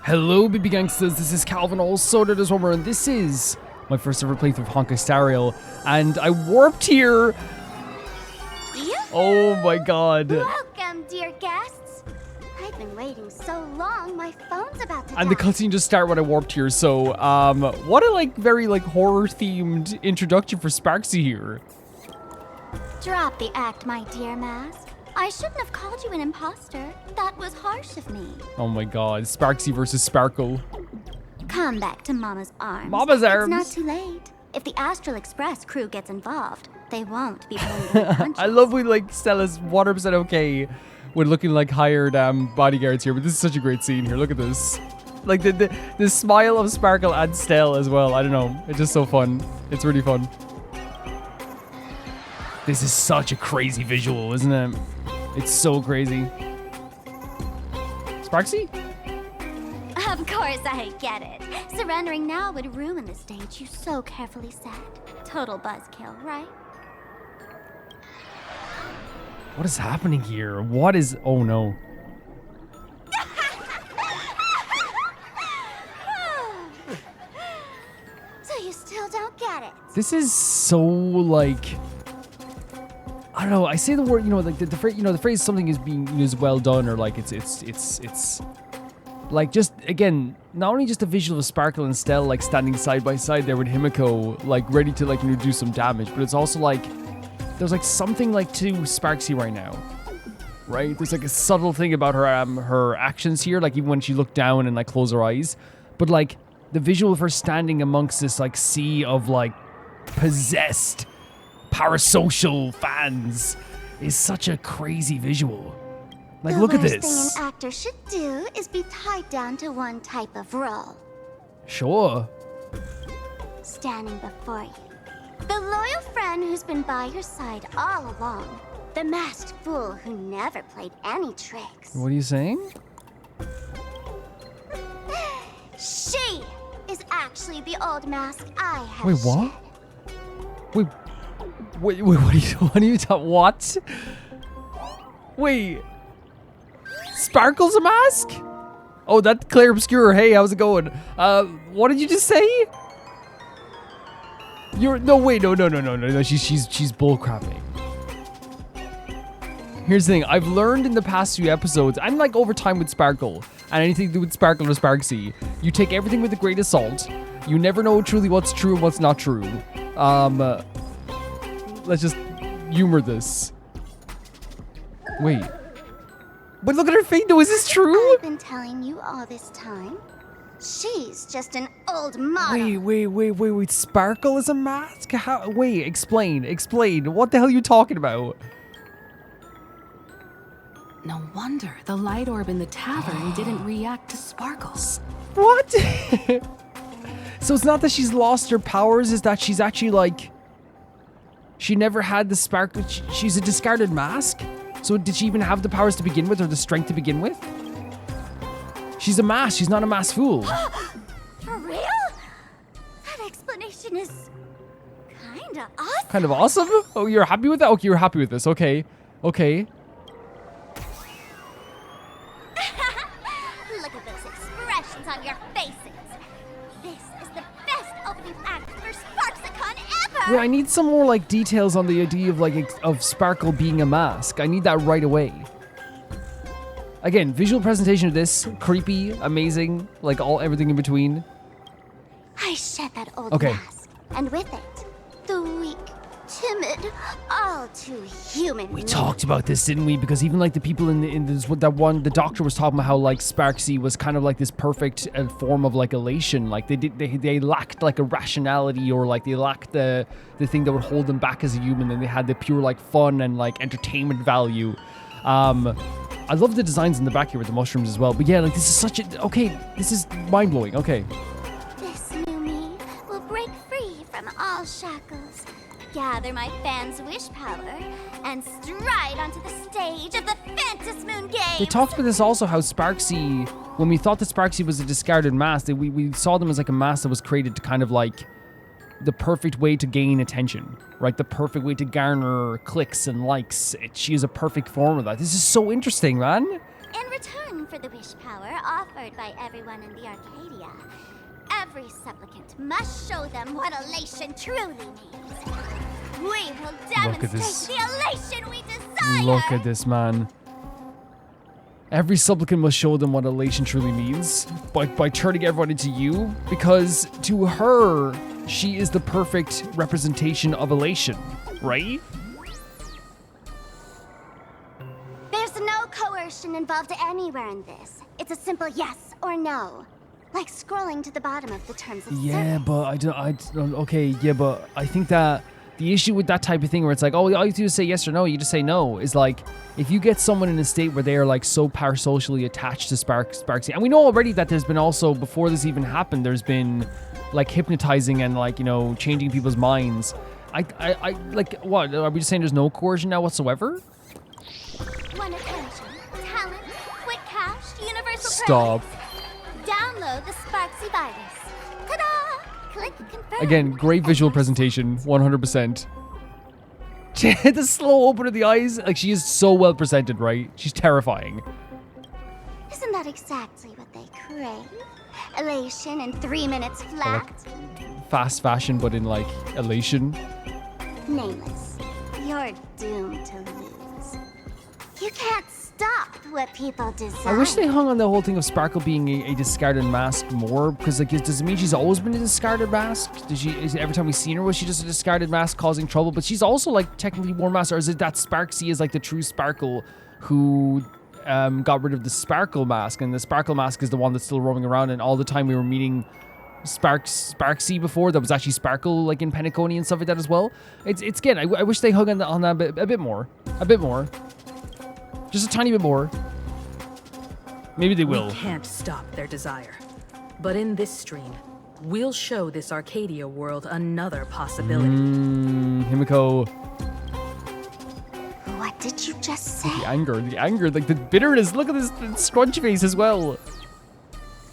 Hello, baby gangsters. This is Calvin, also known as Homer, and this is my first ever playthrough of Honkai Star Rail. And I warped here. Oh my god. Welcome, dear guests. I've been waiting so long, my phone's about to die. And the cutscene just started when I warped here. So, what a very horror-themed introduction for Sparxie here. Drop the act, my dear Mask. I shouldn't have called you an imposter. That was harsh of me. Oh my god, Sparxie versus Sparkle. Come back to Mama's arms. Mama's arms. It's not too late. If the Astral Express crew gets involved, they won't be pulling punches. I love when Stella's 100% okay with looking like hired bodyguards here, but this is such a great scene here. Look at this. Like the smile of Sparkle and Stell as well. I don't know. It's just so fun. It's really fun. This is such a crazy visual, isn't it? It's so crazy. Sparxie? Of course I get it. Surrendering now would ruin the stage you so carefully set. Total buzzkill, right? What is happening here? What is... Oh no. So you still don't get it? This is so I don't know. I say the word, the phrase, the phrase something is being is well done, or it's like just again, not only just a visual of Sparkle and Stell standing side by side there with Himeko ready to do some damage, but it's also there's something to Sparxie right now, right? There's a subtle thing about her actions here, even when she looked down and closed her eyes, but the visual of her standing amongst this sea of possessed parasocial fans is such a crazy visual. Look at this. The worst thing an actor should do is be tied down to one type of role. Sure. Standing before you, the loyal friend who's been by your side all along. The masked fool who never played any tricks. What are you saying? She is actually the old mask I have. Wait, what? Wait, what are you talking? What? Wait. Sparkle's a mask? Oh, that's Claire Obscure. Hey, how's it going? What did you just say? No, she's bullcrapping. Here's the thing. I've learned in the past few episodes, and over time with Sparkle, and anything to do with Sparkle or Sparxie, you take everything with a grain of salt. You never know truly what's true and what's not true. Let's just humor this. Wait. But look at her face. No, is this true? I've been telling you all this time. She's just an old model. Wait. Sparkle is a mask? How? Wait, explain. What the hell are you talking about? No wonder the light orb in the tavern didn't react to sparkles. What? So it's not that she's lost her powers, it's that she's actually she never had the sparkle. She's a discarded mask? So did she even have the powers to begin with, or the strength to begin with? She's a mask. She's not a mask fool. For real? That explanation is kinda awesome. Kind of awesome? Oh, you're happy with that? Okay, you're happy with this. Okay. Look at those expressions on your faces. This is the best opening act for Sparxicon ever. Wait, I need some more details on the idea of Sparkle being a mask. I need that right away. Again, visual presentation of this, creepy, amazing, everything in between. I shed that old mask, and with it, the weak, timid, all too human. We talked about this, didn't we? Because even the people in this, the doctor was talking about how Sparxie was kind of this perfect form of elation. They lacked a rationality, or they lacked the thing that would hold them back as a human, and they had the pure fun and entertainment value. I love the designs in the back here with the mushrooms as well. But yeah, this is such a... Okay, this is mind-blowing. Okay. This new me will break free from all shackles, gather my fans' wish power, and stride onto the stage of the Phantasmoon Games. They talked about this also, how Sparxie... When we thought that Sparxie was a discarded mask, we saw them as a mask that was created to kind of the perfect way to gain attention, right? The perfect way to garner clicks and likes. She is a perfect form of that. This is so interesting, man. In return for the wish power offered by everyone in the Arcadia, every supplicant must show them what elation truly means. We will demonstrate the elation we desire! Look at this, man. Every supplicant must show them what elation truly means by turning everyone into you, because to her, she is the perfect representation of elation, right? There's no coercion involved anywhere in this. It's a simple yes or no. Like scrolling to the bottom of the terms of Yeah, service. but I don't, okay, yeah, but I think that the issue with that type of thing where it's like, oh, all you do is say yes or no, you just say no, is like, if you get someone in a state where they are like so parasocially attached to Sparxie, and we know already that there's been also, before this even happened, there's been like hypnotizing and like, you know, changing people's minds. I like, what, are we just saying there's no coercion now whatsoever? Want attention, talent, quick cash, universal Stop. praise? Download the Sparxie virus. Ta-da! Click confirm. Again, great visual presentation, 100%. The slow open of the eyes, like she is so well presented, right? She's terrifying. Isn't that exactly what they crave? Elation in 3 minutes flat? Fast fashion, but in like elation. Nameless, you're doomed to lose. You can't stop what people desire. I wish they hung on the whole thing of Sparkle being a discarded mask more, because like, does it mean she's always been a discarded mask? Every time we've seen her, was she just a discarded mask causing trouble? But she's also like technically more masked, or is it that Sparxie is like the true Sparkle who got rid of the Sparkle mask, and the Sparkle mask is the one that's still roaming around, and all the time we were meeting Sparxie before, that was actually Sparkle like in Penacony and stuff like that as well. It's again, I wish they hung on that a bit more. Just a tiny bit more. Maybe they will. We can't stop their desire. But in this stream, we'll show this Arcadia world another possibility. Himeko. What did you just say? The anger, like the bitterness. Look at this scrunch face as well.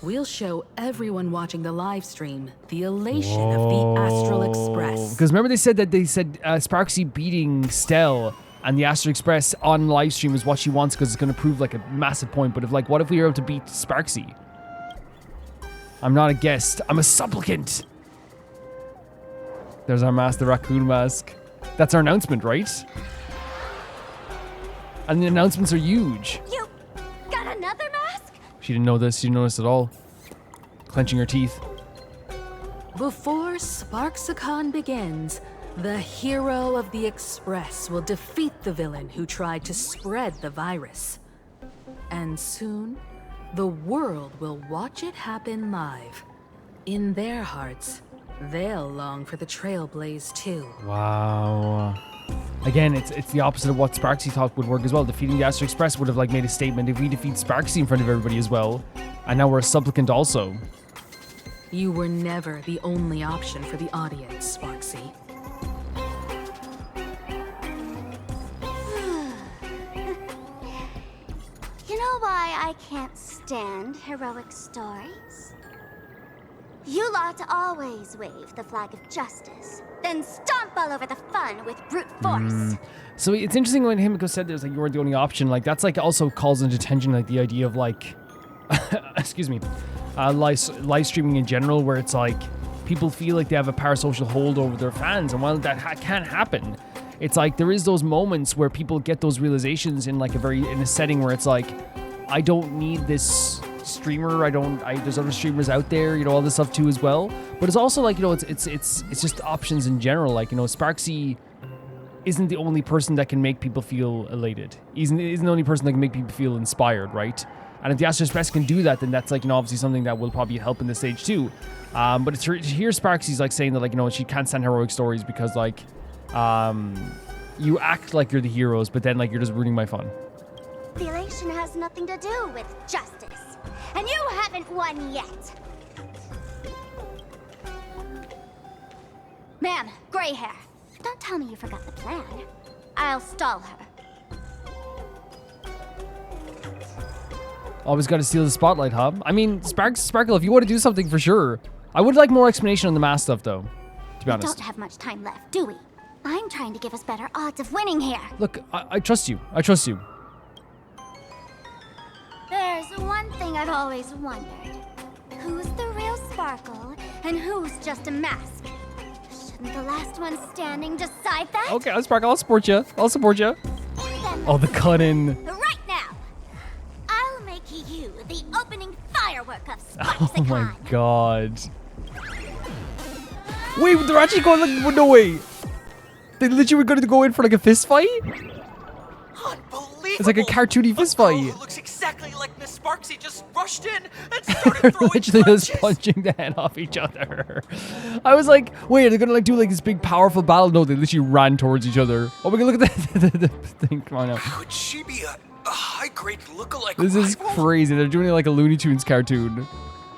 We'll show everyone watching the live stream the elation of the Astral Express. Because remember they said Sparxie beating Stell and the Astral Express on live stream is what she wants because it's going to prove like a massive point. But what if we were able to beat Sparxie? I'm not a guest. I'm a supplicant. There's our mask, the raccoon mask. That's our announcement, right? And the announcements are huge. You got another mask? She didn't know this. She didn't notice at all. Clenching her teeth. Before Sparxicon begins, the hero of the Express will defeat the villain who tried to spread the virus. And soon, the world will watch it happen live. In their hearts, they'll long for the Trailblaze too. Wow. Again, it's the opposite of what Sparxie thought would work as well. Defeating the Astral Express would have like made a statement if we defeat Sparxie in front of everybody as well. And now we're a supplicant also. You were never the only option for the audience, Sparxie. You know why I can't stand heroic stories? You lot always wave the flag of justice, then stomp all over the fun with brute force. So it's interesting when Himeko said there's like you weren't the only option. Like that's like also calls into attention like the idea of like, excuse me, live streaming in general, where it's like people feel like they have a parasocial hold over their fans, and while that can't happen, it's like there is those moments where people get those realizations in like in a setting where it's like, I don't need this streamer. There's other streamers out there, you know, all this stuff too as well. But it's also like, you know, it's just options in general. Like, you know, Sparxie isn't the only person that can make people feel elated. Isn't the only person that can make people feel inspired, right? And if the Astral Express can do that, then that's like, you know, obviously something that will probably help in this stage too. But it's here Sparxie's like saying that, like, you know, she can't stand heroic stories because like, you act like you're the heroes, but then like you're just ruining my fun. The elation has nothing to do with justice, and you haven't won yet. Ma'am, gray hair. Don't tell me you forgot the plan. I'll stall her. Always got to steal the spotlight, huh? I mean, Sparkle, if you want to do something for sure. I would like more explanation on the mask stuff, though, to be honest. We don't have much time left, do we? I'm trying to give us better odds of winning here. Look, I trust you. I trust you. There's one thing I've always wondered. Who's the real Sparkle, and who's just a mask? Shouldn't the last one standing decide that? Okay, I'll Sparkle. I'll support you. I'll support you. Then Oh, the cut-in. right now, I'll make you the opening firework of Oh Sparxie. my god. Wait, they're actually going like, no way. They literally were going to go in for like a fist fight? Unbelievable! It's like a cartoony fist Girl fight. who looks exactly like Miss Sparxie just rushed in and started throwing Literally just punches. punching the head off each other. I was like, wait, are they gonna like do like this big powerful battle? No, they literally ran towards each other. Oh my god, look at the thing. Come on now. How could she be a high-grade lookalike This is rival? crazy. They're doing it like a Looney Tunes cartoon.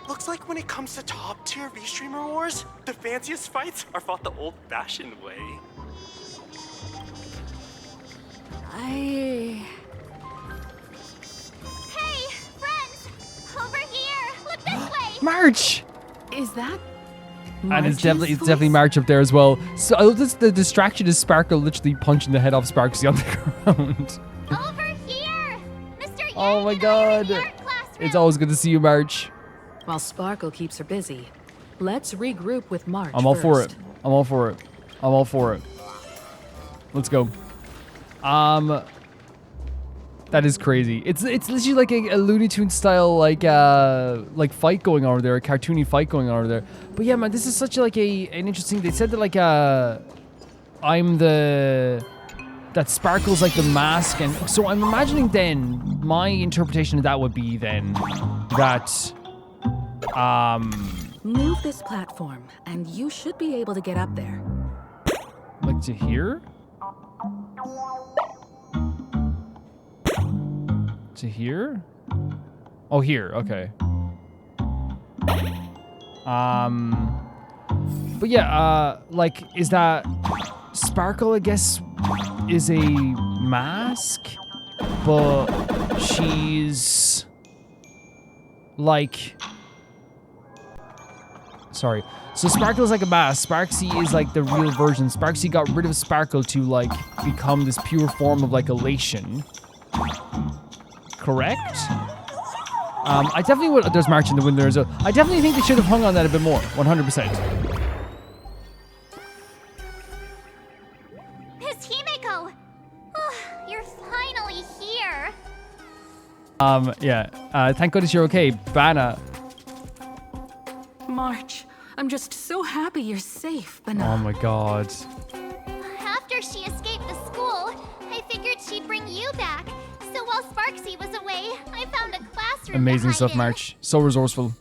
Looks like when it comes to top-tier V-Streamer wars, the fanciest fights are fought the old-fashioned way. Hey, friends! Over here! Look this way! March! Is that? And it's March's definitely voice? March up there as well. So I love this, the distraction is Sparkle literally punching the head off Sparxie on the ground. Over here! Mr. Yang Oh my and I are in god. the art classroom. It's always good to see you, March. While Sparkle keeps her busy, let's regroup with March. I'm all for first. it. I'm all for it. I'm all for it. Let's go. That is crazy. It's literally like a Looney Tunes style like fight going on over there, a cartoony fight going on over there. But yeah, man, this is such like an interesting. They said that like that Sparkle's like the mask, and so I'm imagining then my interpretation of that would be then that Move this platform, and you should be able to get up there. like to here. To here? Oh, here. Okay. But yeah, like, is that Sparkle, I guess, is a mask, but she's like, sorry. So Sparkle is like a mask. Sparxie is like the real version. Sparxie got rid of Sparkle to like become this pure form of like elation. Correct? I definitely would. There's March in the window as well. I definitely think they should have hung on that a bit more. 100%. Miss Himeko! Oh, you're finally here. Yeah. Thank goodness you're okay. Bana. March, I'm just so happy you're safe, Oh Bana. my god. After she escaped the school, I figured she'd bring you back. So while Sparxie was away, I found a classroom Amazing to hide stuff, in. March. So resourceful.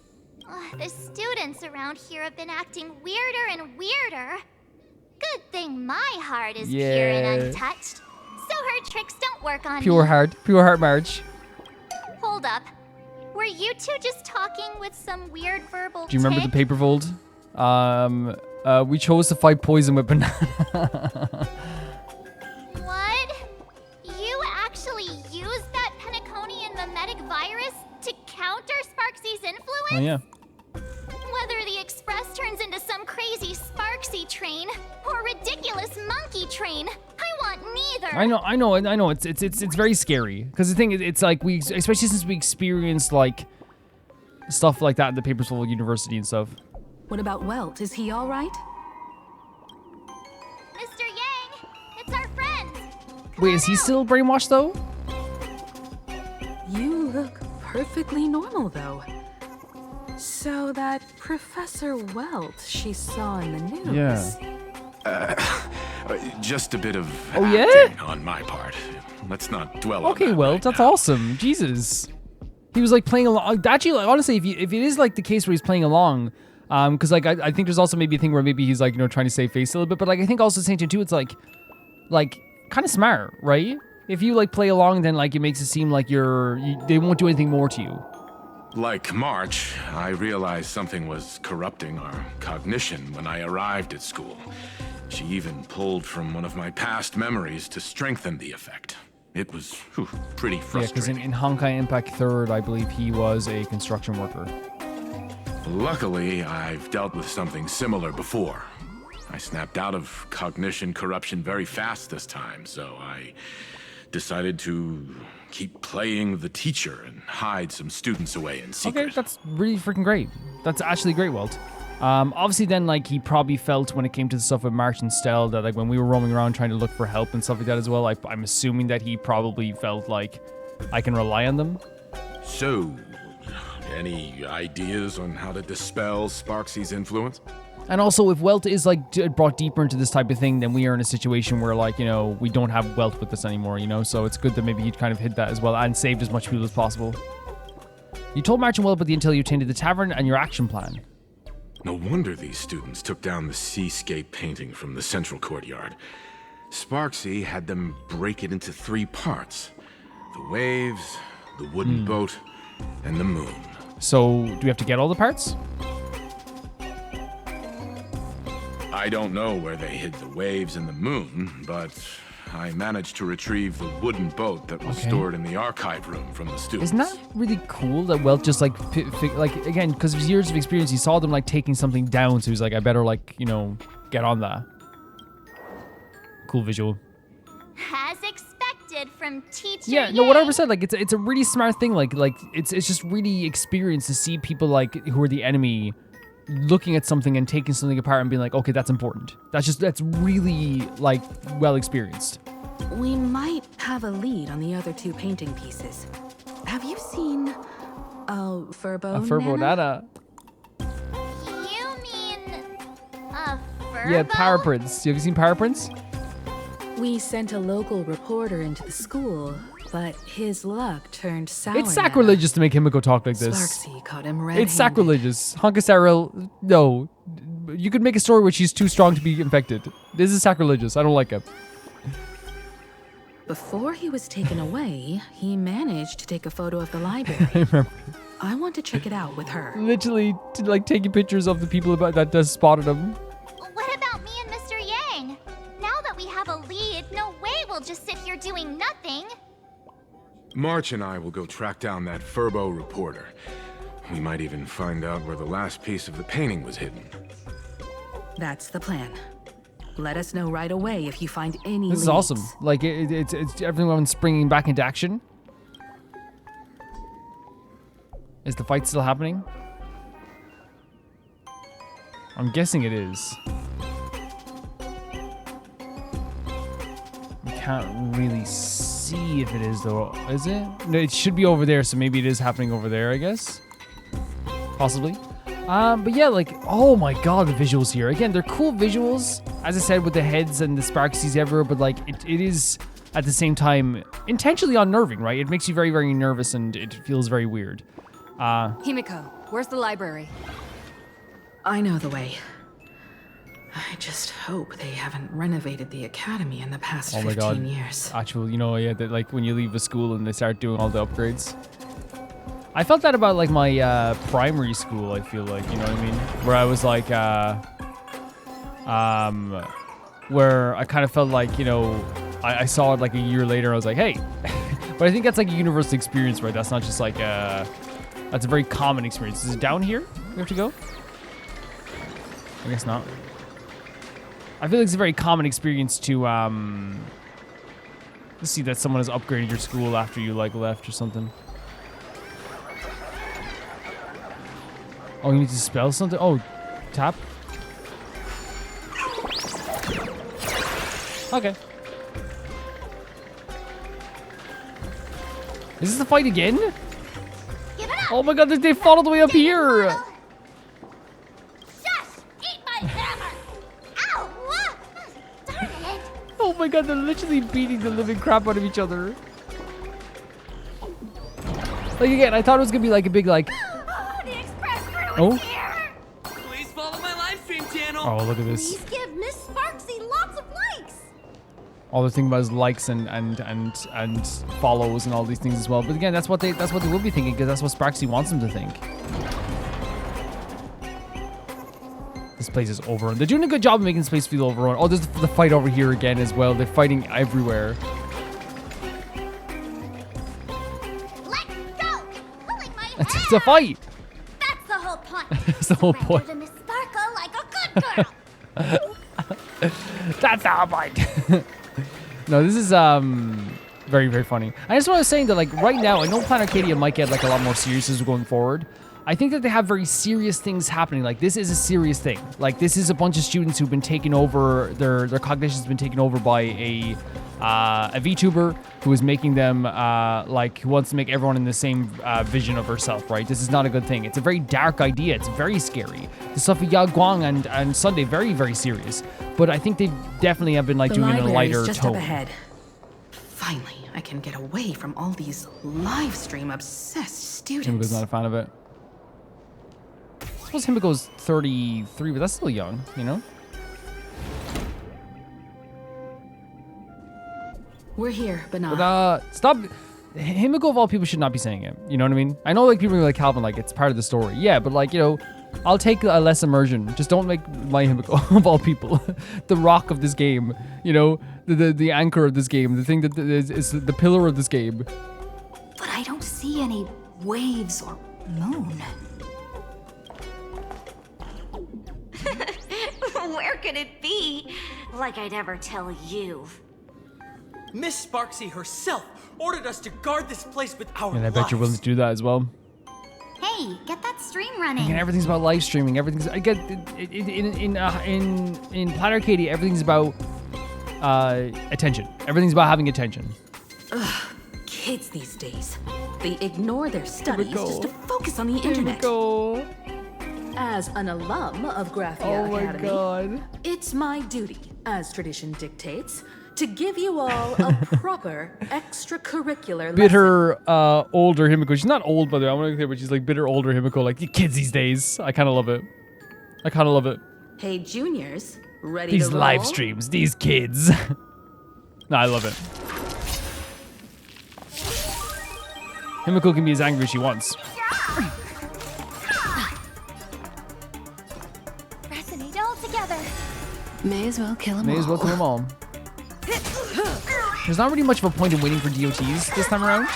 The students around here have been acting weirder and weirder. Good thing my heart is pure and Yeah. untouched. So her tricks don't work on Pure me. heart. Pure heart, March. Hold up. Were you two just talking with some weird verbal Do you remember the tick? paper fold? We chose to fight poison with banana. What? You actually used that Penaconian mimetic virus to counter Sparxie's influence? Oh yeah. Whether the Express turns into some crazy Sparxie train or ridiculous monkey train, I want neither. I know. It's very scary because the thing is, it's like we, especially since we experienced like stuff like that in the Papersville University and stuff. What about Welt? Is he all right? Mr. Yang, it's our friend. Wait, is he still brainwashed though? You look perfectly normal, though. So that Professor Welt she saw in the news. Yeah. Just a bit of Oh, yeah? acting on my part. Let's not dwell on Okay, that well, right that's now. awesome. Jesus. He was like playing along. Actually, like, honestly, if it is like the case where he's playing along, because like I think there's also maybe a thing where maybe he's like trying to save face a little bit, but like I think also at the same time too, it's like kind of smart, right? If you like play along, then like it makes it seem like they won't do anything more to you. Like March, I realized something was corrupting our cognition when I arrived at school. She even pulled from one of my past memories to strengthen the effect. It was pretty Yeah, because frustrating. in Honkai Impact 3rd, I believe he was a construction worker. Luckily, I've dealt with something similar before. I snapped out of cognition corruption very fast this time, so I decided to keep playing the teacher and hide some students away in secret. Okay, that's really freaking great. That's actually great, Walt. Obviously then, like, he probably felt when it came to the stuff with March and Stell that, like, when we were roaming around trying to look for help and stuff like that as well, I'm assuming that he probably felt like I can rely on them. So, any ideas on how to dispel Sparxie's influence? And also, if Welt is, like, brought deeper into this type of thing, then we are in a situation where, like, you know, we don't have Welt with us anymore, you know? So it's good that maybe he kind of hid that as well and saved as much fuel as possible. You told March and Welt about the intel you obtained at the tavern and your action plan. No wonder these students took down the seascape painting from the central courtyard. Sparxie had them break it into 3 parts. The waves, the wooden boat, and the moon. So, do we have to get all the parts? I don't know where they hid the waves and the moon, but I managed to retrieve the wooden boat that was stored in the archive room from the students. Isn't that really cool that Welt just, like, again, because of his years of experience, he saw them, like, taking something down, so he's like, I better, like, you know, get on that. Cool visual. As expected from teacher. Yeah, no, whatever said, like, it's a really smart thing, like, it's just really experience to see people, like, who are the enemy looking at something and taking something apart and being like, okay, that's important. That's really, like, well experienced. We might have a lead on the other 2 painting pieces. Have you seen a Furbo? A Furbo Nana. You mean a Furbo? Yeah, Power Prince. Have you seen Power Prince? We sent a local reporter into the school, but his luck turned sour. It's sacrilegious to make Himeko talk like this. Sparxie caught him red-handed. It's sacrilegious. Honkai Star Rail, no. You could make a story where she's too strong to be infected. This is sacrilegious. I don't like it. Before he was taken away, he managed to take a photo of the library. I remember. I want to check it out with her. Literally, like, taking pictures of the people that just spotted him. What about me and Mr. Yang? Now that we have a lead, no way we'll just sit here doing nothing. March and I will go track down that Furbo reporter. We might even find out where the last piece of the painting was hidden. That's the plan. Let us know right away if you find any This is leads. awesome. Like, it's everyone's springing back into action. Is the fight still happening? I'm guessing it is. I can't really see if it is, though. Is it? No, it should be over there, so maybe it is happening over there, I guess. Possibly. But yeah, like, oh my god, the visuals here. Again, they're cool visuals, as I said, with the heads and the Sparxies everywhere, but like, it is, at the same time, intentionally unnerving, right? It makes you very, very nervous, and it feels very weird. Himeko, where's the library? I know the way. I just hope they haven't renovated the academy in the past Oh my 15 god. years. Actual, you know, yeah, that, like, when you leave the school and they start doing all the upgrades. I felt that about, like, my primary school, I feel like, you know what I mean? Where I was like, where I kind of felt like, you know, I saw it like a year later, I was like, hey. But I think that's like a universal experience, right? That's not just like, that's a very common experience. Is it down here we have to go? I guess not. I feel like it's a very common experience to, see that someone has upgraded your school after you, like, left or something. Oh, you need to spell something? Oh, tap. Okay. Is this the fight again? Give it up! Oh my god, they fought all the way up here! Shush! Eat my hammer! Ow! Darn it! Oh my god, they're literally beating the living crap out of each other. Like, again, I thought it was gonna be like a big, like... The express crew Oh. is here! Please follow my live stream channel. Oh, look at this. Please give Miss Sparxie lots of likes! All they're thinking about is likes and follows and all these things as well. But again, that's what they will be thinking, because that's what Sparxie wants them to think. This place is overrun. They're doing a good job of making this place feel overrun. Oh, there's the fight over here again as well. They're fighting everywhere. Let's go! Pulling my hair! It's a fight. That's the whole point! That's the whole Surrender point. to Miss Sparkle like a good girl! That's the whole point. No, this is Very, very funny. I just want to say that, like, right now, I know Planet Arcadia might get, like, a lot more serious as we're going forward. I think that they have very serious things happening. Like, this is a serious thing. Like, this is a bunch of students who've been taken over, their cognition's been taken over by a VTuber who is making them, like, who wants to make everyone in the same vision of herself, right? This is not a good thing. It's a very dark idea. It's very scary. The stuff with Yao Guang and Sunday, very, very serious. But I think they definitely have been, like, doing it in a lighter just tone. Up ahead. Finally, I can get away from all these live stream obsessed students. Himeko's not a fan of it. I suppose Himeko's 33, but that's still young, you know? We're here, but not. But stop. Himeko of all people should not be saying it. You know what I mean? I know like people are like Calvin, like it's part of the story. Yeah, but like, you know, I'll take a less immersion. Just don't make my Himeko of all people the rock of this game. You know, the anchor of this game, the thing that is the pillar of this game. But I don't see any waves or moon. Where could it be? Like I'd ever tell you. Miss Sparxie herself ordered us to guard this place with our And I bet you're willing to do that as well. Hey, get that stream running. And everything's about live streaming. Everything's I get in Planet Arcadia. Everything's about attention. Everything's about having attention. Ugh, kids these days. They ignore their studies just to focus on the internet. As an alum of Graphia Academy, God. it's my duty, as tradition dictates, to give you all a proper extracurricular Bitter, older Himeko. She's not old, by the way. I want to clear, but she's like bitter, older Himeko. Like the kids these days. I kind of love it. I kind of love it. Hey, juniors, ready These to roll? live streams, these kids. No, I love it. Himeko can be as angry as she wants. Resonate all together. May as well kill them May as well kill them all. There's not really much of a point in waiting for DOTs this time around.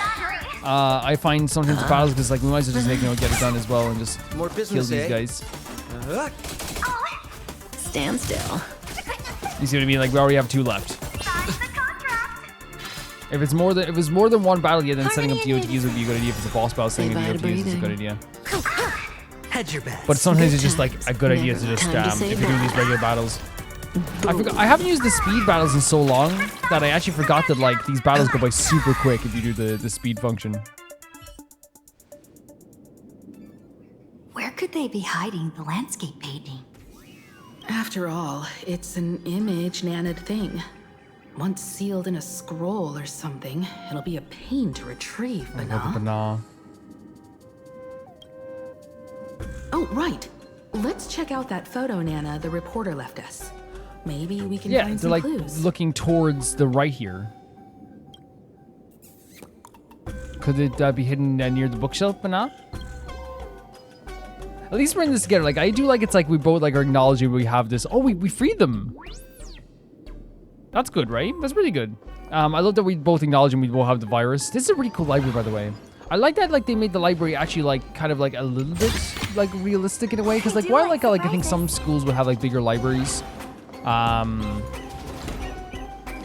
I find sometimes the battles because like we might as well just like, you know, get it done as well and just More business, kill these eh? guys. Stand still. You see what I mean? Like we already have 2 left. If it's more than one battle, yeah, then setting up DOTs would be a good idea. If it's a boss battle, setting up DOTs is a good idea. Hedge your bets. But sometimes it's just like a good idea to just if you're doing these regular battles. I haven't used the speed battles in so long that I actually forgot that like these battles go by super quick if you do the speed function. Where could they be hiding the landscape painting? After all, it's an image Nana'd thing. Once sealed in a scroll or something, it'll be a pain to retrieve, but Nah. Oh, right. Let's check out that photo Nana the reporter left us. Maybe we can Yeah, find they're some like clues. looking towards the right here. Could it be hidden near the bookshelf, but not? At least we're in this together. Like I do like it's like we both like are acknowledging we have this. Oh, we freed them. That's good, right? That's really good. I love that we both acknowledge and we both have the virus. This is a really cool library, by the way. I like that like they made the library actually like kind of like a little bit like realistic in a way. Because like while like I think some schools would have like bigger libraries.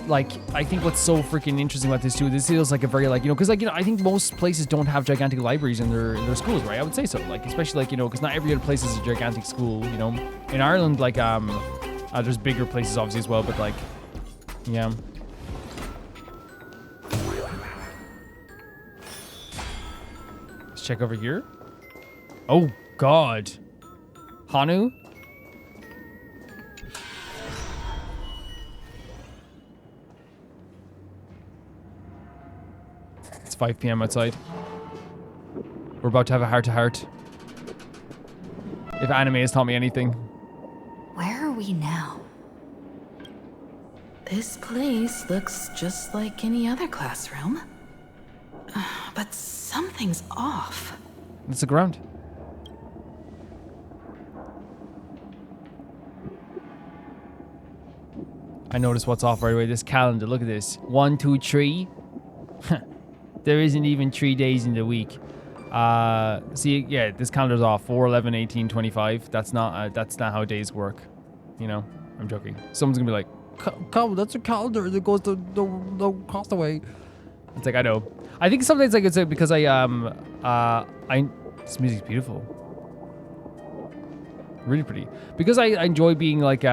Like I think what's so freaking interesting about this too, this feels like a very like, you know, because like, you know, I think most places don't have gigantic libraries in their schools, right? I would say so, like especially like, you know, because not every other place is a gigantic school, you know. In Ireland, like there's bigger places obviously as well, but like, yeah. Let's check over here. Oh God, Hanu. It's 5 p.m. outside. We're about to have a heart-to-heart. If anime has taught me anything. Where are we now? This place looks just like any other classroom. But something's off. Let's look around. I noticed what's off right away. This calendar, look at this. 1, 2, 3. There isn't even 3 days in the week. See, yeah, this calendar's off. 4, 11, 18, 25. That's not how days work. You know, I'm joking. Someone's gonna be like, "Come, that's a calendar that goes the cost away." It's like, I know. I think sometimes like it's because this music's beautiful. Really pretty. Because I enjoy being like,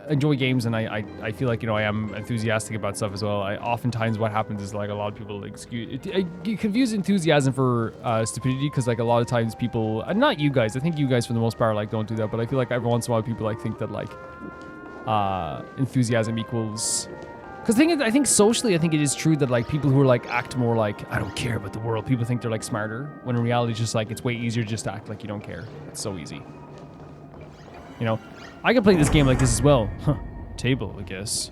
enjoy games, and I feel like, you know, I am enthusiastic about stuff as well. Oftentimes what happens is like a lot of people you confuse enthusiasm for stupidity, because like a lot of times people, not you guys, I think you guys for the most part like don't do that, but I feel like every once in a while people like think that like enthusiasm equals... Because I think socially, I think it is true that like people who are like act more like, I don't care about the world, people think they're like smarter, when in reality it's just like, it's way easier just to act like you don't care. It's so easy. You know, I can play this game like this as well. Huh. Table, I guess.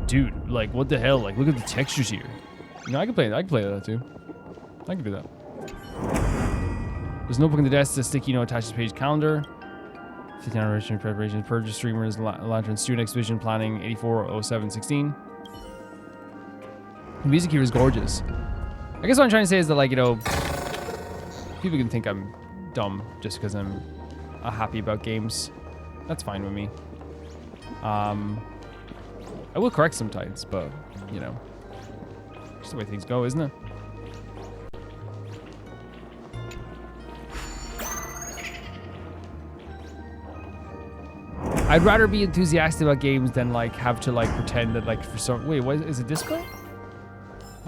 Dude, like what the hell? Like look at the textures here. You know, I can play that too. I can do that. There's a notebook on the desk, a sticky note attached to the page calendar. 15 hour preparation, purge streamers, lantern, student exhibition planning, 840716. The music here is gorgeous. I guess what I'm trying to say is that, like, you know, people can think I'm dumb just because I'm happy about games. That's fine with me. I will correct sometimes, but, you know, just the way things go, isn't it? I'd rather be enthusiastic about games than like have to like pretend that like for some... Wait, what is it display?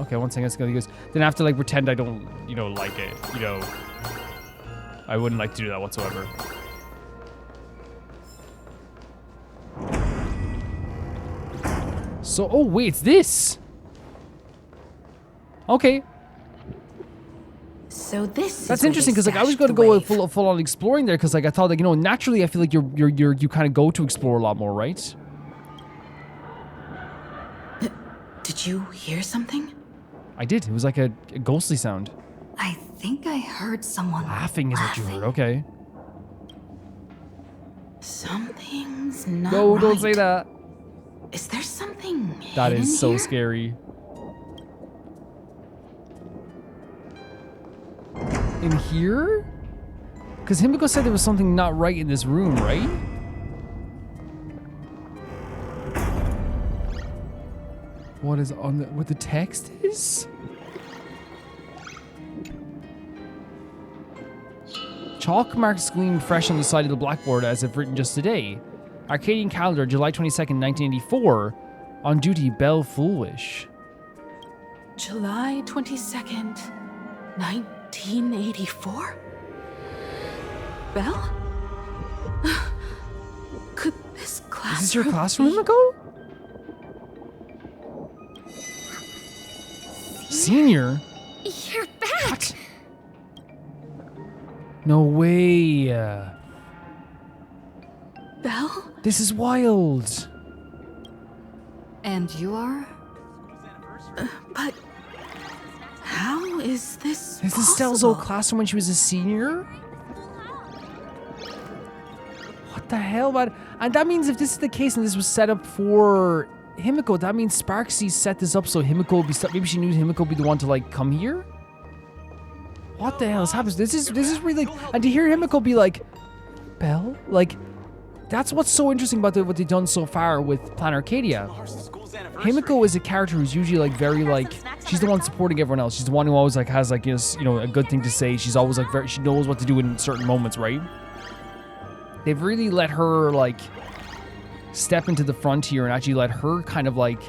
Okay, one second, it's gonna use. Then I have to like pretend I don't, you know, like it. You know, I wouldn't like to do that whatsoever. So, oh wait, it's this. Okay. So this That's interesting, because like I was going to go full on exploring there, because like I thought like, you know, naturally I feel like you kind of go to explore a lot more, right? Did you hear something? I did. It was like a ghostly sound. I think I heard someone Laughing is what you heard. Okay. Something's not No, right. don't say that. Is there something That hidden is so here? scary. In here? Because Himeko said there was something not right in this room, right? What is on the... What the text is? Chalk marks gleam fresh on the side of the blackboard as if written just today. Arcadian calendar, July 22nd, 1984. On duty, Belle Foolish. July 22nd, 1984? Belle? Could this classroom... Is this your classroom, Himeko? Senior? You're back! What? No way. Belle? This is wild. And you are? But... how is this Is this Stell's old classroom when she was a senior? What the hell, man? And that means if this is the case and this was set up for Himeko, that means Sparxie set this up so Himeko would be stuck. Maybe she knew Himeko would be the one to like come here? What the hell is happening? This is really... And to hear Himeko be like, Belle? Like, that's what's so interesting about what they've done so far with Plan Arcadia. Himeko is a character who's usually like very like... She's the one supporting everyone else. She's the one who always like has like, you know, a good thing to say. She's always like she knows what to do in certain moments, right? They've really let her like step into the front here and actually let her kind of like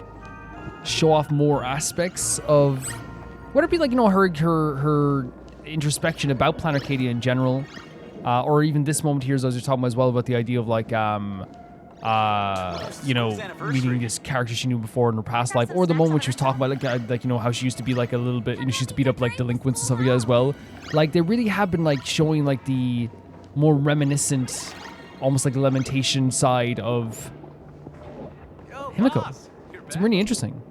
show off more aspects of... Whether it be like, you know, her introspection about Plan Arcadia in general, or even this moment here as I was talking about as well about the idea of like you know, meeting this character she knew before in her past life, or the moment when she was talking about like you know, how she used to be like a little bit, you know, she used to beat up like delinquents and stuff like that as well. Like they really have been like showing like the more reminiscent, almost like lamentation side of Himeko. It's really interesting.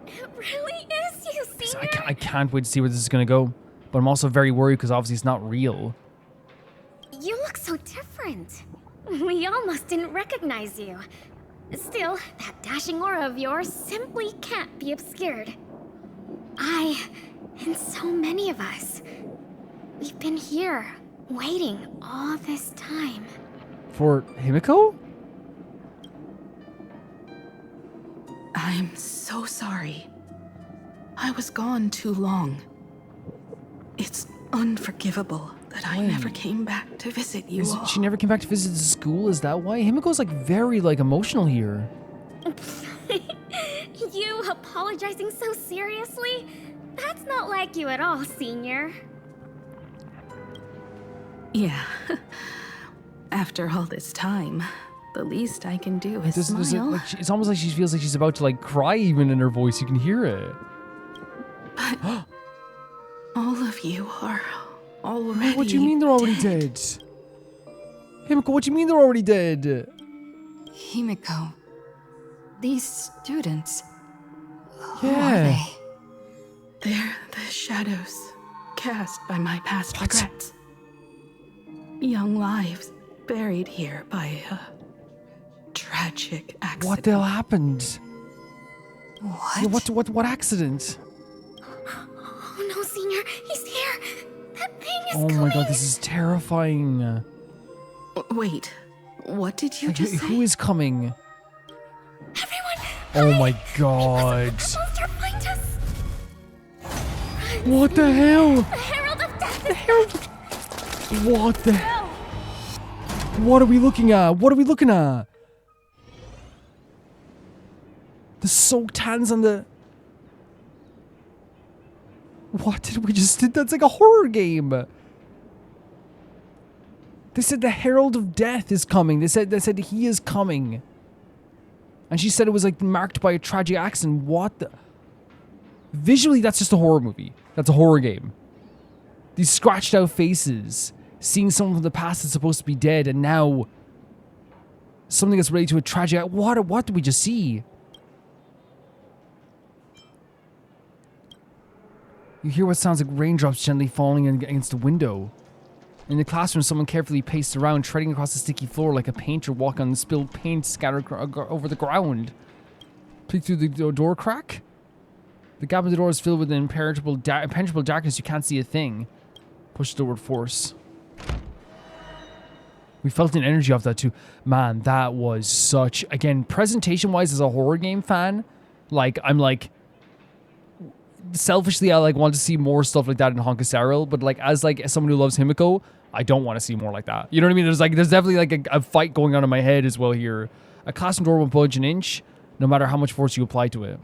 It really is you, Senior. I can't wait to see where this is gonna go, but I'm also very worried because obviously it's not real. You look so different. We almost didn't recognize you. Still, that dashing aura of yours simply can't be obscured. And so many of us, we've been here, waiting all this time. For Himeko? I'm so sorry. I was gone too long. It's unforgivable that I never came back to visit you all. She never came back to visit the school? Is that why? Himiko's like very like emotional here. You apologizing so seriously? That's not like you at all, Senior. Yeah. After all this time, the least I can do is smile. It's almost like she feels like she's about to like cry even in her voice. You can hear it. But all of you are already What do you mean they're already dead? Himeko, what do you mean they're already dead? Himeko, these students, Yeah. who are they? They're the shadows cast by my past regrets. Young lives buried here by a tragic accident. What the hell happened? What? Yeah, what accident? Oh no, Senior, he's here. That thing is Oh coming. my god, this is terrifying. Wait, what did you Like, just say? who is coming? Everyone, Oh my god. monster find us. What the hell? The Herald of Death is What the? What are we looking at? What are we looking at? The soaked hands on the... What did we just... That's like a horror game. They said the Herald of Death is coming. They said he is coming. And she said it was like marked by a tragic accident. What the... Visually, that's just a horror movie. That's a horror game. These scratched out faces. Seeing someone from the past that's supposed to be dead, and now something that's related to a tragic... What did we just see? You hear what sounds like raindrops gently falling against the window. In the classroom, someone carefully paced around, treading across the sticky floor like a painter walking on the spilled paint scattered over the ground. Peek through the door crack. The gap in the door is filled with an impenetrable darkness. You can't see a thing. Push the door with force. We felt an energy off that too. Man, that was such... Again, presentation-wise, as a horror game fan, like, I'm like... Selfishly, I like want to see more stuff like that in Honkai Star Rail, but like as someone who loves Himeko, I don't want to see more like that. You know what I mean? There's definitely like a fight going on in my head as well here. A classroom door won't budge an inch, no matter how much force you apply to it.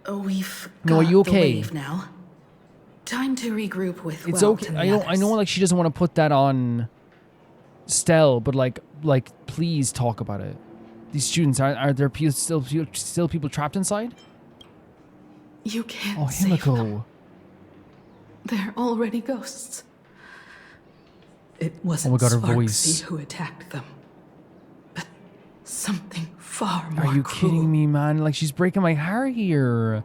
We've No, are got you okay? the wave now. Time to regroup with It's Welt okay. and the I know others. like she doesn't want to put that on Stell, but like please talk about it. These students, are there still people trapped inside? You can't Oh, save them. Himeko. They're already ghosts. It Oh wasn't my god, her Sparxie voice. who attacked them, but something far more Are you cruel. kidding me, man? Like, she's breaking my heart here.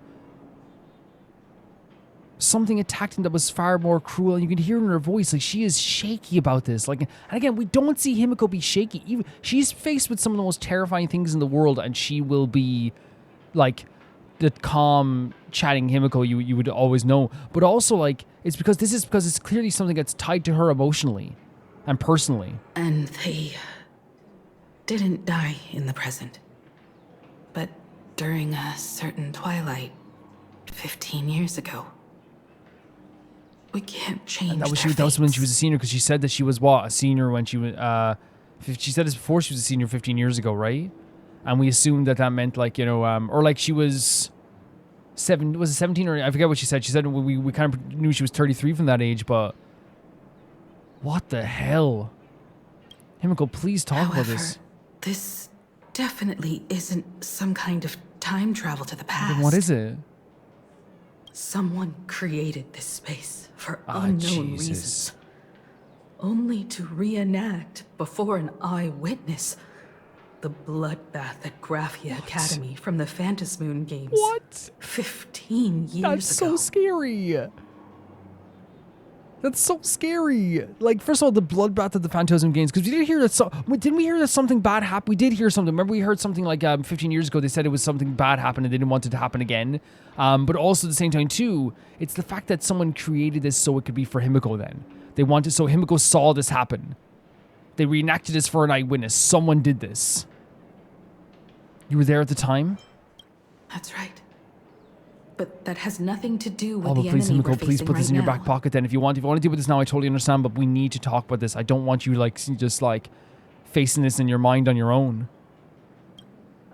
Something attacked him that was far more cruel, and you can hear in her voice, like, she is shaky about this. Like, and again, we don't see Himeko be shaky. Even she's faced with some of the most terrifying things in the world, and she will be, like, the calm, chatting Himeko you would always know. But also, like, it's because it's clearly something that's tied to her emotionally and personally. And they didn't die in the present, but during a certain twilight 15 years ago. We can't change And that was their when she fates. was a senior, because she said that she was a senior when she was she said this before she was a senior 15 years ago, right? And we assumed that meant like, you know, or like she was 17 or I forget what she said. She said we kind of knew she was 33 from that age, but what the hell? Himeko, please talk about this. However, this definitely isn't some kind of time travel to the past. Then what is it? Someone created this space for Ah, unknown Jesus. reasons, only to reenact before an eyewitness the bloodbath at Graphia Academy from the Phantasmoon games. What? 15 years That's ago. so scary. That's so scary. Like, first of all, the bloodbath of the Phantasm games, because we did hear that. Didn't we hear that something bad happened? We did hear something. Remember, we heard something like 15 years ago. They said it was something bad happened and they didn't want it to happen again. But also at the same time too, it's the fact that someone created this so it could be for Himeko. Then they wanted so Himeko saw this happen. They reenacted this for an eyewitness. Someone did this. You were there at the time. That's right. But that has nothing to do with Oh, the but please, enemy we're Himeko, please facing put this right in your now. back pocket then. If you want to deal with this now, I totally understand, but we need to talk about this. I don't want you, like, just, like, facing this in your mind on your own.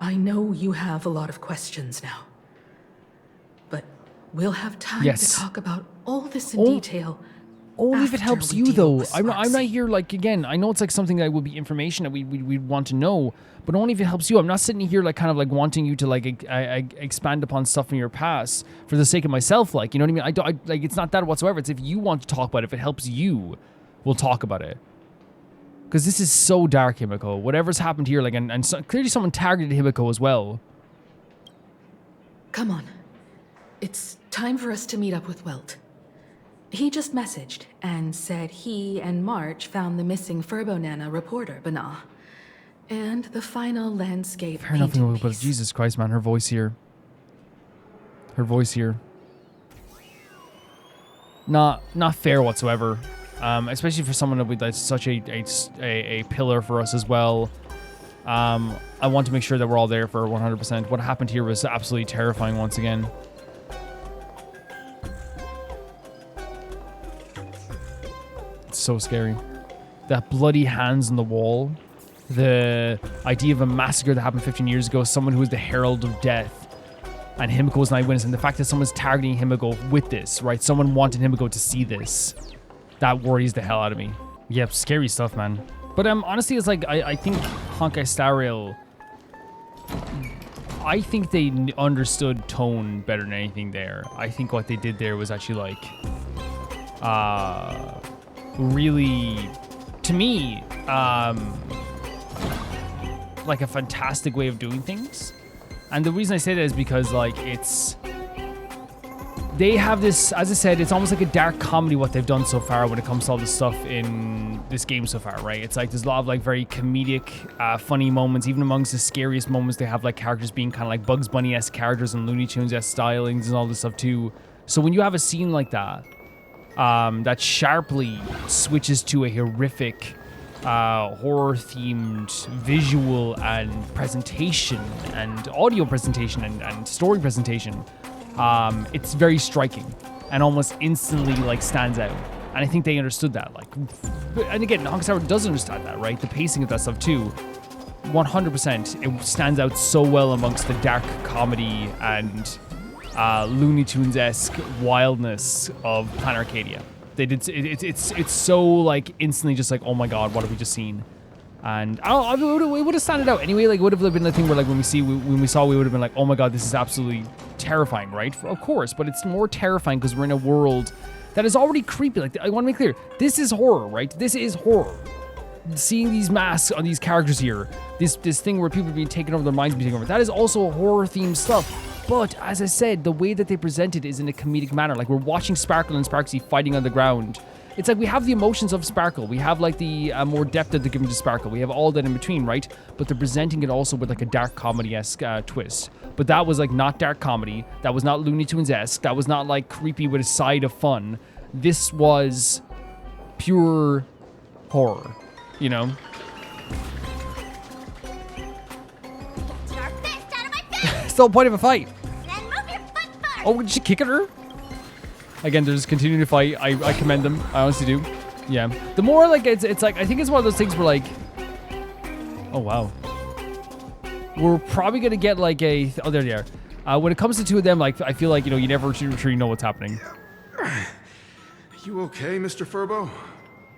I know you have a lot of questions now. But we'll have time Yes. to talk about all this in detail. Only if it after helps we you, deal though. with I'm not Sparxie. here, like, again, I know it's, like, something that would be information that we'd want to know, but only if it helps you. I'm not sitting here, like, kind of, like, wanting you to, like, expand upon stuff from your past for the sake of myself, like, you know what I mean? Like, it's not that whatsoever. It's if you want to talk about it, if it helps you, we'll talk about it. Because this is so dark, Himeko. Whatever's happened here, like, and so, clearly someone targeted Himeko as well. Come on. It's time for us to meet up with Welt. He just messaged and said he and March found the missing Furbonana reporter, Bana. And the final landscape Fair enough, painting Himeko, but piece. Jesus Christ, man, her voice here. Her voice here. Not fair whatsoever. Especially for someone that that's such a pillar for us as well. I want to make sure that we're all there for 100%. What happened here was absolutely terrifying once again. It's so scary. That bloody hands on the wall. The idea of a massacre that happened 15 years ago. Someone who was the herald of death. And Himeko was an eyewitness. And the fact that someone's targeting Himeko with this, right? Someone wanted Himeko to see this. That worries the hell out of me. Yep, scary stuff, man. But honestly, it's like, I think Honkai Star Rail, I think they understood tone better than anything there. I think what they did there was actually like, really, to me, like a fantastic way of doing things. And the reason I say that is because like they have this, as I said, it's almost like a dark comedy what they've done so far when it comes to all this stuff in this game so far, right? It's like there's a lot of like very comedic, funny moments. Even amongst the scariest moments, they have like characters being kind of like Bugs Bunny-esque characters and Looney Tunes-esque stylings and all this stuff too. So when you have a scene like that, that sharply switches to a horrific, horror-themed visual and presentation and audio presentation and story presentation, it's very striking and almost instantly like stands out. And I think they understood that. Like, and again, Honkai Star Rail does understand that, right? The pacing of that stuff too. 100%, it stands out so well amongst the dark comedy and Looney Tunes-esque wildness of Planet Arcadia. They did. It's so like instantly just like, oh my god, what have we just seen? And it would have standed out anyway. Like, it would have been the thing where like when we saw, we would have been like, oh my god, this is absolutely terrifying, right? Of course, but it's more terrifying because we're in a world that is already creepy. Like, I want to make clear, this is horror, right? This is horror. Seeing these masks on these characters here, this thing where people are being taken over, their minds being taken over, that is also horror-themed stuff. But, as I said, the way that they present it is in a comedic manner. Like, we're watching Sparkle and Sparxie fighting on the ground. It's like we have the emotions of Sparkle. We have, like, the more depth that they're giving to Sparkle. We have all that in between, right? But they're presenting it also with, like, a dark comedy-esque twist. But that was, like, not dark comedy. That was not Looney Tunes-esque. That was not, like, creepy with a side of fun. This was pure horror, you know? Get your fist out of my face! Still a point of a fight. Then move your foot first! Oh, did she kick at her? Again, they're just continuing to fight. I commend them. I honestly do. Yeah. The more, like, it's like, I think it's one of those things where, like, oh, wow. We're probably going to get, like, a, oh, there they are. When it comes to two of them, like, I feel like, you know, you never truly know what's happening. You okay, Mr. Furbo?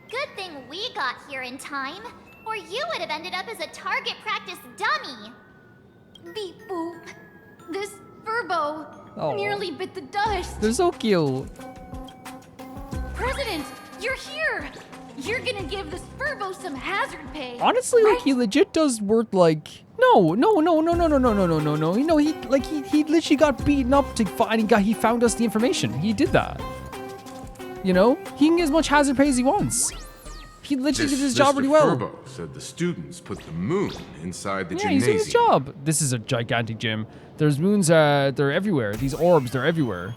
Good thing we got here in time, or you would have ended up as a target practice dummy. Beep boop. This Furbo Oh. nearly bit the dust. They're so cute. President, you're here. You're gonna give this Furbo some hazard pay. Honestly, right? like, he legit does work, like, no. You know, he literally got beaten up to find, he found us the information. He did that. You know, he can get as much hazard pay as he wants. He literally did his job really well. Furbo said the students put the moon inside the Yeah, gymnasium. he's doing his job. This is a gigantic gym. There's moons, they're everywhere. These orbs, they're everywhere.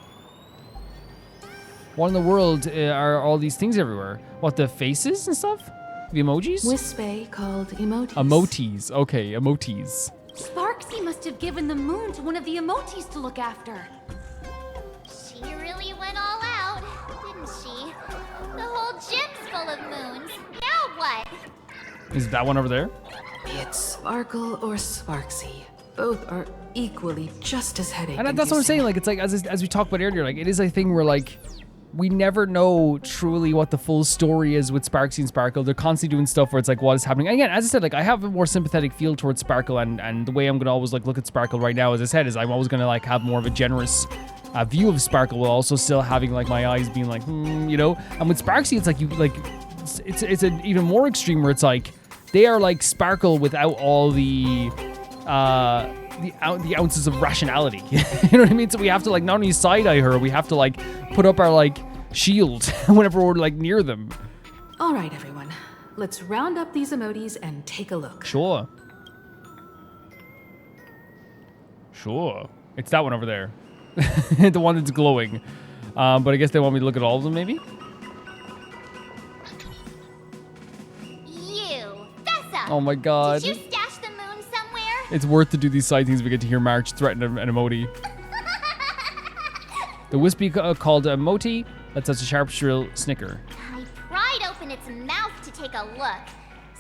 What in the world are all these things everywhere? What, the faces and stuff? The emojis? Wispe called emotes. Emotes. Okay, emotes. Sparxie, Sparxie must have given the moon to one of the emotes to look after. She really went all out, didn't she? The whole gym's full of moons. Now what? Is that one over there? Be it Sparkle or Sparxie, both are equally just as headache. And that's what I'm saying. Like, it's like as we talked about earlier, like it is a thing where like we never know truly what the full story is with Sparxie and Sparkle. They're constantly doing stuff where it's like, what is happening? And again, as I said, like I have a more sympathetic feel towards Sparkle, and the way I'm gonna always like look at Sparkle right now, as I said, is I'm always gonna like have more of a generous view of Sparkle, while also still having like my eyes being like, you know. And with Sparxie, it's like you like it's an even more extreme where it's like they are like Sparkle without all the ounces of rationality. You know what I mean? So we have to like not only side-eye her, we have to like put up our like shield whenever we're like near them. All right, everyone. Let's round up these emotes and take a look. Sure. It's that one over there. The one that's glowing. But I guess they want me to look at all of them, maybe? Oh my god. Did you stash the moon somewhere? It's worth to do these side things. We get to hear March threaten an emote. The wispy called emote lets out a sharp, shrill snicker. I pried open its mouth to take a look.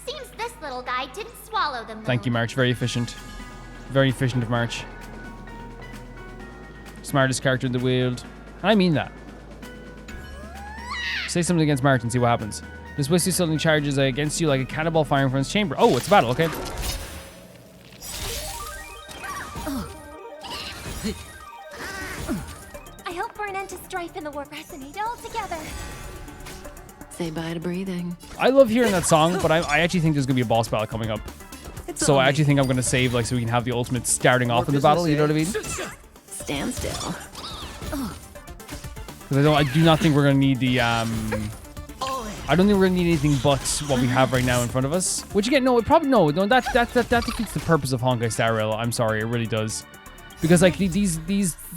Seems this little guy didn't swallow the moon. Thank you, March. Very efficient. Very efficient of March. Smartest character in the world. I mean that. Say something against March and see what happens. This wispy suddenly charges against you like a cannonball firing from its chamber. Oh, it's a battle, okay. I hope for an end to strife in the war resonate all together. Say bye to breathing. I love hearing that song, but I actually think there's gonna be a boss battle coming up. So I actually think I'm gonna save like so we can have the ultimate starting off in the battle. You know what I mean? Stand still. Because I do not think we're gonna need the I don't think we're gonna need anything but what we have right now in front of us. Which again, no, that defeats the purpose of Honkai Star Rail. I'm sorry, it really does. Because like these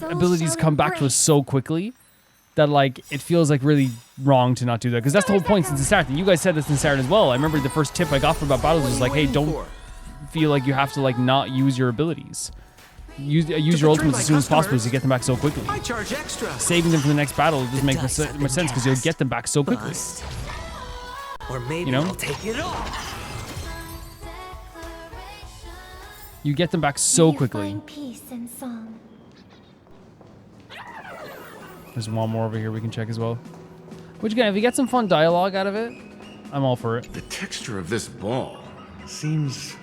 abilities come back to us so quickly that like it feels like really wrong to not do that. Because that's the whole point since the start. And you guys said this in the start as well. I remember the first tip I got from about battles was like, hey, don't feel like you have to like not use your abilities. Use your ultimates as soon as possible to get them back so quickly. I charge extra. Saving them for the next battle doesn't make much sense because you'll get them back so quickly. Or maybe you know? I'll take it all. You get them back so quickly. Peace and song. There's one more over here we can check as well. Which again, if you get some fun dialogue out of it, I'm all for it. The texture of this ball seems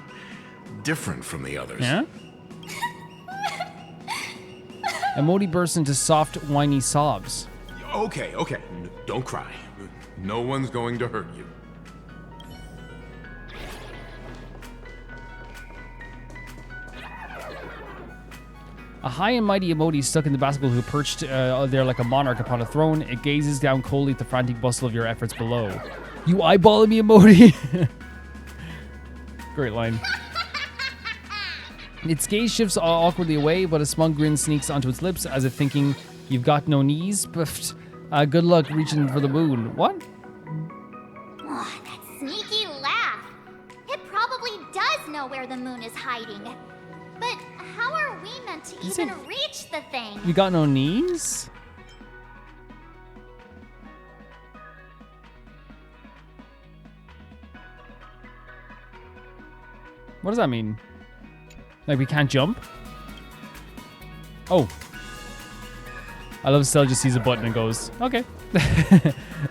different from the others. Yeah? Emote bursts into soft, whiny sobs. Okay. Don't cry. No one's going to hurt you. A high and mighty emote stuck in the basketball who perched there like a monarch upon a throne. It gazes down coldly at the frantic bustle of your efforts below. You eyeballing me, emote? Great line. Its gaze shifts awkwardly away, but a smug grin sneaks onto its lips as if thinking, you've got no knees? Good luck reaching for the moon. What? Oh, that sneaky laugh. It probably does know where the moon is hiding. But how are we meant to even reach the thing? You got no knees? What does that mean? Like we can't jump? Oh. I love Stella just sees a button and goes, okay.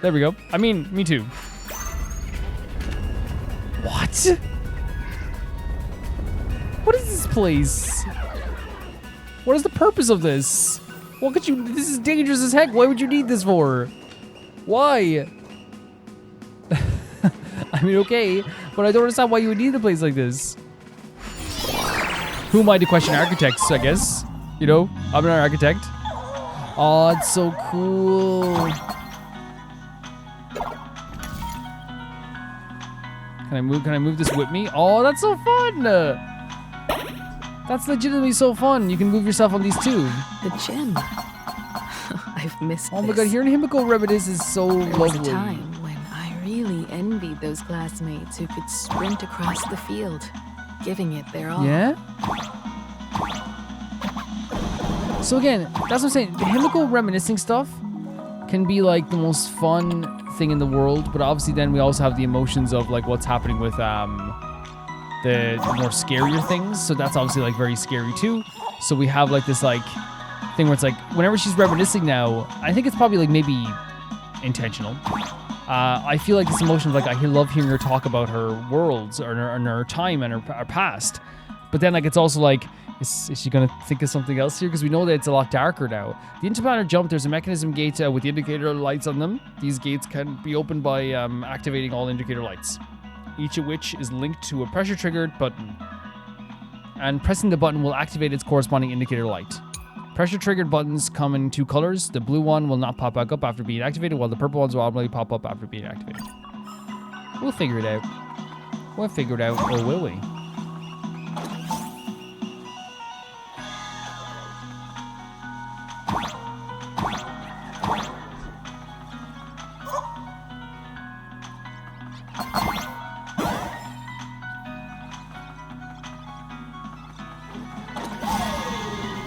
There we go. I mean, me too. What? What is this place? What is the purpose of this? What could you... This is dangerous as heck. Why would you need this for? Why? I mean, okay. But I don't understand why you would need a place like this. Who am I to question architects, I guess? You know, I'm an architect. Oh, it's so cool. Can I move this with me? Oh, that's so fun. That's legitimately so fun. You can move yourself on these too. The gym. I've missed Oh my god, hearing Himeko reminisce is so There was a lovely. time when I really envied those classmates who could sprint across the field, giving it their all. Yeah? So again, that's what I'm saying. The Himeko reminiscing stuff can be like the most fun thing in the world, but obviously then we also have the emotions of like what's happening with the more scarier things. So that's obviously like very scary too. So we have like this like thing where it's like whenever she's reminiscing now, I think it's probably like maybe intentional. I feel like this emotion of like I love hearing her talk about her worlds or her time and her past. But then like it's also like, is she gonna think of something else here? Because we know that it's a lot darker now. The interplanar jump, there's a mechanism gate with the indicator lights on them. These gates can be opened by activating all indicator lights, each of which is linked to a pressure triggered button. And pressing the button will activate its corresponding indicator light. Pressure triggered buttons come in 2 colors. The blue one will not pop back up after being activated, while the purple ones will automatically pop up after being activated. We'll figure it out. We'll figure it out, or will we?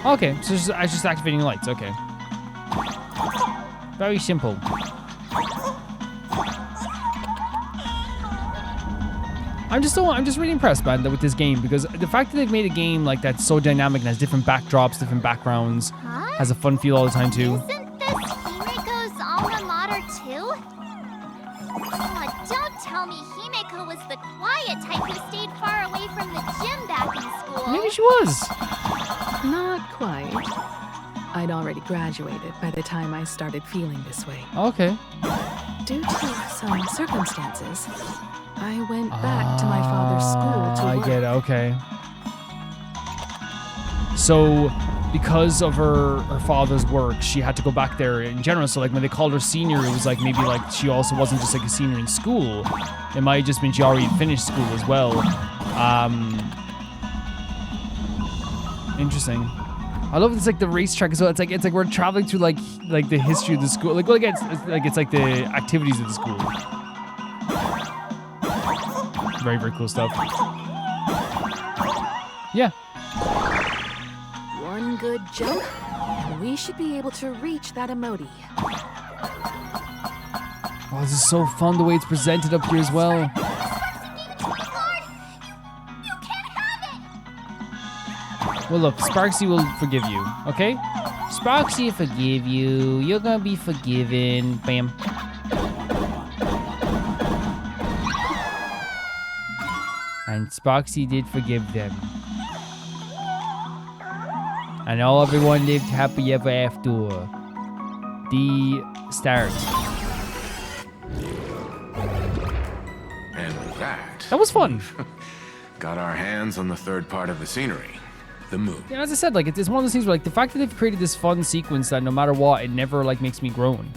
Okay, so it's just activating lights. Okay, very simple. I'm just really impressed, man, with this game, because the fact that they've made a game like that's so dynamic and has different backdrops, different backgrounds, has a fun feel all the time too. Isn't this Himeko's alma mater too? Oh, don't tell me Himeko was the quiet type who stayed far away from the gym back in school. Maybe she was. Not quite. I'd already graduated by the time I started feeling this way. Okay. Due to some circumstances, I went back to my father's school to work. I get it, okay. So, because of her father's work, she had to go back there in general. So, like, when they called her senior, it was like maybe like she also wasn't just like a senior in school. It might have just been she already finished school as well. Interesting. I love it's like the racetrack as well. It's like we're traveling through like the history of the school. Like, well, again, it's like the activities of the school. Very, very cool stuff. Yeah. One good jump, and we should be able to reach that emoji. Oh, this is so fun the way it's presented up here as well. Well, look, Sparxie will forgive you, okay? Sparxie will forgive you. You're gonna be forgiven. Bam. And Sparxie did forgive them. And all everyone lived happy ever after. The start. And with that... That was fun. Got our hands on the third part of the scenery. The moon. Yeah, as I said, like it's one of those things where like the fact that they've created this fun sequence that no matter what, it never like makes me groan.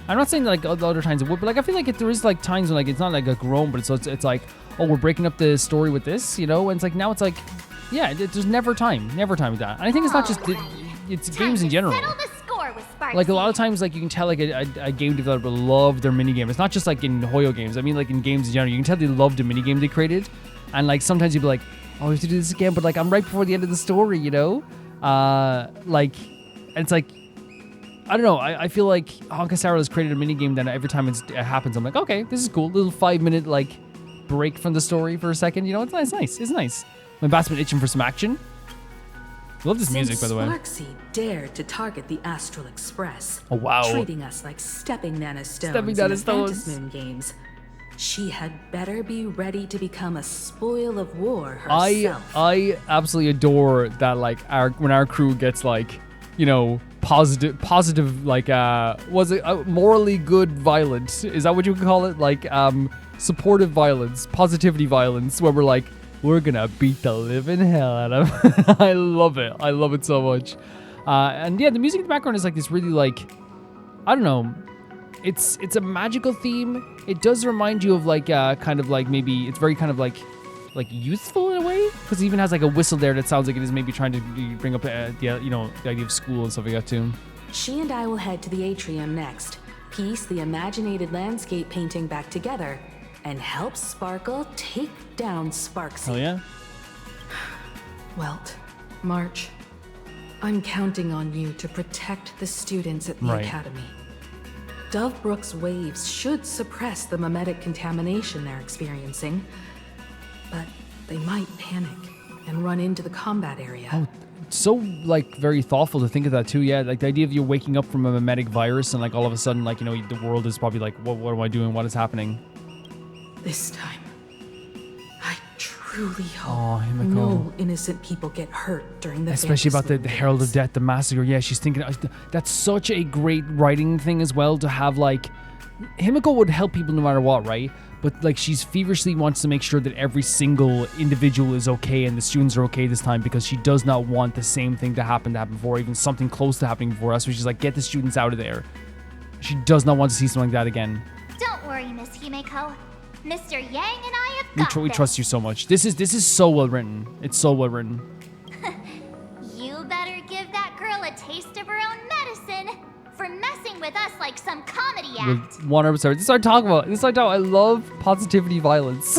I'm not saying that like other times it would, but like I feel like there is like times when like it's not like a groan, but it's like, oh, we're breaking up the story with this, you know? And it's like now it's like, yeah, there's never time with that. And I think it's not just it's games in general. Settle the score with Sparxie. Like a lot of times, like you can tell like a game developer love their minigame. It's not just like in Hoyo games. I mean, like in games in general, you can tell they loved a minigame they created, and like sometimes you'd be like, oh, we have to do this again, but like I'm right before the end of the story, you know? Like, and it's like, I don't know. I feel like Honkai Star Rail has created a minigame that every time it happens, I'm like, okay, this is cool. Little 5-minute like break from the story for a second. You know, it's nice. It's nice. My bat's been itching for some action. I love this music, by the way. Sparxie dared to target the Astral Express. Oh, wow. Treating us like stepping nanostones Stepping in the nanostones. Phantasmoon games. She had better be ready to become a spoil of war herself. I absolutely adore that, like, when our crew gets, like, you know, positive, like, was it morally good violence? Is that what you would call it? Like, supportive violence, positivity violence, where we're like, we're gonna beat the living hell out of him. I love it. I love it so much. And yeah, the music in the background is like this really, like, I don't know. It's a magical theme. It does remind you of like kind of like maybe it's very kind of like youthful in a way, because it even has like a whistle there that sounds like it is maybe trying to bring up the idea of school and stuff like that too. She and I will head to the atrium next, piece the imaginated landscape painting back together, and help Sparkle take down Sparxie. Oh yeah. Welt, March, I'm counting on you to protect the students at the Right. academy. Dovebrook's waves should suppress the mimetic contamination they're experiencing, but they might panic and run into the combat area. Oh, so like very thoughtful to think of that too. Yeah, like the idea of you waking up from a mimetic virus and like all of a sudden, like, you know, the world is probably like, what am I doing? What is happening? This time, I truly hope Oh, Himeko. no innocent people get hurt during the Especially about the Vantage Herald of Games. Death, the massacre. Yeah, she's thinking that's such a great writing thing as well, to have like Himeko would help people no matter what, right? But like she's feverishly wants to make sure that every single individual is okay and the students are okay this time, because she does not want the same thing to happen before, even something close to happening before us. So she's like, get the students out of there. She does not want to see something like that again. Don't worry, Miss Himeko. Mr. Yang and I have got We this. trust you so much. This is so well written. It's so well written. You better give that girl a taste of her own medicine for messing with us like some comedy act. 100%. This is what I talk about. This is what I talk about. I love positivity violence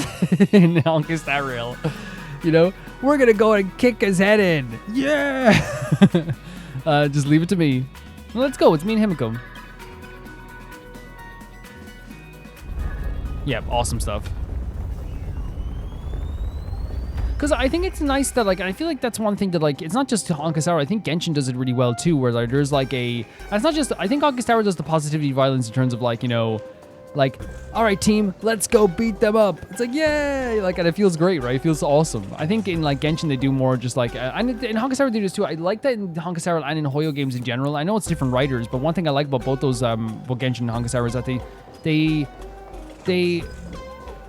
in Honkai Star Rail. You know, we're gonna go and kick his head in. Yeah. Just leave it to me. Well, let's go. It's me and Himeko. Yeah, awesome stuff. Because I think it's nice that, like, I feel like that's one thing that, like, it's not just Honkai Star Rail. I think Genshin does it really well, too, where, like, there's, like, and it's not just, I think Honkai Star Rail does the positivity violence in terms of, like, you know, like, all right, team, let's go beat them up. It's like, yay! Like, and it feels great, right? It feels awesome. I think in, like, Genshin, they do more just, like, and in Honkai Star Rail, they do this, too. I like that in Honkai Star Rail and in Hoyo games in general. I know it's different writers, but one thing I like about both those, both Genshin and Honkai Star Rail is that they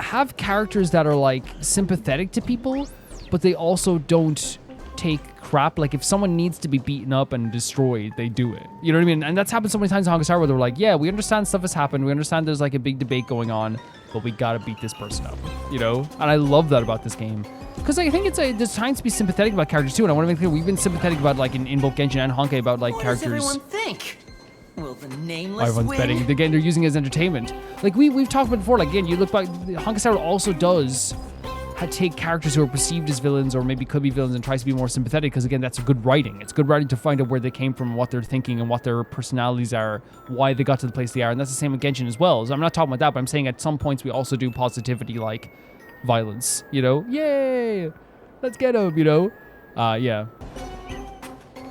have characters that are, like, sympathetic to people, but they also don't take crap. Like, if someone needs to be beaten up and destroyed, they do it. You know what I mean? And that's happened so many times in Honkai Star where they're like, yeah, we understand stuff has happened. We understand there's, like, a big debate going on, but we gotta beat this person up, you know? And I love that about this game. Because I think there's times to be sympathetic about characters, too. And I want to make clear, we've been sympathetic about, like, in both Genshin and Honkai about, like, What characters. does everyone think? Will the nameless Everyone's win? betting. Again, they're using it as entertainment. Like, we've talked about before. Like, again, you look back, Honkai Star Rail also does take characters who are perceived as villains or maybe could be villains and tries to be more sympathetic, because, again, that's good writing. It's good writing to find out where they came from, what they're thinking, and what their personalities are, why they got to the place they are. And that's the same with Genshin as well. So I'm not talking about that, but I'm saying at some points we also do positivity, like violence, you know? Yay! Let's get them, you know? Yeah.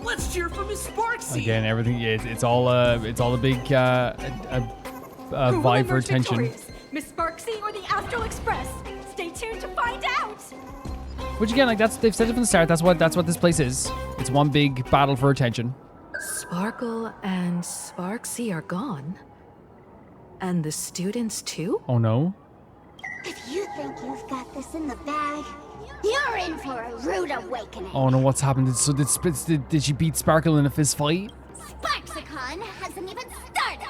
Let's cheer for Miss Sparxie. Again, everything, it's all a big vie for attention. Miss Sparxie or the Astral Express? Stay tuned to find out. Which, again, like, they've said it from the start. That's what this place is. It's one big battle for attention. Sparkle and Sparxie are gone. And the students too? Oh no. If you think you've got this in the bag, you're in for a rude awakening. Oh no, what's happened? So did she beat Sparkle in a fist fight? Sparxicon hasn't even started.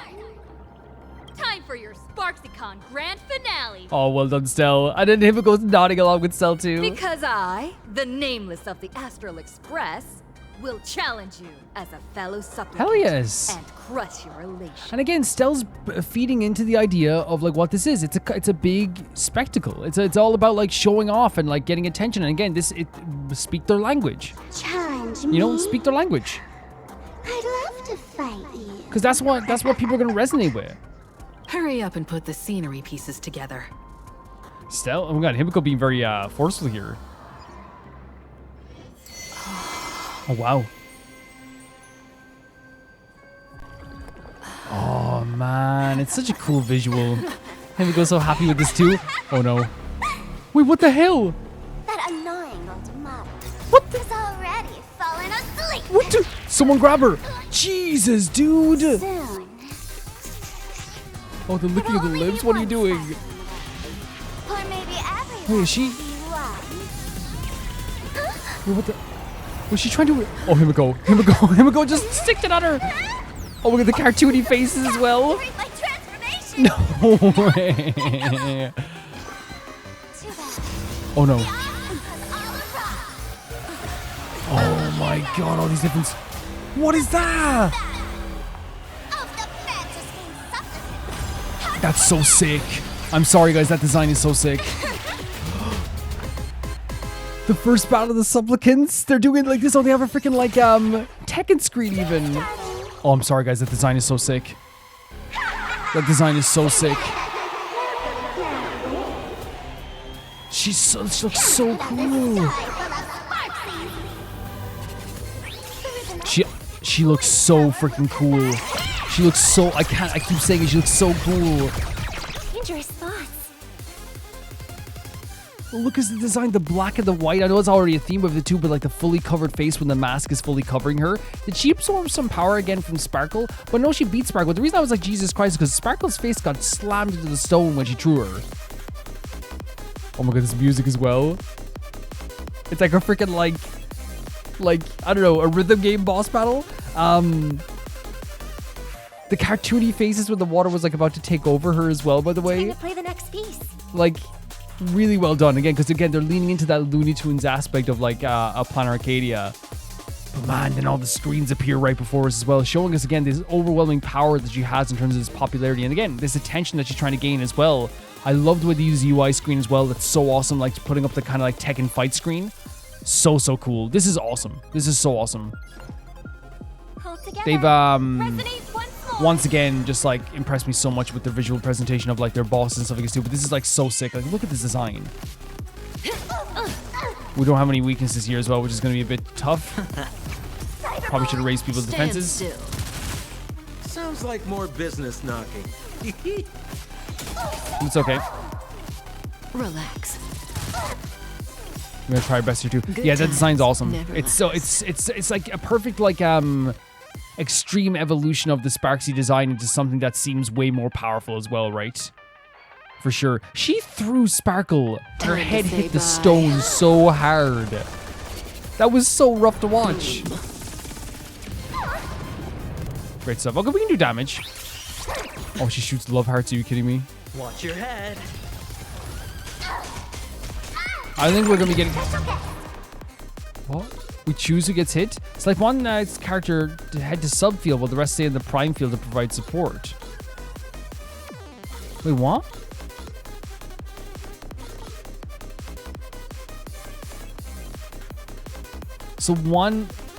Time for your Sparxicon grand finale. Oh, well done, Stell. And then Himeko's nodding along with Stell too. Because I, the nameless of the Astral Express, will challenge you as a fellow supplicant. Hell yes. And crush your elation. And again, Stell's feeding into the idea of, like, what this is. It's a big spectacle. It's all about, like, showing off and, like, getting attention. And again, speak their language. Challenge me. You know, speak their language. I'd love to fight you. Because that's what people are gonna resonate with. Hurry up and put the scenery pieces together. Stell, oh my god, Himeko being very forceful here. Oh wow. Oh man, it's such a cool visual. Himeko's so happy with this too. Oh no. Wait, what the hell? That annoying old model. What has already fallen asleep. What the? Someone grab her. Jesus, dude. Soon. Oh, the licking of the lips. What are you doing? Or maybe everyone. Wait, is she? will be one. Wait, what the? Was she trying to? Oh, Himeko just sticked it on her. Oh, look at the cartoony faces as well. My transformation. No way. Oh no. Oh my god, all these different. What is that? That's so sick. I'm sorry, guys. That design is so sick. The first battle of the supplicants. They're doing like this. Oh, they have a freaking like Tekken screen even. Oh, I'm sorry guys. That design is so sick. That design is so sick. She looks so cool. She looks so freaking cool. She looks so, I keep saying it, she looks so cool. Dangerous thoughts. Look at the design, the black and the white. I know it's already a theme of the two, but like the fully covered face when the mask is fully covering her. Did she absorb some power again from Sparkle? But no, she beat Sparkle. The reason I was like, Jesus Christ, is because Sparkle's face got slammed into the stone when she threw her. Oh my god, this music as well. It's like a freaking like, I don't know, a rhythm game boss battle. The cartoony faces when the water was like about to take over her as well, by the way. Trying to play the next piece. Like, really well done. Again, because again, they're leaning into that Looney Tunes aspect of like a Planet Arcadia. But man, then all the screens appear right before us as well, showing us again this overwhelming power that she has in terms of this popularity. And again, this attention that she's trying to gain as well. I love the way they use the UI screen as well. That's so awesome, like putting up the kind of like Tekken fight screen. So cool. This is awesome. This is so awesome. They've once again just like impressed me so much with their visual presentation of like their bosses and stuff like this too. But this is like so sick. Like look at this design. We don't have any weaknesses here as well, which is going to be a bit tough. Probably should have raised people's defenses. Sounds like more business knocking. It's okay. Relax. I'm gonna try our best here too. Good Yeah, that design's awesome. never It's so it's like a perfect like extreme evolution of the Sparxie design into something that seems way more powerful as well, right? For sure. She threw Sparkle. Her head hit the stone so hard. That was so rough to watch. Great stuff. Okay, we can do damage. Oh, she shoots love hearts. Are you kidding me? Watch your head. I think we're gonna be getting. What? We choose who gets hit? It's like one character to head to subfield while the rest stay in the prime field to provide support. Wait, what? So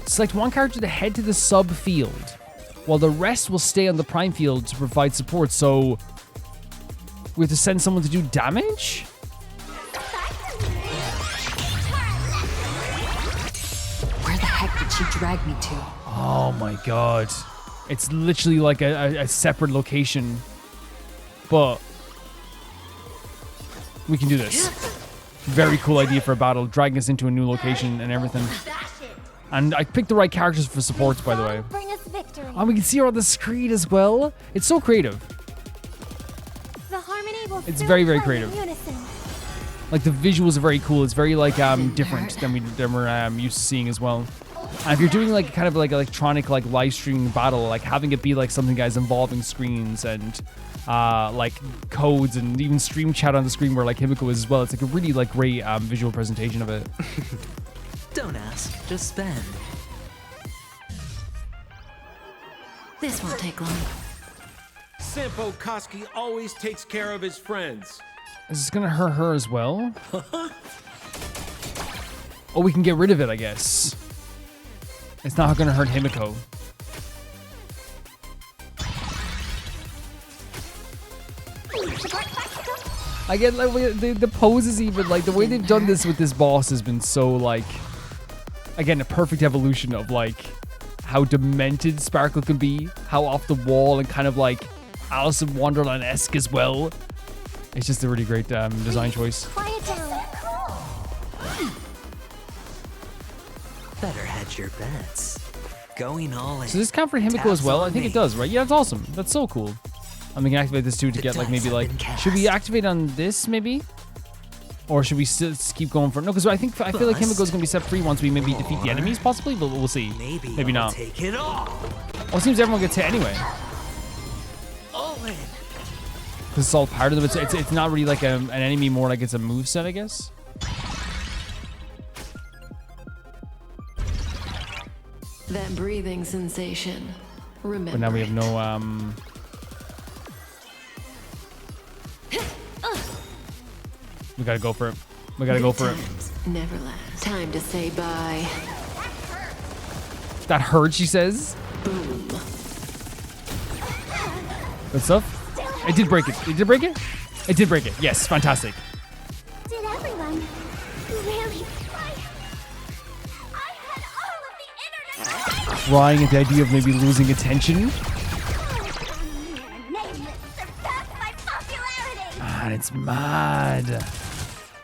select one character to head to the subfield while the rest will stay on the prime field to provide support. So we have to send someone to do damage? Where the heck did she drag me to? Oh my god. It's literally like a separate location. But we can do this. Very cool idea for a battle, dragging us into a new location and everything. And I picked the right characters for supports, by the way. Bring us victory. And we can see her on the screen as well. It's so creative. The harmony will It's soon very, very play in creative. unison. Like the visuals are very cool. It's very like different than we're used to seeing as well. And if you're doing like kind of like electronic like live streaming battle, like having it be like something guys involving screens and like codes and even stream chat on the screen where like Himeko is as well. It's like a really like great visual presentation of it. Don't ask, just spend. This won't take long. Senpo Koski always takes care of his friends. Is this gonna hurt her as well? Oh, we can get rid of it, I guess. It's not gonna hurt Himeko. I get like the poses even like the way they've done this with this boss has been so like again a perfect evolution of like how demented Sparkle can be, how off the wall and kind of like Alice in Wonderland-esque as well. It's just a really great design choice. Quiet down. Better hedge your bets. Going all in. So does this count for Himeko as well? I think it does, right? Yeah, that's awesome. That's so cool. And we can activate this too to get like maybe like. Should we activate on this maybe? Or should we still keep going for no? Because I feel like Himeko is gonna be set free once we maybe defeat the enemies possibly, but we'll see. Maybe not. Take it all. Well, it seems everyone gets hit anyway. All in. Because it's all part of it. It's not really like an enemy, more like it's a moveset, I guess. That breathing sensation. Remember. But now we have no we gotta go for it. We gotta go for it. never last. Time to say bye. That hurt, she says. Boom. Good stuff. It did break it. It did break it? It did break it. Yes, fantastic. Did everyone really cry? I had all of the internet. Crying at the idea of maybe losing attention. Nameless surpassed my popularity. And it's mad.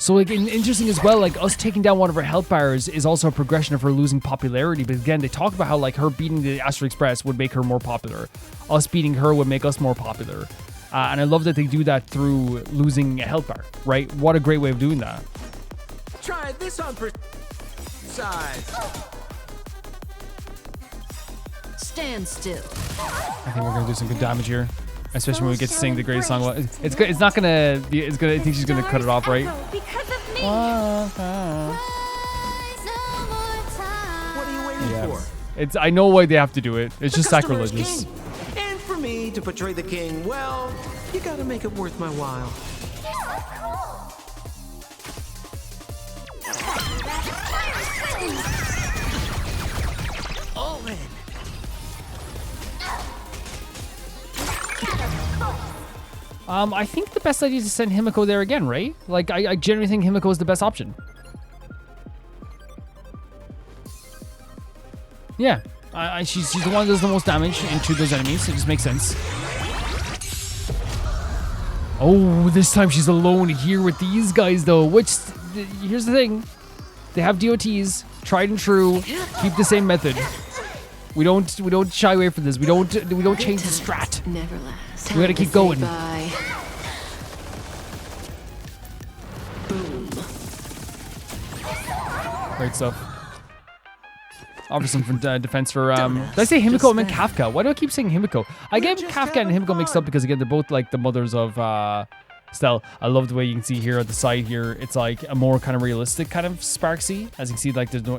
So like interesting as well, like us taking down one of her health bars is also a progression of her losing popularity. But again, they talk about how like her beating the Astral Express would make her more popular. Us beating her would make us more popular. And I love that they do that through losing a health bar, right? What a great way of doing that. Try this on for size. Stand still. I think we're gonna do some good damage here. Especially when we get to sing the greatest song. It's good. It's not gonna be. It's gonna. I think she's gonna cut it off, right? Because of me. What are you waiting for? It's. I know why they have to do it. It's just The customer is sacrilegious. king. And for me to portray the king, well, you gotta make it worth my while. All in. I think the best idea is to send Himeko there again, right? Like, I generally think Himeko is the best option. Yeah, she's the one that does the most damage into those enemies. It just makes sense. Oh, this time she's alone here with these guys, though. Which, here's the thing: they have DOTs, tried and true. Keep the same method. We don't shy away from this. We don't change the strat. Never last. We gotta keep going. Bye. Boom. Great stuff. Offer some defense for did I say Himeko? I meant Kafka. Why do I keep saying Himeko? I get Kafka and Himeko mixed up because again they're both like the mothers of Stell. I love the way you can see here at the side here. It's like a more kind of realistic kind of Sparxie. As you can see, like there's no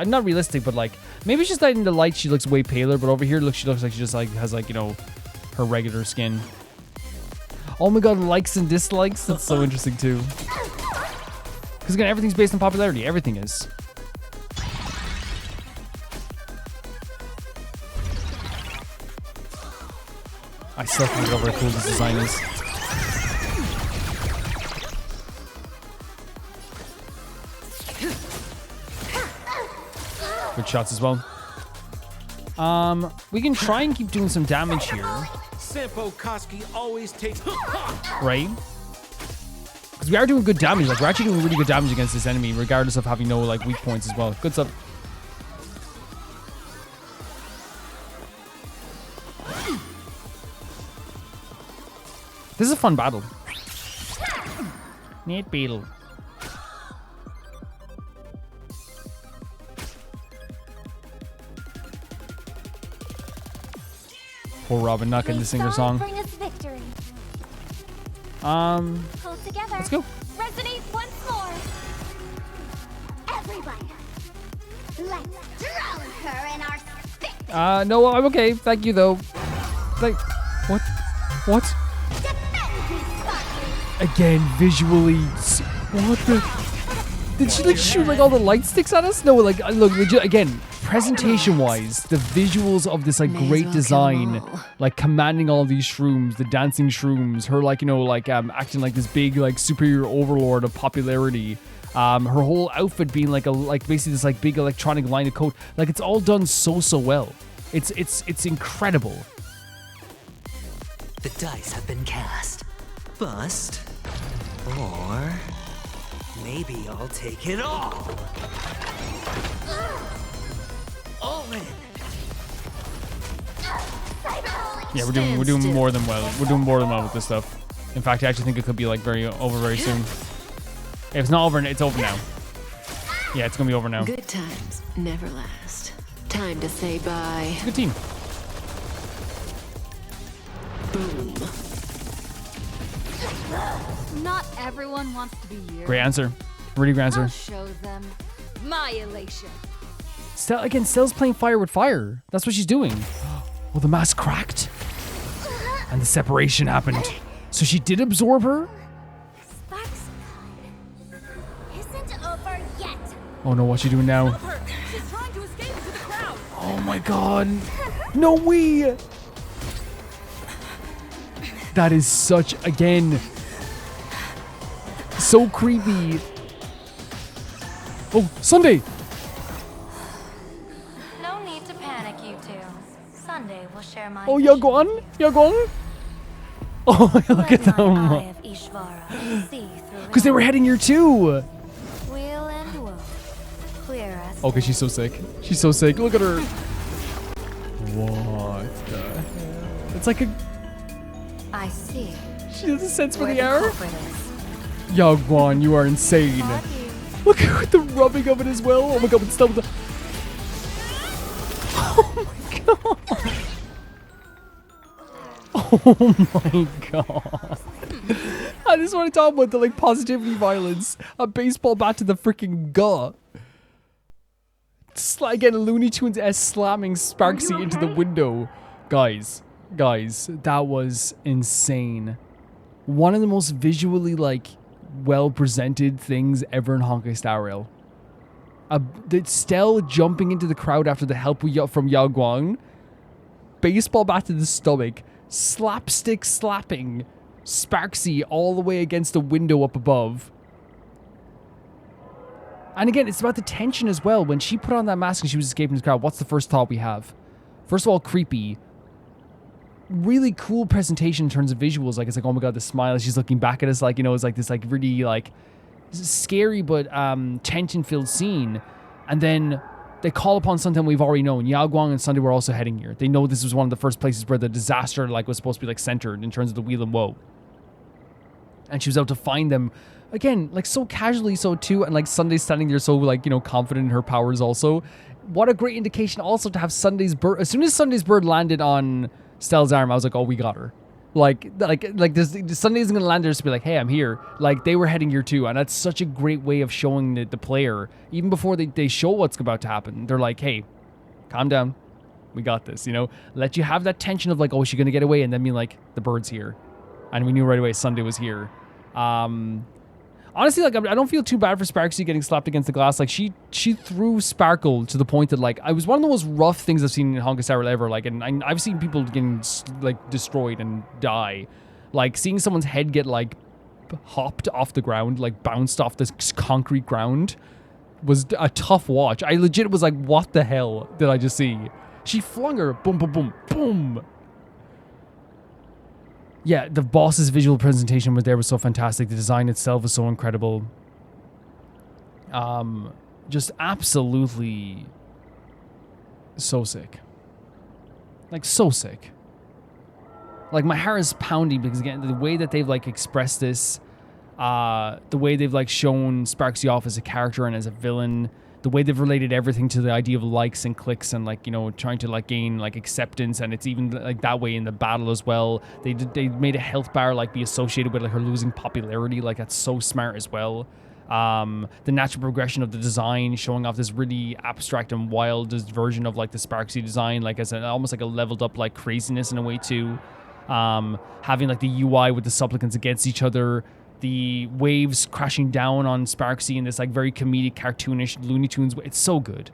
not realistic, but like maybe it's just that in the light she looks way paler, but over here she looks like she just like has like her regular skin. Oh my god, likes and dislikes. That's so interesting too. Because again, everything's based on popularity. Everything is. I still can't get over how cool this design is. Good shots as well. We can try and keep doing some damage here. Senpo Koski always takes. Right? Because we are doing good damage. Like, we're actually doing really good damage against this enemy, regardless of having no, like, weak points as well. Good stuff. This is a fun battle. Neat beetle. Poor Robin not getting to sing her song. Bring us victory. Hold together. Let's go. Resonate once more. Everyone, let's drown her in our spit. No, I'm okay. Thank you, though. Like, what? What? Again, visually. What the? Did she like shoot like all the light sticks at us? No, like look, legit, again, presentation-wise, the visuals of this like great design, like commanding all these shrooms, the dancing shrooms, her like acting like this big like superior overlord of popularity. Her whole outfit being like basically this like big electronic line of coat. Like it's all done so well. It's incredible. The dice have been cast. Bust. Or maybe I'll take it all. All in. Yeah, we're doing more than well. We're doing more than well with this stuff. In fact, I actually think it could be like very soon. If it's not over, it's over now. Yeah, it's gonna be over now. Good times never last. Time to say bye. It's a good team. Boom. Not everyone wants to be you. Great answer. Really great answer. I'll show them my elation. Stell's playing fire with fire. That's what she's doing. Well, the mask cracked. And the separation happened. So she did absorb her? Sparxie isn't over yet. Oh no, what's she doing now? She's trying to escape into the crowd. Oh my god. No way. That is such, again, so creepy. Oh, Sunday. No need to panic, you two. Sunday will share my Oh, Yaguan? Yaguan? Oh, look at them. Because they were heading here too. Wheel and woe. Clear as Okay, she's so sick. She's so sick. Look at her. What the hell? It's like a... I see. She has a sense for Where the air. culprit is. Yaguan, you are insane. Look at the rubbing of it as well. Oh my god, it's still the... Oh my god. Oh my god. I just want to talk about the like positivity violence. A baseball bat to the freaking gut. Again, Looney Tunes-esque slamming Sparxie into the window. Guys, that was insane. One of the most visually like well-presented things ever in Honkai Star Rail. Stell jumping into the crowd after the help from Yaguang. Baseball bat to the stomach. Slapstick slapping Sparxie all the way against the window up above. And again, it's about the tension as well. When she put on that mask and she was escaping the crowd, what's the first thought we have? First of all, creepy. Really cool presentation in terms of visuals. Like, it's like, oh my god, the smile as she's looking back at us, like, you know, it's like this like really like scary but tension-filled scene. And then they call upon something we've already known. Yaguang and Sunday were also heading here. They know this was one of the first places where the disaster like was supposed to be like centered in terms of the Wheel and Woe. And she was out to find them. Again, like so casually so too, and like Sunday standing there so like, you know, confident in her powers also. What a great indication also to have Sunday's bird. As soon as Sunday's bird landed on Stell's arm, I was like, oh, we got her. Like this, Sunday isn't gonna land there just to be like, hey, I'm here. Like, they were heading here too, and that's such a great way of showing the player, even before they show what's about to happen. They're like, hey, calm down, we got this, you know? Let you have that tension of like, oh, is she gonna get away? And then being like, the bird's here. And we knew right away Sunday was here. Honestly, like, I don't feel too bad for Sparxie getting slapped against the glass. Like, she threw Sparkle to the point that, like, I was one of the most rough things I've seen in Honkai Star Rail ever. Like, and I've seen people getting, like, destroyed and die. Like, seeing someone's head get, like, hopped off the ground, like, bounced off this concrete ground was a tough watch. I legit was like, what the hell did I just see? She flung her. Boom, boom, boom, boom. Yeah, the boss's visual presentation was so fantastic. The design itself was so incredible. Just absolutely so sick. Like, so sick. Like, my heart is pounding because, again, the way that they've, like, expressed this, the way they've, like, shown Sparxie off as a character and as a villain, the way they've related everything to the idea of likes and clicks and, like, you know, trying to, like, gain, like, acceptance, and it's even, like, that way in the battle as well. They made a health bar, like, be associated with, like, her losing popularity. Like, that's so smart as well. The natural progression of the design, showing off this really abstract and wild version of, like, the Sparxie design, like, as almost like a leveled up, like, craziness in a way, too. Having, like, the UI with the supplicants against each other, the waves crashing down on Sparxie in this like very comedic, cartoonish Looney Tunes way. It's so good.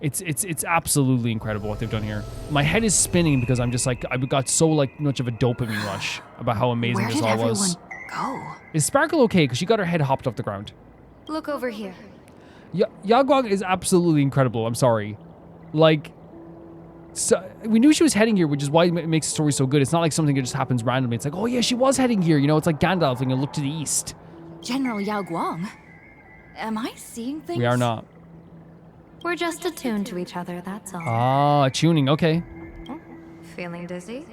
It's absolutely incredible what they've done here. My head is spinning because I'm just like, I got so like much of a dopamine rush about how amazing this all was. Where did everyone go? Is Sparkle okay? Because she got her head hopped off the ground. Look over here. Yaguang is absolutely incredible. I'm sorry. Like, so we knew she was heading here, which is why it makes the story so good. It's not like something that just happens randomly. It's like, oh yeah, she was heading here. You know, it's like Gandalf and look to the east. General Yaguang? Am I seeing things? We are not. We're just attuned to each other, that's all. Ah, tuning, okay. Feeling dizzy?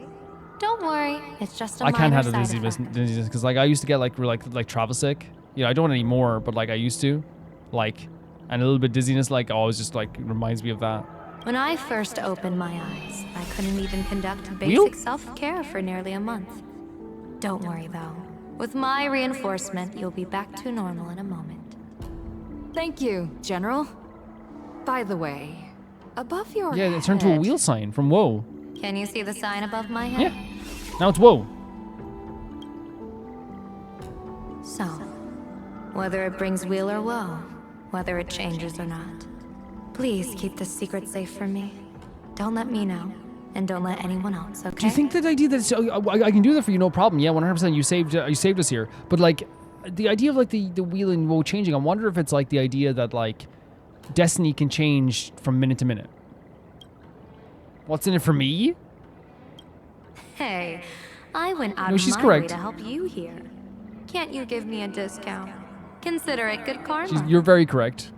Don't worry, it's just a I can't minor handle dizziness because like I used to get like travel sick. You know, I don't anymore, but like I used to. Like, and a little bit dizziness, like always just like reminds me of that. When I first opened my eyes, I couldn't even conduct basic self-care for nearly a month. Don't worry though. With my reinforcement, you'll be back to normal in a moment. Thank you, General. By the way, above your head... Yeah, it turned to a wheel sign from Woe. Can you see the sign above my head? Yeah. Now it's Woe. So, whether it brings weal or woe, whether it changes or not. Please keep this secret safe from me. Don't let me know, and don't let anyone else, okay? Do you think that idea that I can do that for you, no problem? Yeah, 100%. You saved us here. But like, the idea of like the wheel and woe changing, I wonder if it's like the idea that like destiny can change from minute to minute. What's in it for me? Hey, I went out of my way to help you here. Can't you give me a discount? Consider it good karma. You're very correct.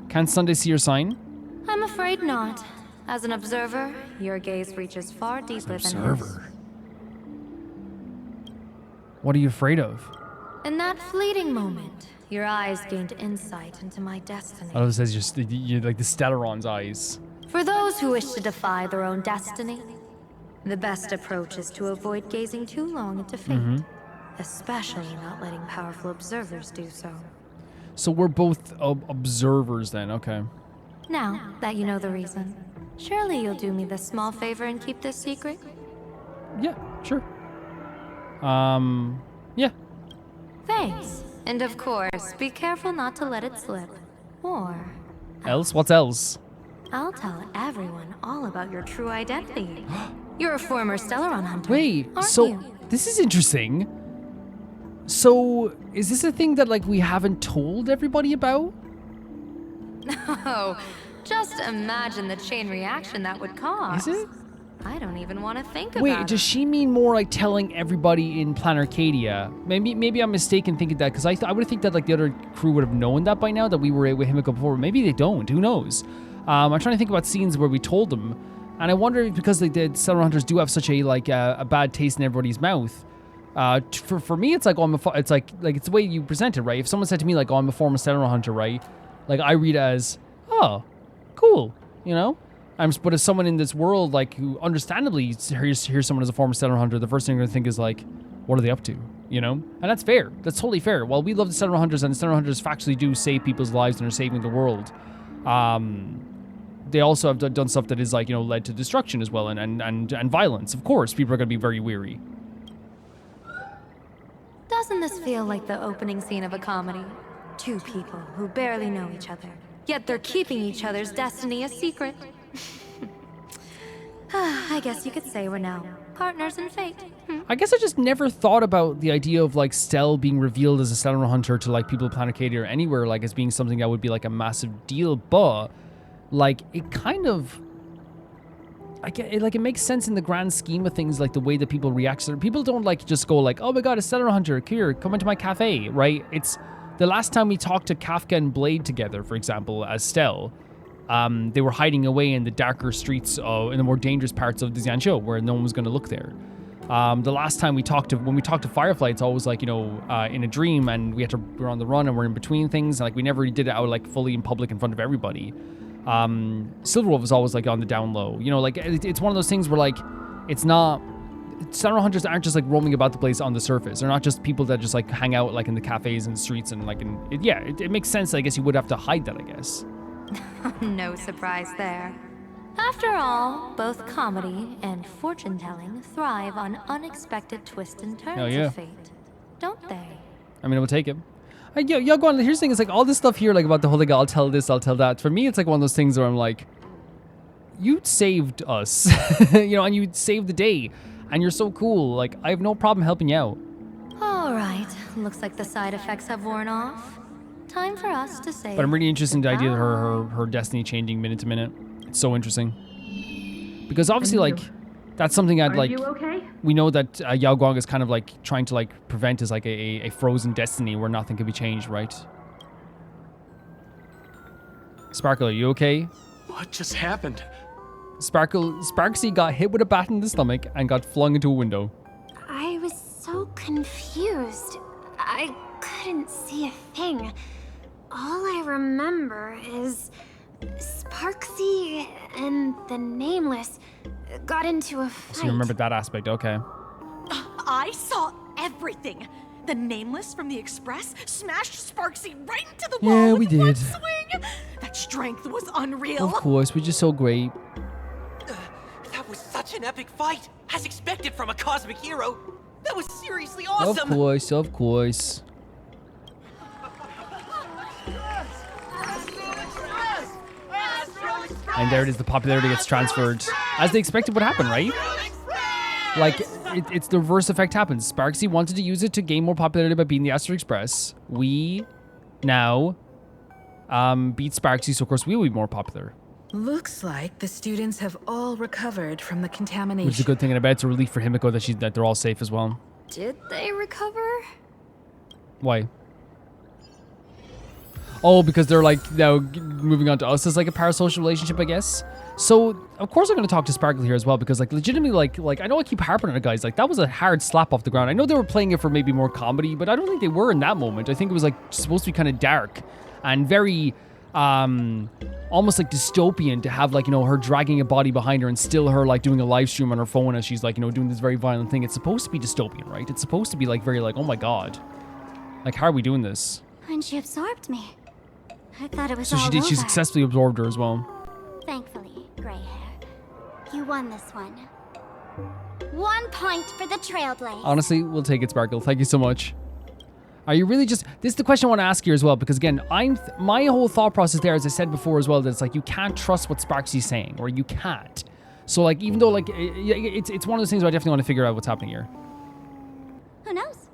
Can't Sunday see your sign? I'm afraid not. As an observer, your gaze reaches far deeper than his. What are you afraid of? In that fleeting moment, your eyes gained insight into my destiny. Oh, it says you're like the Stellaron's eyes. For those who wish to defy their own destiny, the best approach is to avoid gazing too long into fate, especially not letting powerful observers do so. So we're both observers then, okay. Now that you know the reason, surely you'll do me this small favor and keep this secret? Yeah, sure. Yeah. Thanks. And of course, be careful not to let it slip. Or... Else? What's else? I'll tell everyone all about your true identity. You're a former Stellaron hunter. Wait, aren't so you? This is interesting. So, is this a thing that like we haven't told everybody about? No, just imagine the chain reaction that would cause. Is it? I don't even want to think about it. Wait, does she mean more like telling everybody in Plan Arcadia? Maybe I'm mistaken thinking that, because I would think that like the other crew would have known that by now, that we were with Himeko before. Maybe they don't. Who knows? I'm trying to think about scenes where we told them, and I wonder if because like, the Stellar Hunters do have such a like a bad taste in everybody's mouth. For me, it's like it's like it's the way you present it, right? If someone said to me like, "Oh, I'm a former Stellar Hunter," right? Like I read it as, "Oh, cool," you know. But as someone in this world, like, who understandably hears someone as a former Stellar Hunter, the first thing they're gonna think is like, what are they up to? You know? And that's fair. That's totally fair. While we love the Stellar Hunters, and the Stellar Hunters factually do save people's lives and are saving the world, they also have done stuff that is like, you know, led to destruction as well, and violence. Of course, people are gonna be very weary. Doesn't this feel like the opening scene of a comedy? Two people who barely know each other, yet they're keeping each other's destiny a secret. I guess you could say we're now partners in fate. I guess I just never thought about the idea of like Stell being revealed as a Stellar Hunter to like people of Planet Arcadia or anywhere, like as being something that would be like a massive deal, but like it kind of, it makes sense in the grand scheme of things, like the way that people react to it. People don't like just go like, oh my god, a Stellar Hunter, here, come into my cafe, right? It's the last time we talked to Kafka and Blade together, for example, as Stell. They were hiding away in the darker streets, in the more dangerous parts of the Xianzhou, where no one was going to look there. The last time when we talked to Firefly, it's always like, you know, in a dream, and we're on the run, and we're in between things, and like we never did it out like fully in public in front of everybody. Silverwolf is always like on the down low, you know, like it's one of those things where like it's not. Stellar Hunters aren't just like roaming about the place on the surface. They're not just people that just like hang out like in the cafes and streets and like it makes sense. I guess you would have to hide that, I guess. No surprise there. After all, both comedy and fortune-telling thrive on unexpected twists and turns of fate, don't they? I mean, I will take it. Yo, go on. Here's the thing: is like all this stuff here, like about the whole like I'll tell this, I'll tell that. For me, it's like one of those things where I'm like, you saved us, you know, and you saved the day, and you're so cool. Like I have no problem helping you out. All right, looks like the side effects have worn off. Time for us to say. But I'm really interested in the idea of her destiny changing minute to minute. It's so interesting. Because obviously, like, that's something that, like, we know that Yao Guang is kind of, like, trying to, like, prevent as, like, a frozen destiny where nothing can be changed, right? Sparkle, are you okay? What just happened? Sparxie got hit with a bat in the stomach and got flung into a window. I was so confused. I couldn't see a thing. All I remember is Sparxie and the Nameless got into a fight. So you remember that aspect, okay. I saw everything. The Nameless from the Express smashed Sparxie right into the wall Yeah, we with one did. swing. That strength was unreal. Of course, we're just so great. That was such an epic fight, as expected from a cosmic hero. That was seriously awesome. Of course. And there it is, the popularity gets transferred. As they expected would happen, right? Like, it's the reverse effect happens. Sparxie wanted to use it to gain more popularity by beating the Astral Express. We now beat Sparxie, so of course we will be more popular. Looks like the students have all recovered from the contamination. Which is a good thing, and I bet it's a relief for Himeko that they're all safe as well. Did they recover? Why? Oh, because they're like now moving on to us as like a parasocial relationship, I guess. So of course I'm going to talk to Sparkle here as well, because like legitimately, like I know I keep harping on it, guys. Like that was a hard slap off the ground. I know they were playing it for maybe more comedy, but I don't think they were in that moment. I think it was like supposed to be kind of dark and very almost like dystopian to have like, you know, her dragging a body behind her and still her like doing a live stream on her phone as she's like, you know, doing this very violent thing. It's supposed to be dystopian, right? It's supposed to be like very like, oh my god, like how are we doing this? When she absorbed me, I thought it was so all she did. over. She successfully absorbed her as well. Thankfully, gray hair, you won this one. 1 point for the Trailblaze. Honestly, we'll take it, Sparkle. Thank you so much. Are you really just... This is the question I want to ask you as well, because again, my whole thought process there, as I said before as well, that it's like you can't trust what Sparxie's saying, or you can't. So like, even though like, it's one of those things where I definitely want to figure out what's happening here. Who knows?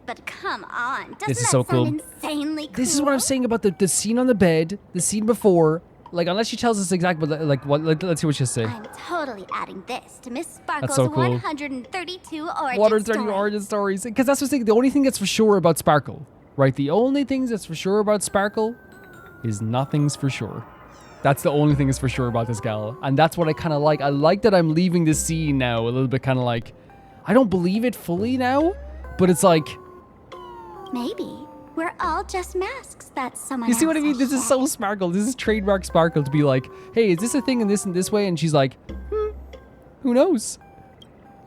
But come on, doesn't This is that so cool. sound insanely cool? This is what I'm saying about the scene on the bed, the scene before. Like, unless she tells us exactly what, like, what, let's see what she says. I'm totally adding this to Miss Sparkle's so cool. 132 origin 130 stories. origin stories. Because that's what's the only thing that's for sure about Sparkle, right? The only things that's for sure about Sparkle is nothing's for sure. That's the only thing that's for sure about this gal. And that's what I kind of like. I like that I'm leaving this scene now a little bit kind of like, I don't believe it fully now, but it's like... Maybe we're all just masks that someone You see what I else mean? has This is so Sparkle. This is trademark Sparkle to be like, hey, is this a thing in this way? And she's like, who knows?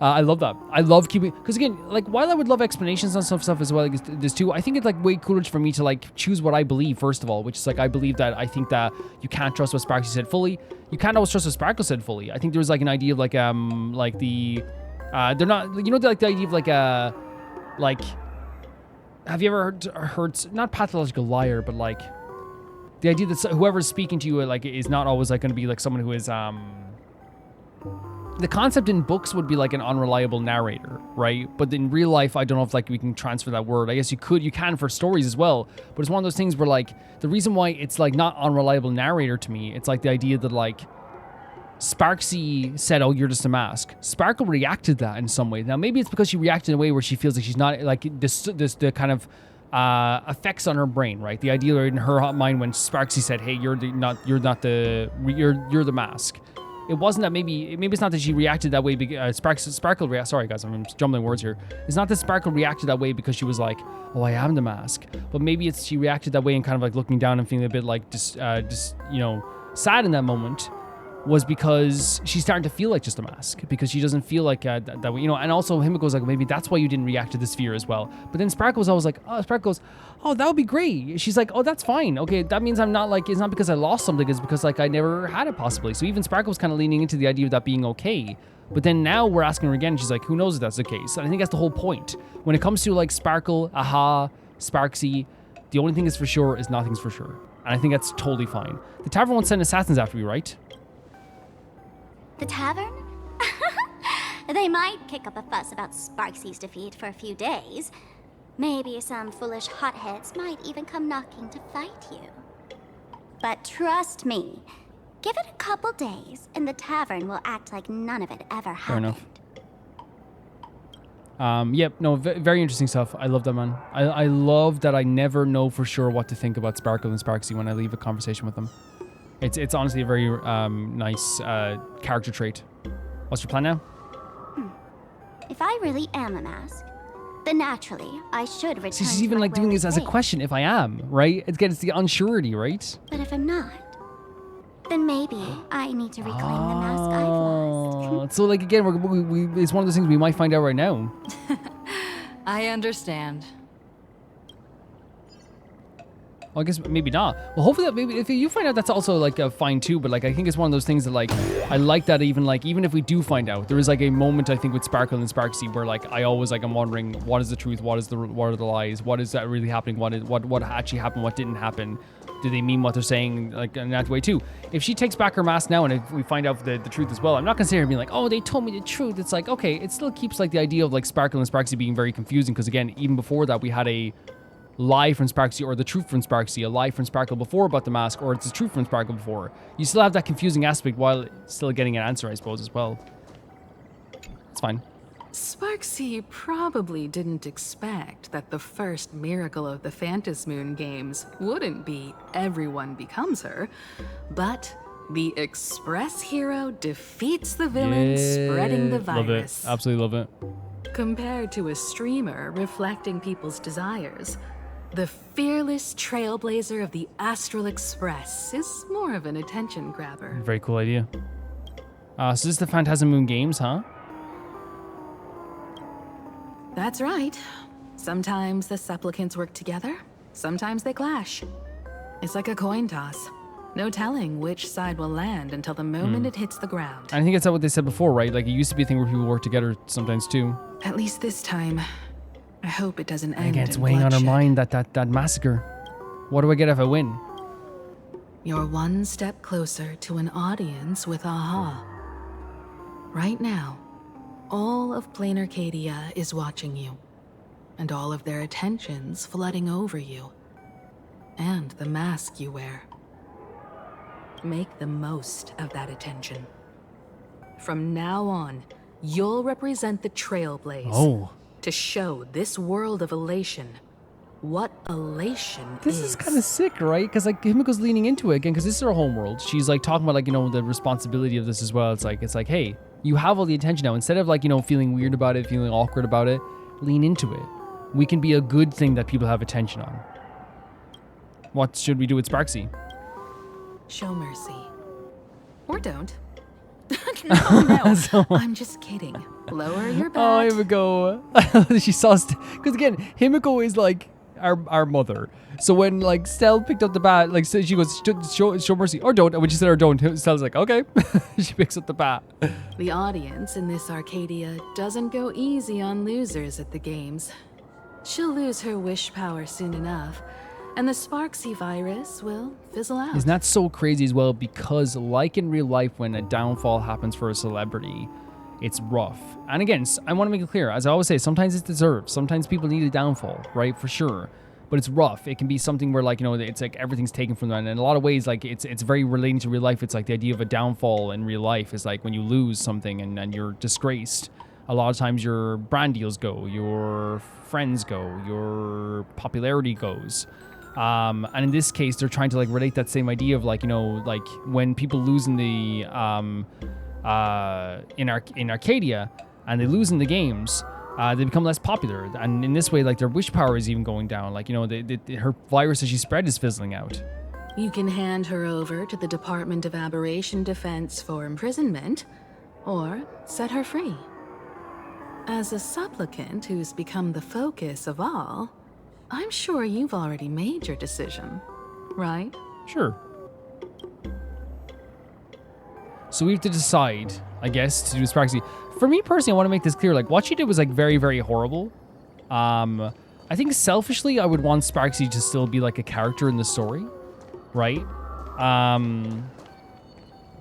I love that. I love keeping... Because again, like, while I would love explanations on some stuff as well, like this too, I think it's like way cooler for me to like choose what I believe, first of all, which is like, I believe that I think that you can't trust what Sparxie said fully. You can't always trust what Sparkle said fully. I think there was like an idea of like the... they're not... You know, like the idea of like... Have you ever heard not pathological liar, but like the idea that whoever's speaking to you like is not always like going to be like someone who is the concept in books would be like an unreliable narrator, right? But in real life, I don't know if like we can transfer that word. I guess you can for stories as well, but it's one of those things where like the reason why it's like not unreliable narrator to me, it's like the idea that like Sparxie said, oh, you're just a mask. Sparkle reacted that in some way. Now, maybe it's because she reacted in a way where she feels like she's not, like, the kind of effects on her brain, right? The idea in her mind when Sparxie said, hey, you're the mask. It wasn't that maybe it's not that she reacted that way because Sparkle sorry guys, I'm jumbling words here. It's not that Sparkle reacted that way because she was like, oh, I am the mask. But maybe it's she reacted that way and kind of like looking down and feeling a bit like just you know, sad in that moment. Was because she's starting to feel like just a mask, because she doesn't feel like that way, you know. And also Himeko's like, maybe that's why you didn't react to this fear as well. But then Sparkle was always like, Sparkle goes, oh, that would be great. She's like, oh, that's fine. Okay, that means I'm not like, it's not because I lost something, it's because like I never had it possibly. So even Sparkle was kind of leaning into the idea of that being okay. But then now we're asking her again, and she's like, who knows if that's the case? And I think that's the whole point. When it comes to like Sparkle, Aha, Sparxie, the only thing that's for sure is nothing's for sure. And I think that's totally fine. The tavern won't send assassins after you, right? The tavern? They might kick up a fuss about Sparxie's defeat for a few days. Maybe some foolish hotheads might even come knocking to fight you. But trust me, give it a couple days and the tavern will act like none of it ever happened. Fair enough. Yep, no, very interesting stuff. I love that, man. I love that I never know for sure what to think about Sparkle and Sparxie when I leave a conversation with them. It's honestly a very nice character trait. What's your plan now? If I really am a mask, then naturally I should return. See, she's even like doing this as a question. If I am, right? It's the unsurety, right? But if I'm not, then maybe I need to reclaim the mask I've lost. So like again, it's one of those things we might find out right now. I understand. Well, I guess maybe not. Well, hopefully that maybe if you find out, that's also like fine too. But like I think it's one of those things that like I like that even if we do find out, there is like a moment I think with Sparkle and Sparxie where like I always like I'm wondering what is the truth, what are the lies, what is that really happening, what actually happened, what didn't happen. Do they mean what they're saying like in that way too? If she takes back her mask now and if we find out the truth as well, I'm not gonna sit here and be like, oh, they told me the truth. It's like, okay, it still keeps like the idea of like Sparkle and Sparxie being very confusing because again, even before that we had a lie from Sparxie or the truth from Sparxie, a lie from Sparkle before about the mask, or it's the truth from Sparkle before. You still have that confusing aspect while still getting an answer, I suppose, as well. It's fine. Sparxie probably didn't expect that the first miracle of the Phantasmoon games wouldn't be everyone becomes her, but the Express hero defeats the villain, spreading the virus. Love it. Absolutely love it. Compared to a streamer reflecting people's desires, the fearless trailblazer of the Astral Express is more of an attention grabber. Very cool idea. So this is the Phantasmoon games, huh? That's right. Sometimes the supplicants work together, sometimes they clash. It's like a coin toss. No telling which side will land until the moment it hits the ground. I think that's what they said before, right? Like it used to be a thing where people work together sometimes too. At least this time, I hope it doesn't end Again, it's in weighing on her bloodshed. mind, that massacre. What do I get if I win? You're one step closer to an audience with Aha. Right now, all of Plain Arcadia is watching you, and all of their attention's flooding over you, and the mask you wear. Make the most of that attention. From now on, you'll represent the Trailblaze. Oh. To show this world of elation what elation This is kind of sick, right? Because like Himeko's leaning into it again, because this is her homeworld. She's like talking about like, you know, the responsibility of this as well. It's like, hey, you have all the attention now. Instead of like, you know, feeling weird about it, feeling awkward about it, lean into it. We can be a good thing that people have attention on. What should we do with Sparxie? Show mercy. Or don't. No. I'm just kidding. Lower your back. Oh, Himeko. She saw because again, Himeko is like our mother. So when like Stell picked up the bat, like so she goes, show mercy or don't. And when she said or don't, Stell's like, okay. She picks up the bat. The audience in this Arcadia doesn't go easy on losers at the games. She'll lose her wish power soon enough, and the Sparxie virus will fizzle out. Isn't that so crazy as well? Because like in real life, when a downfall happens for a celebrity, it's rough. And again, I want to make it clear, as I always say, sometimes it's deserved. Sometimes people need a downfall, right? For sure. But it's rough. It can be something where like, you know, it's like everything's taken from them. And in a lot of ways, like it's very relating to real life. It's like the idea of a downfall in real life is like when you lose something and you're disgraced. A lot of times your brand deals go, your friends go, your popularity goes. And in this case, they're trying to like relate that same idea of like, you know, like when people lose in the in Arcadia and they lose in the games, they become less popular. And in this way, like their wish power is even going down. Like, you know, her virus that she spread is fizzling out. You can hand her over to the Department of Aberration Defense for imprisonment, or set her free. As a supplicant who's become the focus of all, I'm sure you've already made your decision, right? Sure. So we have to decide, I guess, to do Sparxie. For me personally, I want to make this clear. Like, what she did was like very, very horrible. I think selfishly, I would want Sparxie to still be like a character in the story, right?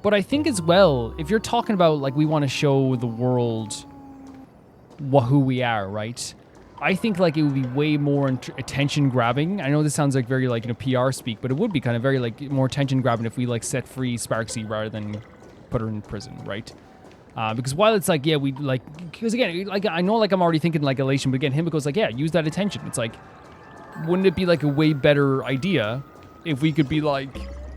But I think as well, if you're talking about like we want to show the world who we are, right? I think like it would be way more attention grabbing. I know this sounds like very like, you know, PR speak, but it would be kind of very like more attention grabbing if we like set free Sparxie rather than put her in prison, right? Because while it's like, yeah, we like, because again, like I know like I'm already thinking like elation, but again, Himeko's like, yeah, use that attention. It's like, wouldn't it be like a way better idea if we could be like,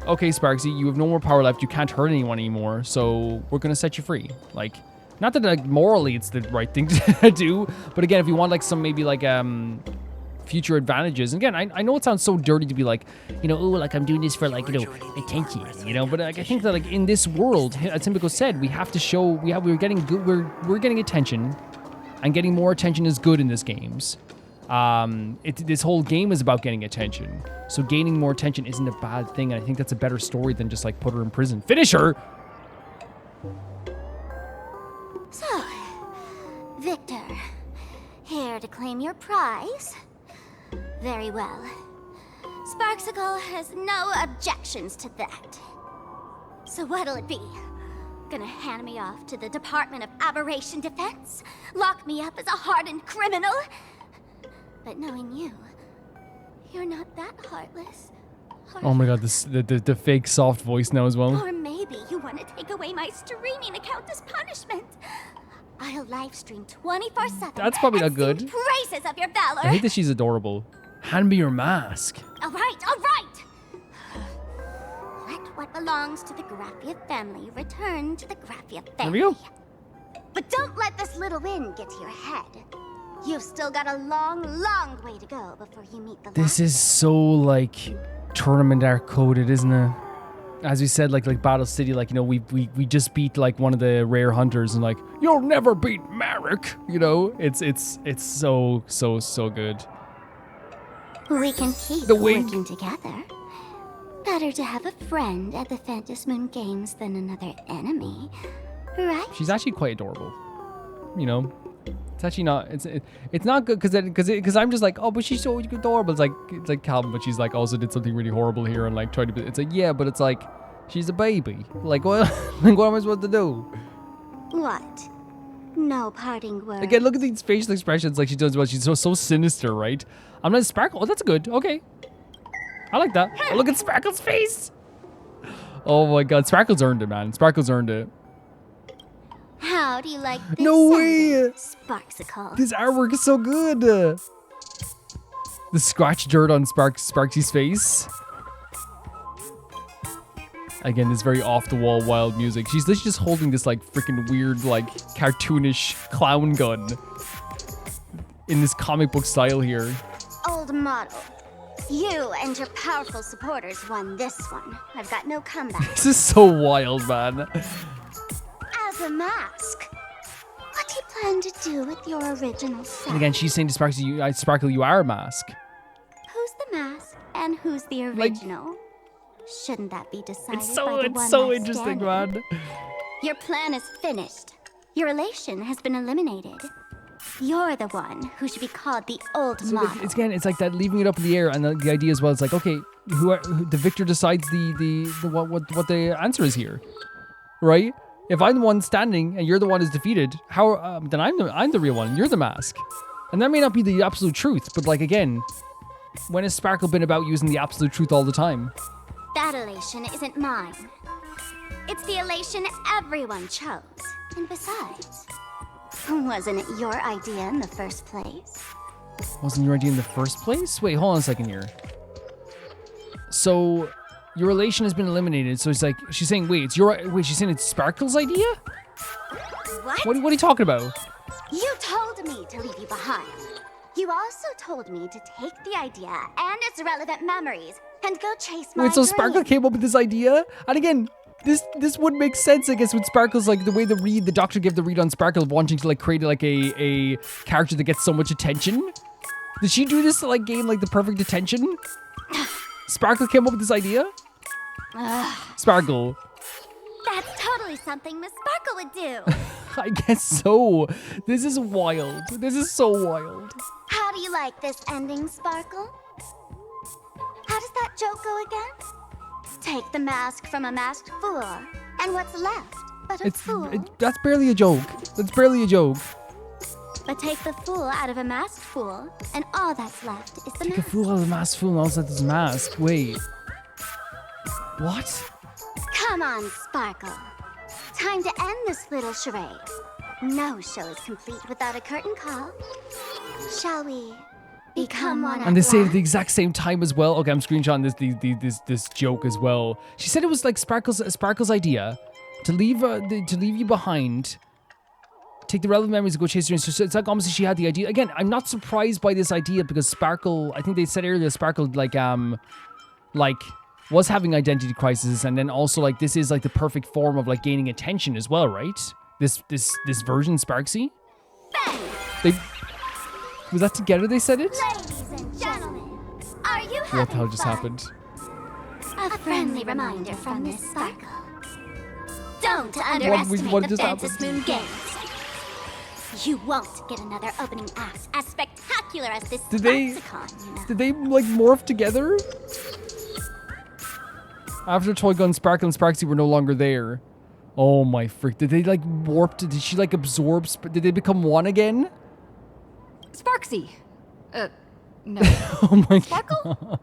okay, Sparxie, you have no more power left. You can't hurt anyone anymore. So we're going to set you free. Like, not that like morally it's the right thing to do, but again, if you want like some maybe like future advantages. And again, I know it sounds so dirty to be like, you know, oh, like I'm doing this for like, you know, attention, you know, but like I think that like in this world, as Himeko said, we have to show we're getting good, we're getting attention, and getting more attention is good in this games. this whole game is about getting attention. So gaining more attention isn't a bad thing. And I think that's a better story than just like put her in prison. Finish her! So, Victor, here to claim your prize? Very well. Sparxicle has no objections to that. So what'll it be? Gonna hand me off to the Department of Aberration Defense? Lock me up as a hardened criminal? But knowing you, you're not that heartless. Oh my god, the fake soft voice now as well. Or maybe you want to take away my streaming account as punishment. I'll live stream 24/7. That's probably not good. Sing praises of your valor. I hate that she's adorable. Hand me your mask. All right, all right. Let what belongs to the Graphia family return to the Graphia family. There we go. But don't let this little win get to your head. You've still got a long, long way to go before you meet the This is so like tournament arc coded, isn't it? As we said, like Battle City, like, you know, we just beat like one of the rare hunters, and like, you'll never beat Marek. You know, it's so good. We can keep The wing. working together. Better to have a friend at the Phantom Moon Games than another enemy, right? She's actually quite adorable. You know, it's actually not. It's not good because I'm just like, oh, but she's so adorable. It's like Calvin, but she's like also did something really horrible here and like tried to be. It's like, yeah, but it's like she's a baby. Like what? Like what am I supposed to do? What? No parting words. Again, look at these facial expressions like she does. Well, she's so sinister, right? I'm not Sparkle. Oh, that's good. Okay. I like that. Oh, look at Sparkle's face. Oh my god, Sparkle's earned it, man. Sparkle's earned it. How do you like this? No way! Sparxicle. This artwork is so good. The scratch dirt on Sparxie's face. Again, this very off-the-wall wild music. She's literally just holding this like freaking weird, like cartoonish clown gun in this comic book style here. Old model. You and your powerful supporters won this one. I've got no comeback. This is so wild, man. As a mask, what do you plan to do with your original self? And again, she's saying to Sparxie, Sparkle, you are a mask. Who's the mask and who's the original? Shouldn't that be decided It's by the one so last interesting, standing? man. Your plan is finished. Your relation has been eliminated. You're the one who should be called the old So model. it's like that, leaving it up in the air, and the idea as well. It's like, okay, who the victor decides what the answer is here, right? If I'm the one standing and you're the one who's defeated, how then I'm the real one. And you're the mask, and that may not be the absolute truth. But like again, when has Sparkle been about using the absolute truth all the time? That elation isn't mine. It's the elation everyone chose. And besides, wasn't it your idea in the first place? Wasn't your idea in the first place? Wait, hold on a second here. So your relation has been eliminated. So it's like she's saying, wait, she's saying it's Sparkle's idea? What? What are you talking about? You told me to leave you behind. You also told me to take the idea and its relevant memories and go chase my Wait, so dream. Sparkle came up with this idea? And again, this would make sense, I guess, with Sparkle's like the way the doctor gave the read on Sparkle of wanting to like create like a character that gets so much attention. Did she do this to like gain like the perfect attention? Sparkle came up with this idea? Sparkle. That's totally something Miss Sparkle would do. I guess so. This is wild. This is so wild. How do you like this ending, Sparkle? How does that joke go again? Take the mask from a masked fool, and what's left but a fool? That's barely a joke. That's barely a joke. But take the fool out of a masked fool, and all that's left is the Take a mask. fool out of the mask, fool, and also this mask. Wait. What? Come on, Sparkle. Time to end this little charade. No show is complete without a curtain call. Shall we become one And they say it last? at the exact same time as well. Okay, I'm screenshotting this joke as well. She said it was like Sparkle's idea to leave you behind, take the relevant memories and go chase your dreams. So it's like almost she had the idea. Again, I'm not surprised by this idea because Sparkle, I think they said earlier, Sparkle like was having identity crisis, and then also like this is like the perfect form of like gaining attention as well, right? This version Sparxie. Was that together they said it? Ladies and gentlemen, are you having What the hell just fun? happened? A friendly reminder from Miss Sparkle. Don't underestimate what the just Phantom happened? Moon Games. You won't get another opening act as spectacular as this Did they like morph together? After Toy Gun Sparkle and Sparxie were no longer there. Oh my frick. Did they like warp? Did she like absorb? Did they become one again? Sparxie. No. Oh my Sparkle?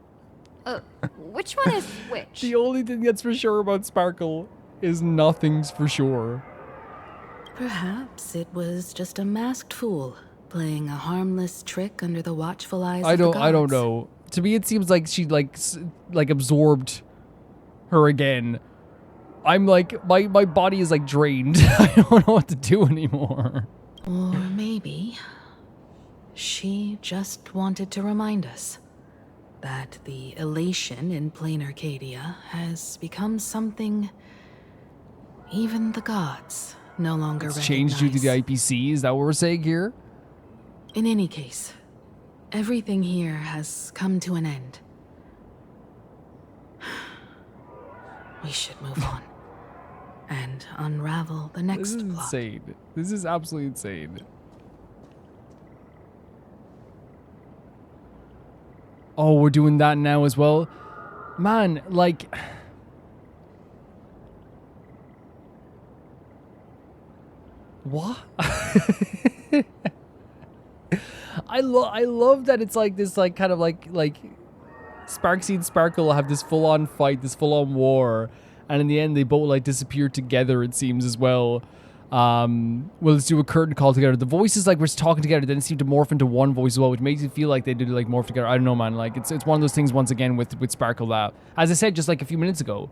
Which one is which? The only thing that's for sure about Sparkle is nothing's for sure. Perhaps it was just a masked fool playing a harmless trick under the watchful eyes I of the don't gods. know. To me it seems like she like absorbed her again. I'm like my body is like drained. I don't know what to do anymore. Or maybe she just wanted to remind us that the elation in plain Arcadia has become something even the gods no longer It's recognize. changed due to the IPC. Is that what we're saying here? In any case, everything here has come to an end. We should move on and unravel the next This is plot. insane. This is absolutely insane. Oh, we're doing that now as well? Man, like... What? I love that it's like this like kind of like Sparxie and Sparkle have this full-on fight, this full-on war, and in the end they both like disappear together, it seems, as well. Well, let's do a curtain call together. The voices like we're talking together, then it seemed to morph into one voice as well, which makes it feel like they did like morph together. I don't know, man. Like it's one of those things once again with Sparkle that, as I said just like a few minutes ago,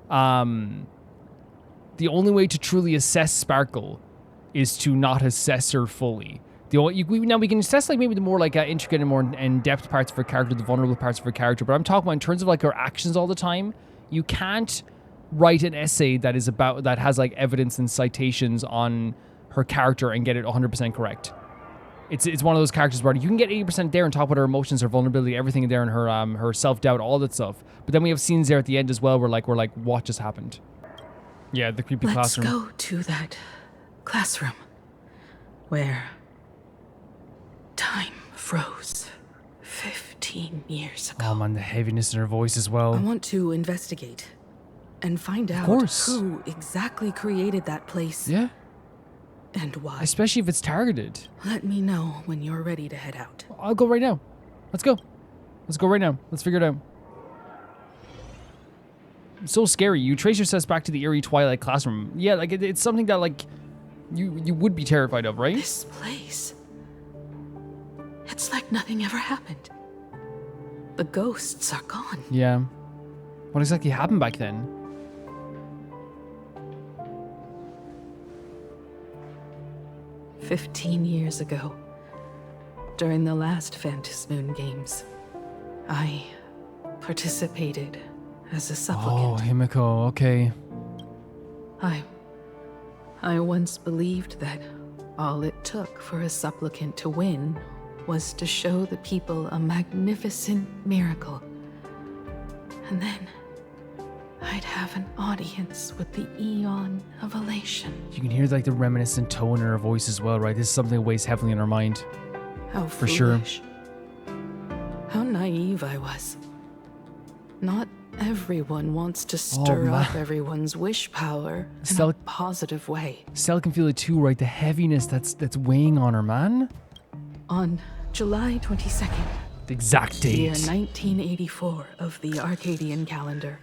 the only way to truly assess Sparkle is to not assess her fully. Now we can assess like maybe the more like intricate and more in-depth parts of her character, the vulnerable parts of her character, but I'm talking about in terms of like her actions all the time. You can't write an essay that has like evidence and citations on her character and get it 100% correct. It's one of those characters where you can get 80% there and talk about her emotions, her vulnerability, everything in there, and her self-doubt, all that stuff. But then we have scenes there at the end as well where we're like, what just happened? Yeah, the creepy Let's classroom. go to that classroom where time froze 15 years ago. Oh man, the heaviness in her voice as well. I want to investigate and find out who exactly created that place. Yeah. And why. Especially if it's targeted. Let me know when you're ready to head out. I'll go right now. Let's go. Let's go right now. Let's figure it out. It's so scary. You trace your steps back to the eerie Twilight classroom. Yeah, like it's something that like you would be terrified of, right? This place. It's like nothing ever happened. The ghosts are gone. Yeah. What exactly happened back then? "15 years ago, during the last Phantasmoon Games, I participated as a supplicant. Oh, Himeko, okay. I once believed that all it took for a supplicant to win was to show the people a magnificent miracle. And then I'd have an audience with the Eon of Elation. You can hear like the reminiscent tone in her voice as well, right? This is something that weighs heavily in her mind. How for foolish. How naive I was. Not everyone wants to stir up everyone's wish power in a positive way. Stella can feel it too, right? The heaviness that's weighing on her, man. On July 22nd, The exact date. year 1984 of the Arcadian calendar,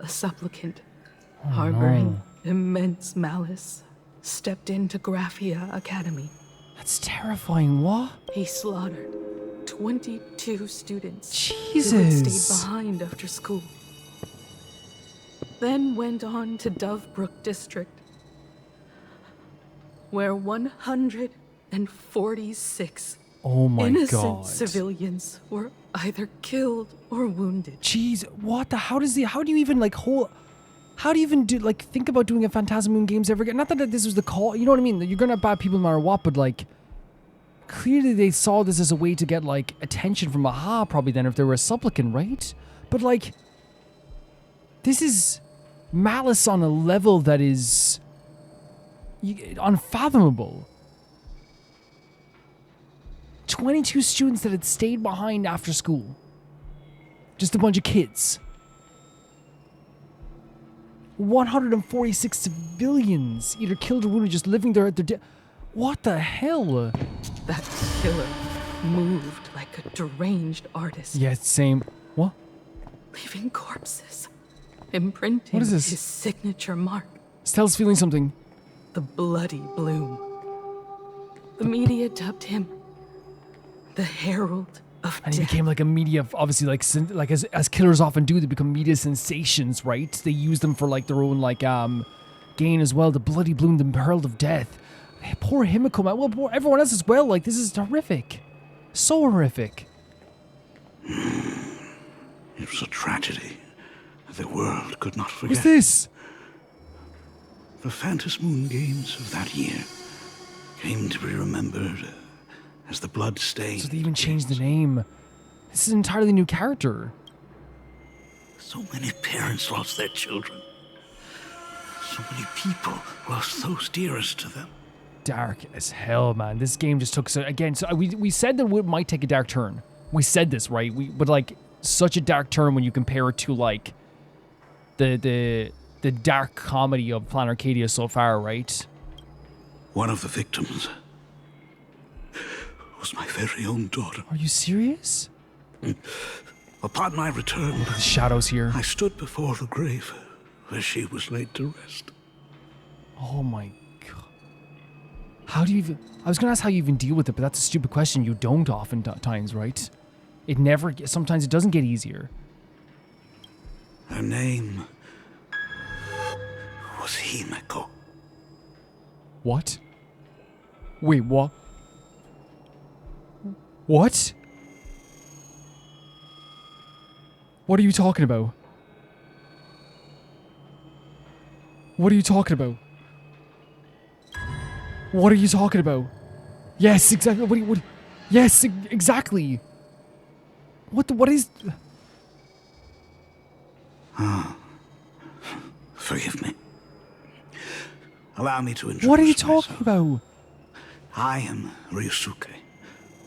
a supplicant harboring immense malice stepped into Graphia Academy. That's terrifying. What? He slaughtered 22 students Jesus. who had stayed behind after school. Then went on to Dovebrook District, where 146 Oh my innocent God. civilians were either killed or wounded. Jeez, what the? How do you even like how do you even do like think about doing a Phantasmoon Games ever again? Not that this was the call, you know what I mean? You're gonna have bad people no matter what, but like Clearly they saw this as a way to get, like, attention from Aha, probably then, if they were a supplicant, right? But, like, this is malice on a level that is unfathomable. 22 students that had stayed behind after school. Just a bunch of kids. 146 civilians either killed or wounded, just living there at their What the hell? That killer moved like a deranged artist. Yeah, same. What? Leaving corpses, imprinting What is this? his signature mark. Stell's feeling something. The bloody bloom. The media dubbed him the Herald of And he Death. became like a media, obviously, like as killers often do, they become media sensations, right? They use them for like their own gain as well. The bloody bloom, the herald of death. Poor Himeko, man. Well, poor everyone else as well. Like, this is horrific. So horrific. It was a tragedy that the world could not forget. What's this? The Phantom Moon Games of that year came to be remembered as the Bloodstained. So they even changed the name. This is an entirely new character. So many parents lost their children. So many people lost those dearest to them. Dark as hell, man. This game just took we said that it might take a dark turn. We said this, right? But like such a dark turn when you compare it to like the dark comedy of Planet Arcadia so far, right? One of the victims was my very own daughter. Are you serious? Upon my return, the shadows here. I stood before the grave where she was laid to rest. Oh my god. How do you even... I was going to ask how you even deal with it, but that's a stupid question. You don't oftentimes, right? It never... Sometimes it doesn't get easier. Her name was Himeko. What? Wait, what? What? What are you talking about? What are you talking about? What are you talking about? Yes, exactly. What? Yes, exactly. What is... Forgive me. Allow me to introduce What are you talking about? I am Ryusuke,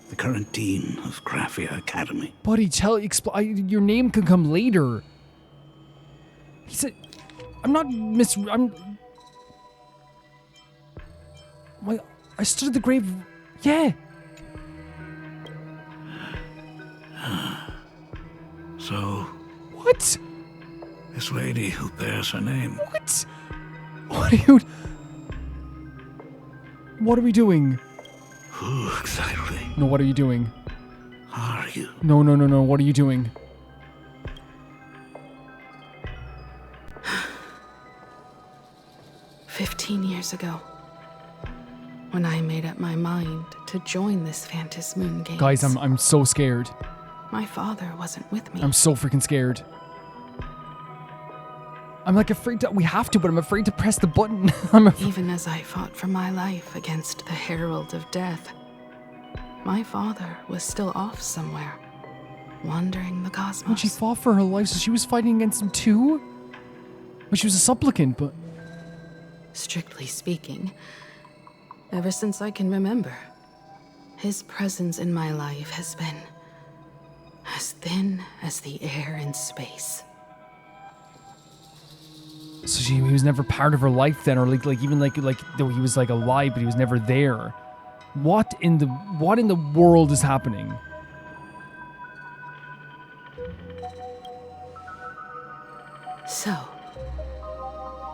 the current dean of Graphia Academy. Buddy, your name can come later. He said... I'm not I stood at the grave... Yeah. So... What? This lady who bears her name... What? What are you... What are we doing? Who exactly No, what are you doing? are you? No, what are you doing? 15 years ago, when I made up my mind to join this Phantom Moon Games. Guys, I'm so scared. My father wasn't with me. I'm so freaking scared. I'm like afraid to... We have to, but I'm afraid to press the button. Even as I fought for my life against the Herald of Death, my father was still off somewhere, wandering the cosmos. When she fought for her life, so she was fighting against him too? Well, she was a supplicant, but... Strictly speaking, ever since I can remember, his presence in my life has been as thin as the air in space. So he was never part of her life then, or even though he was like alive, but he was never there. What in the world is happening? So,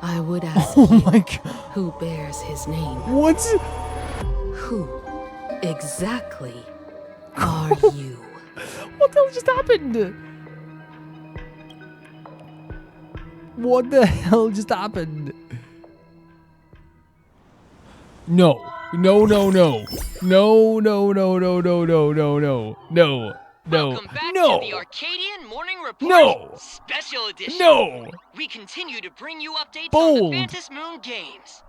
I would ask oh my God. Who bears his name? What? Who exactly are you? What the hell just happened? What the hell just happened? No. No. Welcome back to the Arcadian Morning Report No. Special Edition. No. We continue to bring you updates Bold. on the Phantom Moon Games.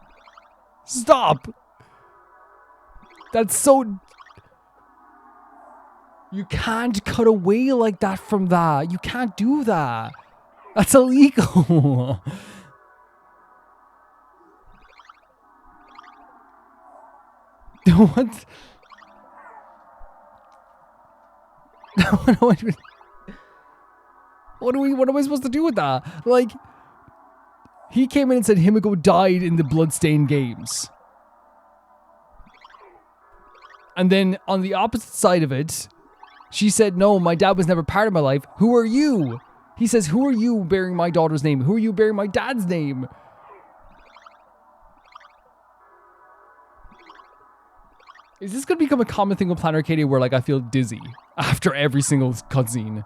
Stop. That's so... You can't cut away like that from that. You can't do that. That's illegal. What? What am I supposed to do with that? Like, he came in and said Himeko died in the Bloodstained games. And then on the opposite side of it, she said, no, my dad was never part of my life. Who are you? He says, who are you bearing my daughter's name? Who are you bearing my dad's name? Is this going to become a common thing with Planet Arcadia where, like, I feel dizzy after every single cutscene?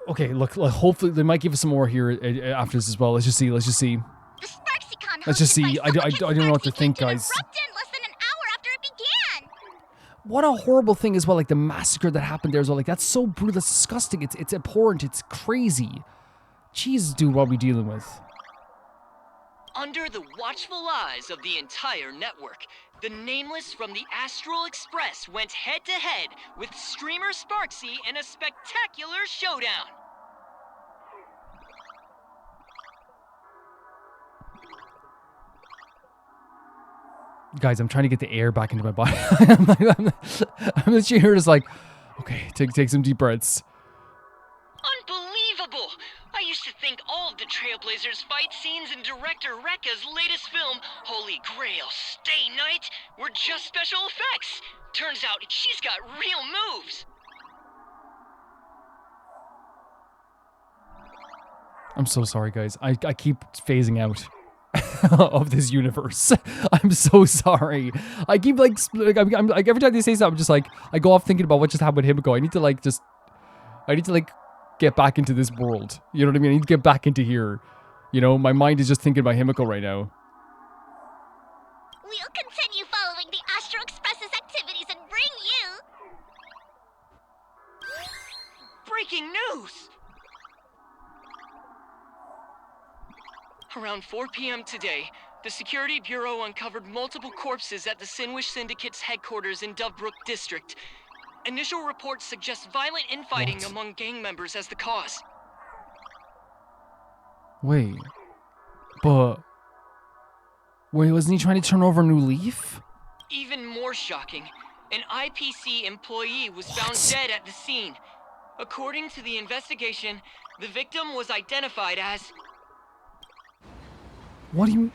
Okay, look, hopefully they might give us some more here after this as well. Let's just see. Let's just see. I don't know what to think, guys. What a horrible thing as well, like the massacre that happened there as well. Like, that's so brutal, that's disgusting. It's abhorrent, it's crazy. Jeez, dude, what are we dealing with? Under the watchful eyes of the entire network, the Nameless from the Astral Express went head-to-head with streamer Sparxie in a spectacular showdown. Guys, I'm trying to get the air back into my body. I'm just here just like, okay, take some deep breaths. Unbelievable! I used to think all of the Trailblazers fight scenes in director Rekka's latest film, Holy Grail Stay Night, were just special effects. Turns out she's got real moves. I'm so sorry, guys. I keep phasing out of this universe. I'm so sorry. I keep like I'm like every time they say something, I'm just like I go off thinking about what just happened with Himeko. I need to get back into this world. You know what I mean? I need to get back into here. You know, my mind is just thinking about Himeko right now. We'll continue following the Astro Express's activities and bring you breaking news. Around 4 p.m. today, the Security Bureau uncovered multiple corpses at the Sinwish Syndicate's headquarters in Dovebrook District. Initial reports suggest violent infighting among gang members as the cause. Wait, wasn't he trying to turn over a new leaf? Even more shocking, an IPC employee was found dead at the scene. According to the investigation, the victim was identified as... What do you...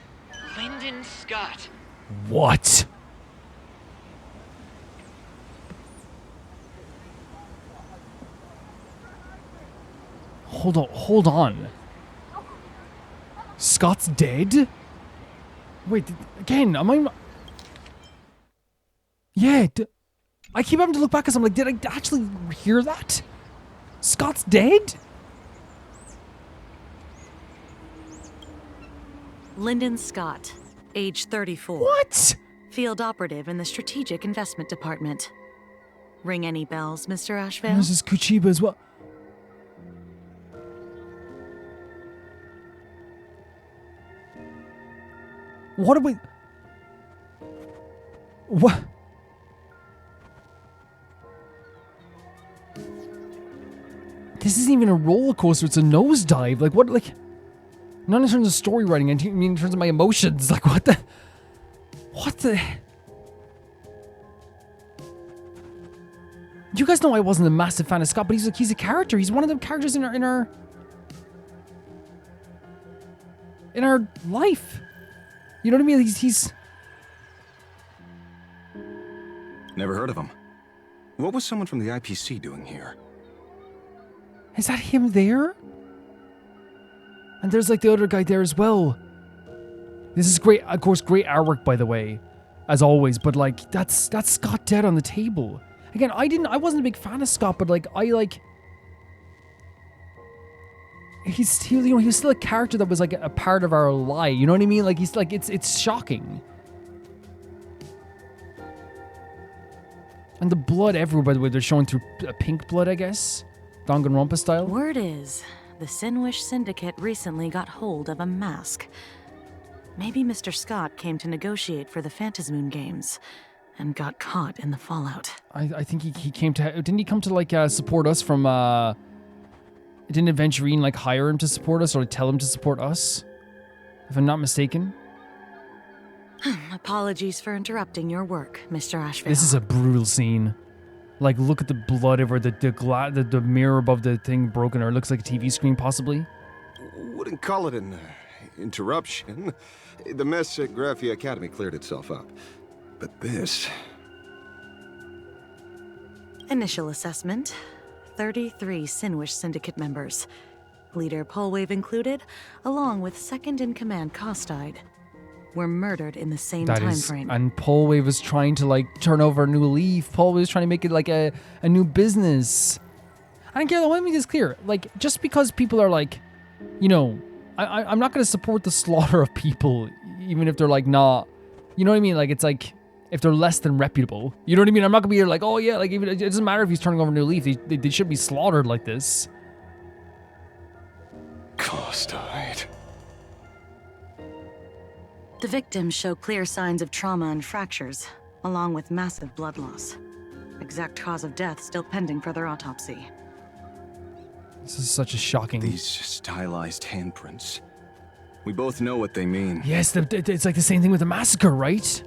Lyndon Scott. What? Hold on. Scott's dead? Wait, again, am I... Yeah, I keep having to look back because I'm like, did I actually hear that? Scott's dead? Lyndon Scott, age 34. What? Field operative in the Strategic Investment Department. Ring any bells, Mr. Ashvale? This is Kuchiba as well. What are we... What? This isn't even a roller coaster, it's a nosedive. Like, what, like... Not in terms of story writing, I mean in terms of my emotions. Like, what the... What the... You guys know I wasn't a massive fan of Scott, but he's a character. He's one of the characters in our life. You know what I mean? He's... Never heard of him. What was someone from the IPC doing here? Is that him there? And there's like the other guy there as well. This is great, of course, great artwork by the way, as always. But like, that's Scott dead on the table. Again, I wasn't a big fan of Scott, but like, he's still, you know, he was still a character that was like a part of our lie. You know what I mean? Like, he's like, it's shocking. And the blood everywhere, by the way, they're showing through pink blood, I guess, Danganronpa style. Word is, the Sinwish Syndicate recently got hold of a mask. Maybe Mr. Scott came to negotiate for the Phantasmoon games, and got caught in the fallout. I think he came to... Didn't he come to, like, support us from... Didn't Aventurine, like, hire him to support us or tell him to support us? If I'm not mistaken. Apologies for interrupting your work, Mr. Ashvale. This is a brutal scene. Like, look at the blood over the mirror above the thing broken, or it looks like a TV screen, possibly. Wouldn't call it an interruption. The mess at Graphia Academy cleared itself up. But this... Initial assessment. 33 Sinwish Syndicate members. Leader Polwave included, along with second-in-command Costide, were murdered in the same time frame. And Polwave was trying to, like, turn over a new leaf. Polwave was trying to make it, like, a new business. And again, let me make this clear. Like, just because people are, like, you know... I'm not going to support the slaughter of people, even if they're, like, not... You know what I mean? Like, it's like... If they're less than reputable. You know what I mean? I'm not going to be here like, oh, yeah, like, even, it doesn't matter if he's turning over a new leaf. They should be slaughtered like this. Costide. The victims show clear signs of trauma and fractures, along with massive blood loss. Exact cause of death still pending further autopsy. This is such a shocking... These stylized handprints. We both know what they mean. Yes, it's like the same thing with the massacre, right?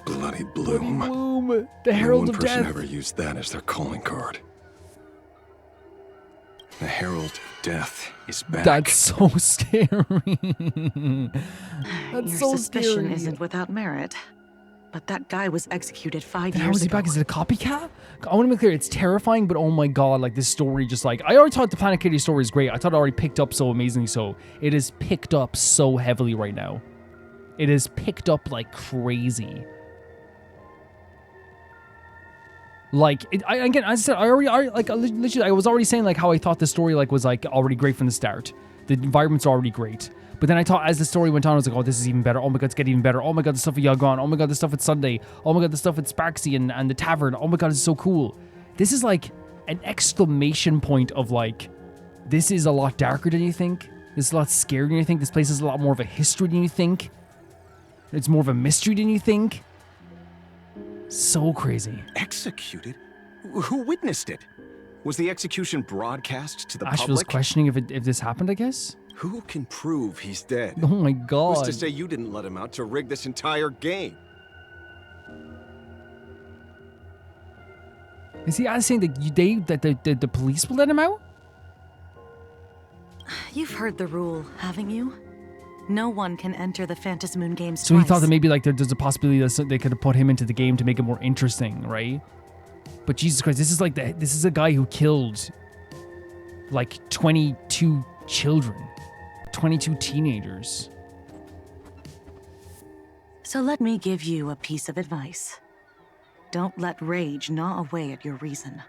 Bloody Bloom. Bloody Bloom, the Herald of Death. No one person ever used that as their calling card. The Herald of Death is back. That's so scary. That's Your so suspicion scary. isn't without merit, but that guy was executed 5 Then how years is he ago. back? Is it a copycat? I want to be clear, it's terrifying, but oh my god, like this story just like... I already thought the Planet Kitty story is great. I thought it already picked up so amazingly so. It is picked up so heavily right now. It is picked up like crazy. Like, again, as I said, I was already saying like how I thought the story like was like already great from the start. The environment's already great. But then I thought as the story went on, I was like, oh, this is even better. Oh my god, it's getting even better. Oh my god, the stuff with Yagon. Oh my god, the stuff with Sunday. Oh my god, the stuff with Sparxie and the tavern. Oh my god, it's so cool. This is like an exclamation point of like, this is a lot darker than you think. This is a lot scarier than you think. This place is a lot more of a history than you think. It's more of a mystery than you think. So crazy. Executed? Who witnessed it? Was the execution broadcast to the Asheville's public? questioning if this happened, I guess. Who can prove he's dead? Oh my god. Who's to say you didn't let him out to rig this entire game? Is he saying that the police will let him out? You've heard the rule, haven't you? No one can enter the Phantasmoon games So twice. he thought that maybe like there's a possibility that they could have put him into the game to make it more interesting, right? But Jesus Christ, this is a guy who killed like 22 children, 22 teenagers. So let me give you a piece of advice. Don't let rage gnaw away at your reason.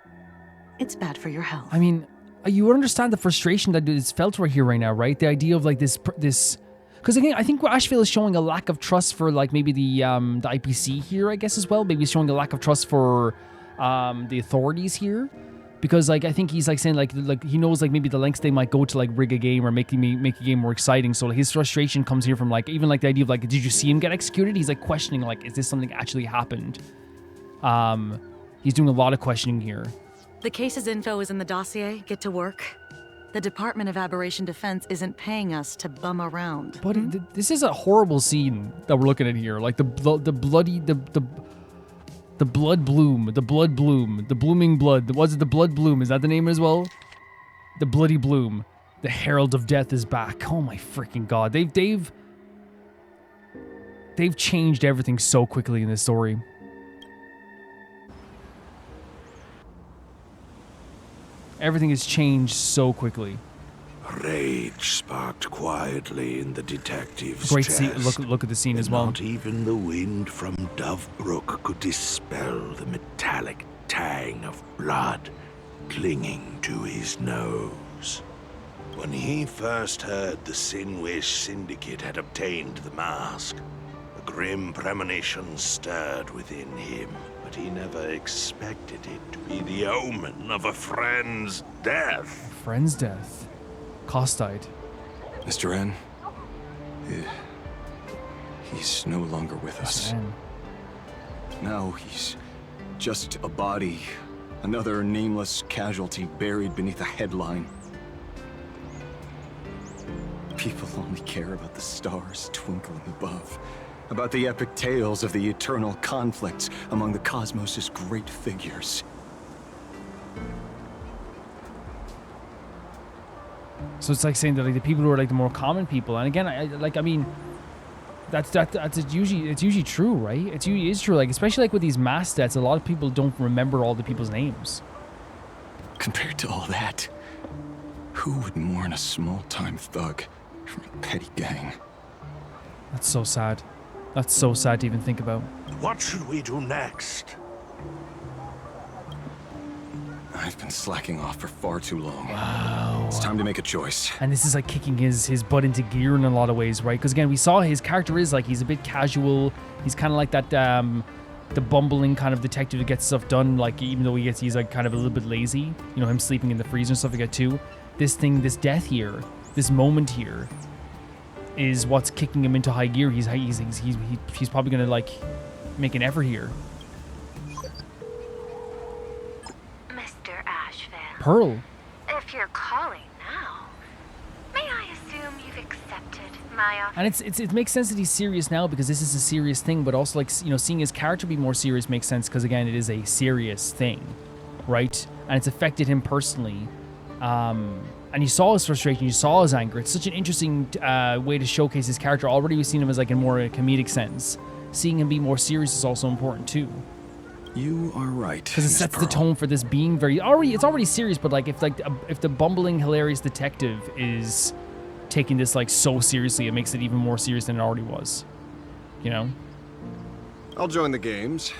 It's bad for your health. I mean, you understand the frustration that is felt right here, right now, right? The idea of like this, because again, I think Asheville is showing a lack of trust for like maybe the IPC here, I guess as well. Maybe he's showing a lack of trust for the authorities here, because like I think he's like saying like he knows like maybe the lengths they might go to like rig a game or make a game more exciting. So like, his frustration comes here from like even like the idea of like, did you see him get executed? He's like questioning like, is this something actually happened? He's doing a lot of questioning here. The case's info is in the dossier. Get to work. The Department of Aberration Defense isn't paying us to bum around. But this is a horrible scene that we're looking at here. Like the blood bloom, the blooming blood. Was it the blood bloom? Is that the name as well? The bloody bloom. The Herald of Death is back. Oh my freaking god. They've changed everything so quickly in this story. Everything has changed so quickly. Rage sparked quietly in the detective's Great chest. scene. Look at the scene as well. Not even the wind from Dove Brook could dispel the metallic tang of blood clinging to his nose. When he first heard the Sinwish Syndicate had obtained the mask, a grim premonition stirred within him, but he never expected it to be the omen of a friend's death. Friend's death. Costide. Mr. N, he's no longer with us. Now he's just a body. Another nameless casualty buried beneath a headline. People only care about the stars twinkling above. About the epic tales of the eternal conflicts among the cosmos' great figures. So it's like saying that like the people who are like the more common people, and again, I mean, that's usually true, right? It is true, like especially like with these mass deaths, a lot of people don't remember all the people's names. Compared to all that, who would mourn a small-time thug from a petty gang? That's so sad. That's so sad to even think about. What should we do next? I've been slacking off for far too long. Wow. It's time to make a choice. And this is like kicking his butt into gear in a lot of ways, right? Because again, we saw his character is like, he's a bit casual. He's kind of like that, the bumbling kind of detective that gets stuff done. Like even though he's like kind of a little bit lazy. You know, him sleeping in the freezer and stuff like that too. This death here, this moment here, is what's kicking him into high gear. He's probably gonna like make an effort here. Pearl. If you're calling now, may I assume you've accepted my offer? And it makes sense that he's serious now because this is a serious thing, but also like, you know, seeing his character be more serious makes sense because again, it is a serious thing, right? And it's affected him personally. And you saw his frustration, you saw his anger. It's such an interesting way to showcase his character. Already we've seen him as like in more a comedic sense. Seeing him be more serious is also important too. You are right. Because it sets the tone for this being it's already serious, but like if the bumbling, hilarious detective is taking this like so seriously, it makes it even more serious than it already was. You know? I'll join the games.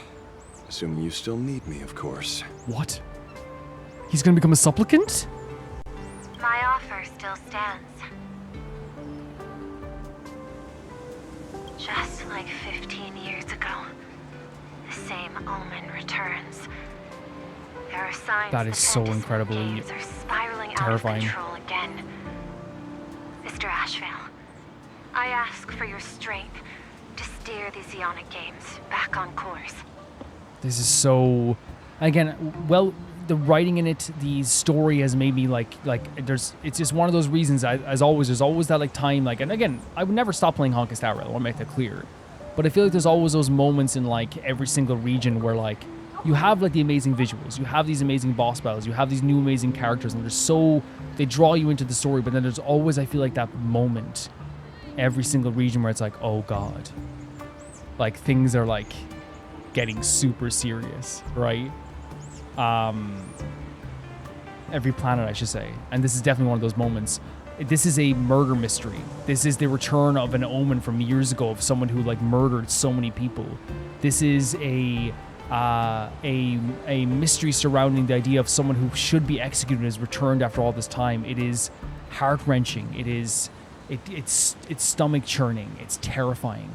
Assuming you still need me, of course. What? He's gonna become a supplicant? My offer still stands. Just like 15 years ago, the same omen returns. There are signs that is so incredibly are spiraling terrifying. Out of control again. Mr. Ashvale, I ask for your strength to steer the Zeonic Games back on course. This is so, again, well, the writing in it, the story has made me like it's just one of those reasons. As always, there's always that like time, like, and again, I would never stop playing Honkai Star Rail. I want to make that clear. But I feel like there's always those moments in like every single region where like you have like the amazing visuals, you have these amazing boss battles, you have these new amazing characters, and they draw you into the story. But then there's always, I feel like, that moment every single region where it's like, oh god, like things are like getting super serious, right? Every planet, I should say. And this is definitely one of those moments. This is a murder mystery. This is the return of an omen from years ago of someone who like murdered so many people. This is a mystery surrounding the idea of someone who should be executed has returned after all this time. It is heart-wrenching. It's stomach churning. It's terrifying.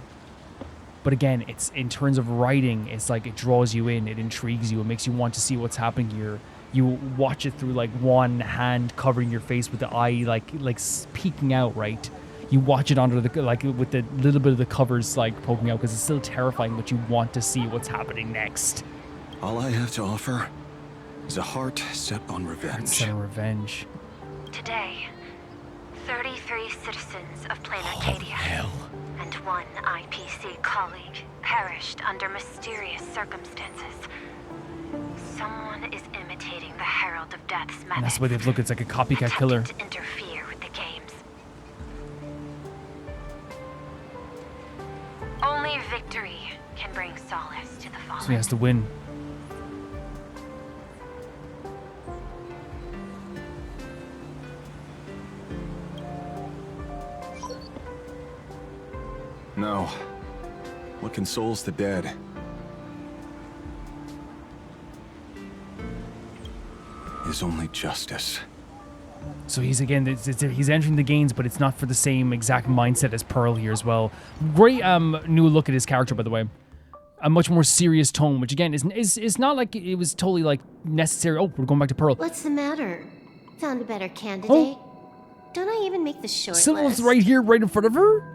But again, it's in terms of writing, it's like it draws you in, it intrigues you, it makes you want to see what's happening here. You watch it through like one hand covering your face with the eye like peeking out, right? You watch it under the like with the little bit of the covers like poking out because it's still terrifying, but you want to see what's happening next. All I have to offer is a heart set on revenge. Set on revenge. Today, 33 citizens of Plain Arcadia and one IPC colleague perished under mysterious circumstances. Someone is imitating the Herald of Death's methods. And that's the way they look. It's like a copycat killer. To interfere with the games. Only victory can bring solace to the fallen. So he has to win. No. What consoles the dead is only justice. So he's he's entering the games, but it's not for the same exact mindset as Pearl here as well. Great new look at his character, by the way. A much more serious tone, which again is not like it was totally like necessary. Oh, we're going back to Pearl. What's the matter? Found a better candidate? Oh. Don't I even make the short Sybil's list? right here, right in front of her.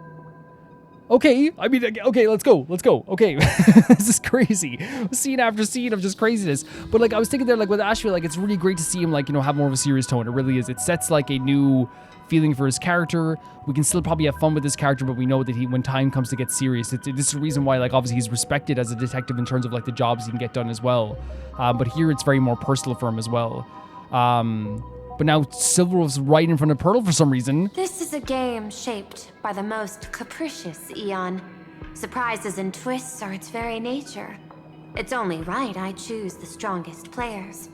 Okay, I mean, okay, let's go. Okay, this is crazy. Scene after scene of just craziness. But like, I was thinking there, like with Ashville, like it's really great to see him, like, you know, have more of a serious tone. It really is. It sets like a new feeling for his character. We can still probably have fun with this character, but we know that when time comes to get serious, this is the reason why, like, obviously he's respected as a detective in terms of like the jobs he can get done as well. But here it's very more personal for him as well. But now Silverwolf's right in front of Pearl for some reason. This is a game shaped by the most capricious Eon. Surprises and twists are its very nature. It's only right I choose the strongest players.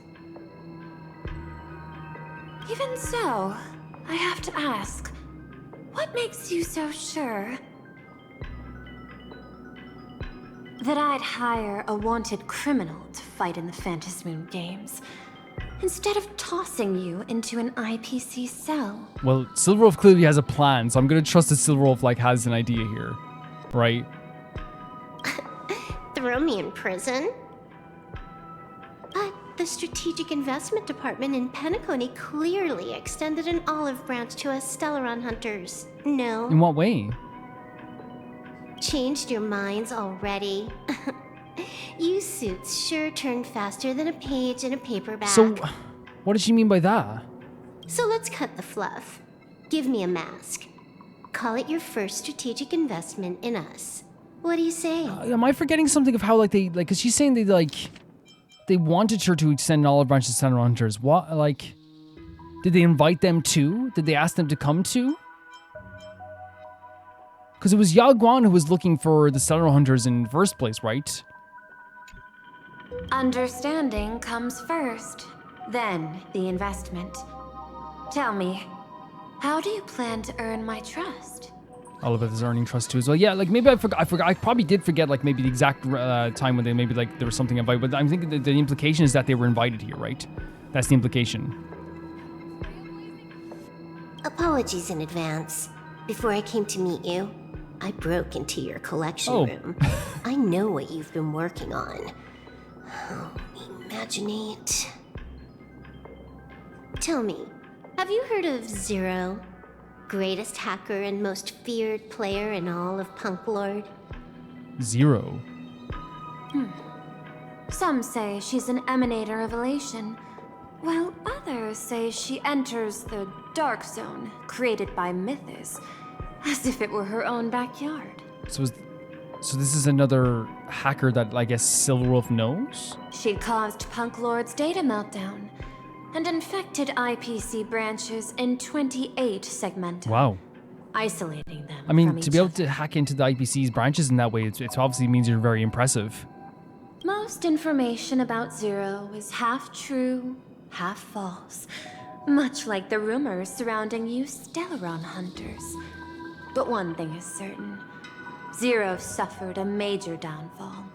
Even so, I have to ask, what makes you so sure that I'd hire a wanted criminal to fight in the Phantasm Moon games, instead of tossing you into an IPC cell? Well, Silverwolf clearly has a plan, so I'm gonna trust that Silverwolf like has an idea here, right? Throw me in prison? But the Strategic Investment Department in Penacony clearly extended an olive branch to us Stellaron hunters. No. In what way? Changed your minds already? You suits sure turn faster than a page in a paperback. So, what does she mean by that? So let's cut the fluff. Give me a mask. Call it your first strategic investment in us. What do you say? Am I forgetting something of how, like, because she's saying they wanted her to extend an olive branch to Center Hunters. What, like, did they invite them too? Did they ask them to come too? Because it was Yao Guan who was looking for the Stellar Hunters in the first place, right? Understanding comes first, then the investment. Tell me, how do you plan to earn my trust? Oliver is earning trust too as well. Yeah, like maybe I forgot. I probably did forget like maybe the exact time when they maybe like there was something invited. But I'm thinking that the implication is that they were invited here, right? That's the implication. Apologies in advance. Before I came to meet you, I broke into your collection room. I know what you've been working on. Oh, imaginate. Tell me, have you heard of Zero? Greatest hacker and most feared player in all of Punk Lord? Zero. Some say she's an emanator of elation, while others say she enters the dark zone created by Mythos, as if it were her own backyard. So this is another hacker that I guess Silverwolf knows? She caused Punk Lord's data meltdown and infected IPC branches in 28 segmenta. Wow. Isolating them. I mean, from to be able to hack into the IPC's branches in that way, it obviously means you're very impressive. Most information about Zero is half true, half false, much like the rumors surrounding you Stellaron hunters. But one thing is certain. Zero suffered a major downfall,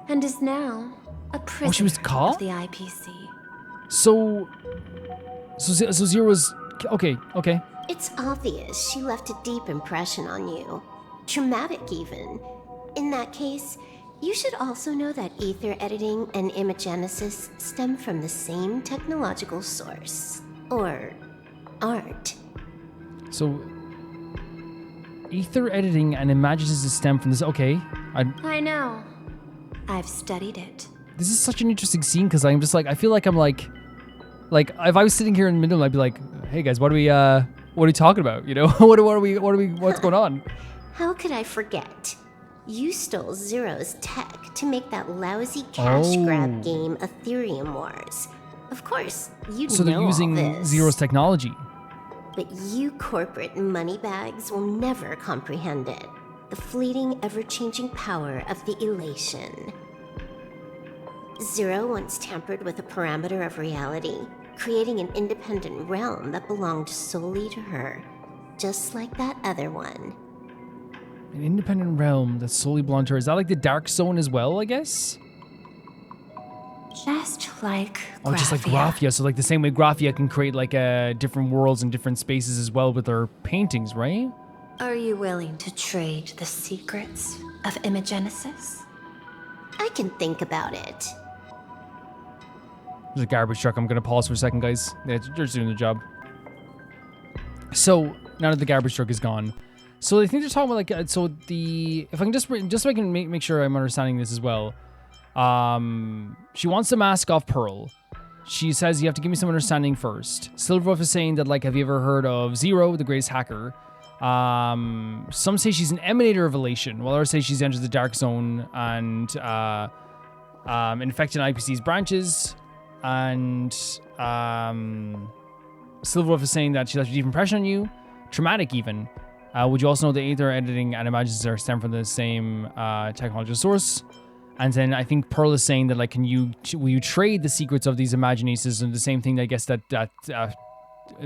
and is now a prisoner she was caught? of the IPC. So Zero's... Okay. It's obvious she left a deep impression on you. Traumatic, even. In that case, you should also know that ether editing and imagenesis stem from the same technological source. Or art. So... Ether editing and imagenesis stem from this... Okay. I know. I've studied it. This is such an interesting scene because I'm just like... I feel like I'm like... Like, if I was sitting here in the middle, I'd be like, hey guys, what are we talking about? You know? What's going on? How could I forget? You stole Zero's tech to make that lousy cash grab game Ethereum Wars. Of course, you know all this. So they're using Zero's technology. But you corporate moneybags will never comprehend it. The fleeting, ever-changing power of the elation. Zero once tampered with a parameter of reality, creating an independent realm that belonged solely to her, just like that other one. An independent realm that solely belonged to her. Is that like the Dark Zone as well, I guess? Just like Graphia. Oh, just like Graphia. So like the same way Graphia can create like different worlds and different spaces as well with her paintings, right? Are you willing to trade the secrets of imagenesis? I can think about it. There's a garbage truck. I'm going to pause for a second, guys. Yeah, they're just doing the job. So, now that the garbage truck is gone, So I think they're talking about like so the if I can just so I can make sure I'm understanding this as well. She wants the mask off Pearl. She says you have to give me some understanding first. Silverwolf is saying that like have you ever heard of Zero, the greatest hacker? Some say she's an emanator of elation, while others say she's entered the dark zone and infected IPC's branches. And Silverwolf is saying that she left a deep impression on you, traumatic even. Would you also know the Aether editing and images are stem from the same technological source? And then I think Pearl is saying that like, will you trade the secrets of these imaginaces? And the same thing I guess that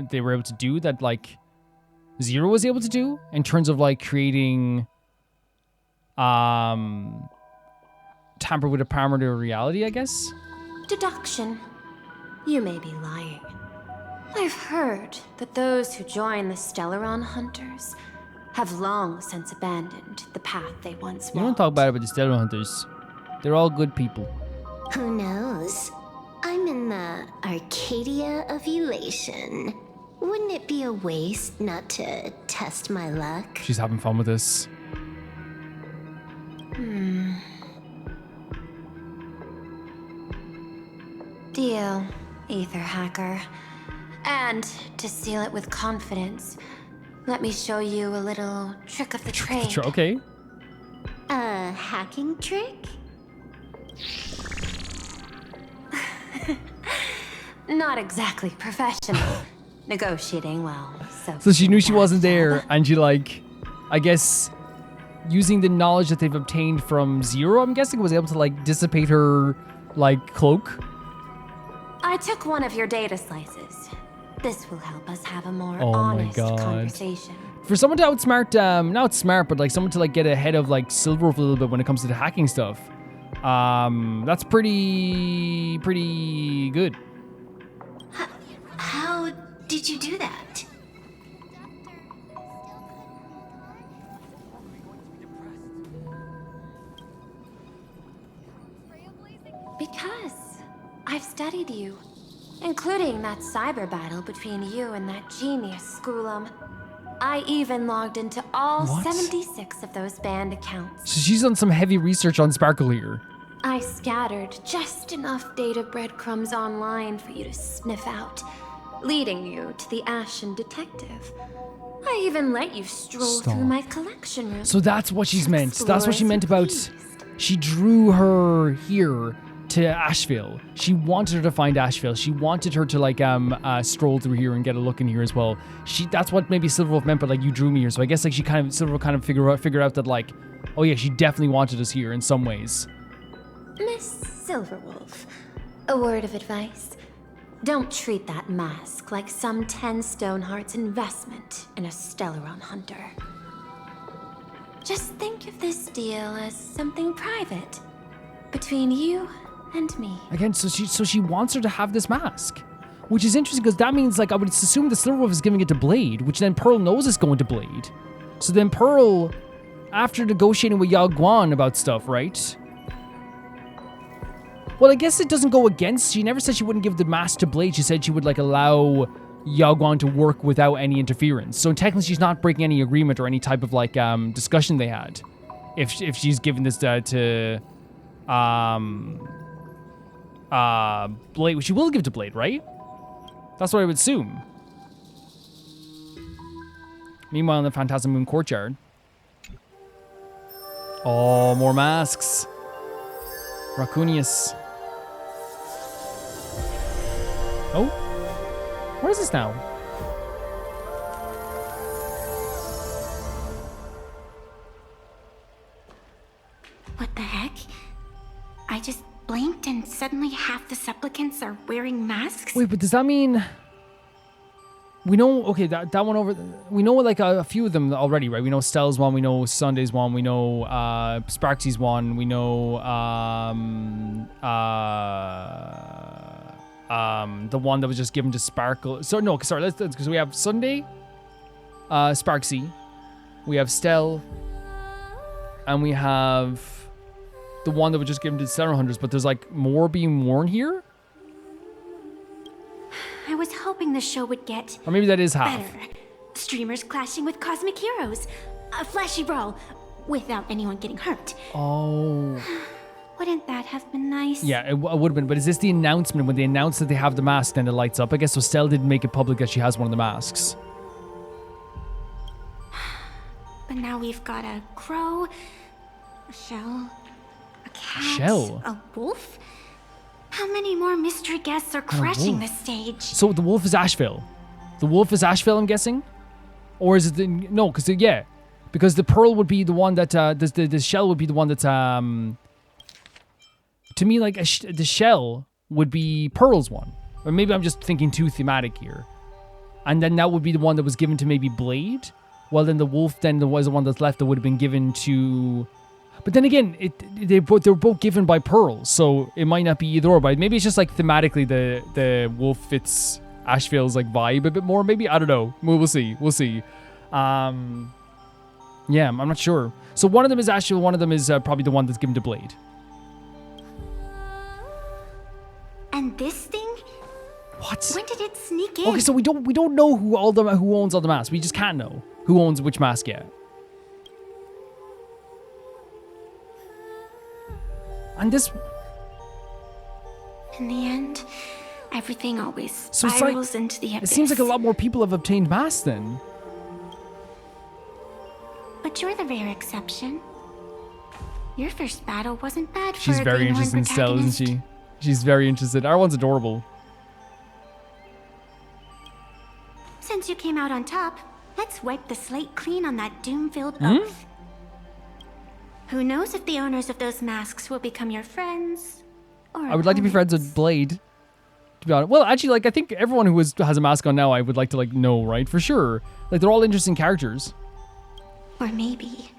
they were able to do that like Zero was able to do in terms of like creating tamper with a parameter of reality, I guess. Deduction. You may be lying. I've heard that those who join the Stellaron Hunters have long since abandoned the path they once walked. You don't talk bad about the Stellar Hunters. They're all good people. Who knows? I'm in the Arcadia of Elation. Wouldn't it be a waste not to test my luck? She's having fun with this. Deal, Aether Hacker. And to seal it with confidence, let me show you a little trick of the trade. Okay. A hacking trick? Not exactly professional. Negotiating well, so she knew she wasn't there, and she like, I guess, using the knowledge that they've obtained from Zero, I'm guessing, was able to like dissipate her like cloak. I took one of your data slices. This will help us have a more Oh my honest God. conversation. For someone to outsmart, not smart, but like someone to like get ahead of like Silverwolf a little bit when it comes to the hacking stuff, that's pretty good. How did you do that? Because I've studied you, including that cyber battle between you and that genius Schoolum. I even logged into all 76 of those banned accounts. So she's done some heavy research on Sparkle here. I scattered just enough data breadcrumbs online for you to sniff out, leading you to the Ashen Detective. I even let you stroll through my collection room. So that's what she's meant. That's what she meant about. She drew her here to Asheville. She wanted her to find Asheville. She wanted her to like stroll through here and get a look in here as well. That's what maybe Silverwolf meant, but like you drew me here. So I guess like Silverwolf kind of figured out that like, oh yeah, she definitely wanted us here in some ways. Miss Silverwolf, a word of advice. Don't treat that mask like some 10 Stoneheart's investment in a Stellaron Hunter. Just think of this deal as something private between you and me. Again, so she wants her to have this mask, which is interesting because that means like I would assume the Silverwolf is giving it to Blade, which then Pearl knows is going to Blade. So then Pearl, after negotiating with Yao Guan about stuff, right? Well, I guess it doesn't go against. She never said she wouldn't give the mask to Blade. She said she would like allow Yao Guan to work without any interference. So technically, she's not breaking any agreement or any type of like discussion they had. If she's giving this to Blade, which she will give to Blade, right? That's what I would assume. Meanwhile, in the Phantasm Moon courtyard. Oh, more masks. Raccoonius. Oh, what is this now? What the heck? I just blinked and suddenly half the supplicants are wearing masks? Wait, but does that mean we know? Okay, that one over. We know like a few of them already, right? We know Stell's one. We know Sunday's one. We know Sparxie's one. We know the one that was just given to Sparkle. So no, sorry, let's because we have Sunday, Sparxie, we have Stell, and we have the one that was just given to the Stellar Hunters. But there's like more being worn here. I was hoping the show would get Or maybe that is half. better. Streamers clashing with cosmic heroes. A flashy brawl without anyone getting hurt. Oh. Wouldn't that have been nice? Yeah, it would have been. But is this the announcement? When they announce that they have the mask, then it lights up? I guess so. Stella didn't make it public that she has one of the masks. But now we've got a crow, a shell, a cat, Shell? a wolf. How many more mystery guests are crashing the stage? So the wolf is Asheville. The wolf is Asheville, I'm guessing? Or is it the... No, because, yeah. Because the pearl would be the one that... the shell would be the one that's... To me, like, the shell would be Pearl's one. Or maybe I'm just thinking too thematic here. And then that would be the one that was given to maybe Blade. Well, then the wolf then was the one that's left that would have been given to... But then again, they were both given by Pearl, so it might not be either or. But maybe it's just like thematically the wolf fits Asheville's like vibe a bit more. Maybe, I don't know. We'll see. We'll see. Yeah, I'm not sure. So one of them is Asheville. One of them is probably the one that's given to Blade. And this thing? What? When did it sneak in? Okay, so we don't know who owns all the masks. We just can't know who owns which mask yet. And this... In the end, everything always So it's spirals like, into the abyss. it seems like a lot more people have obtained masks then. But you're the rare exception. Your first battle wasn't bad for She's a very greenhorn interested in Stella, protagonist. isn't she? She's very interested. Our one's adorable. Since you came out on top, let's wipe the slate clean on that doom-filled Hmm? oath. Who knows if the owners of those masks will become your friends? Or I would like to be friends with Blade. To be honest. Well, actually, like, I think everyone who has a mask on now, I would like to, like, know, right? For sure. Like, they're all interesting characters. Or maybe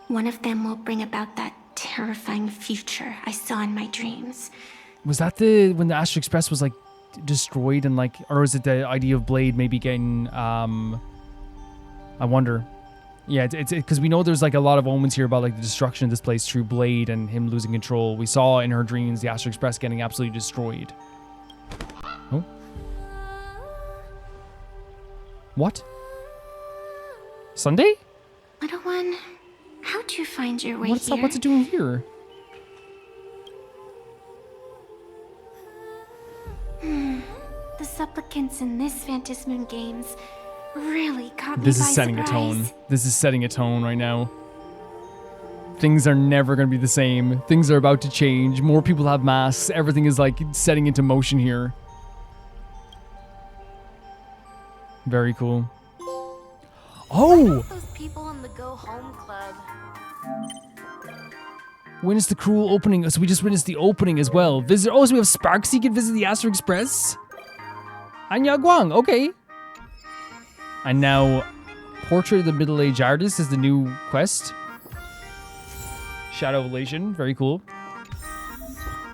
one of them will bring about that terrifying future I saw in my dreams. Was that when the Astro Express was, like, destroyed and, like... Or is it the idea of Blade maybe getting, I wonder. Yeah, it's because we know there's, like, a lot of omens here about, like, the destruction of this place through Blade and him losing control. We saw in her dreams the Astro Express getting absolutely destroyed. Oh? What? Sunday? Little one, how'd you find your way What's here? it doing here? The supplicants in this Phantasmoon games really caught me This by is setting a surprise. tone. This is setting a tone right now. Things are never going to be the same. Things are about to change. More people have masks. Everything is like setting into motion here. Very cool. Oh! Those people in the Go Home Club. Witness the cruel opening. So we just witnessed the opening as well. Visit. Oh, so we have Sparxie can visit the Astro Express. Anya Guang. Okay. And now, Portrait of the Middle-Aged Artist is the new quest. Shadow Elation. Very cool.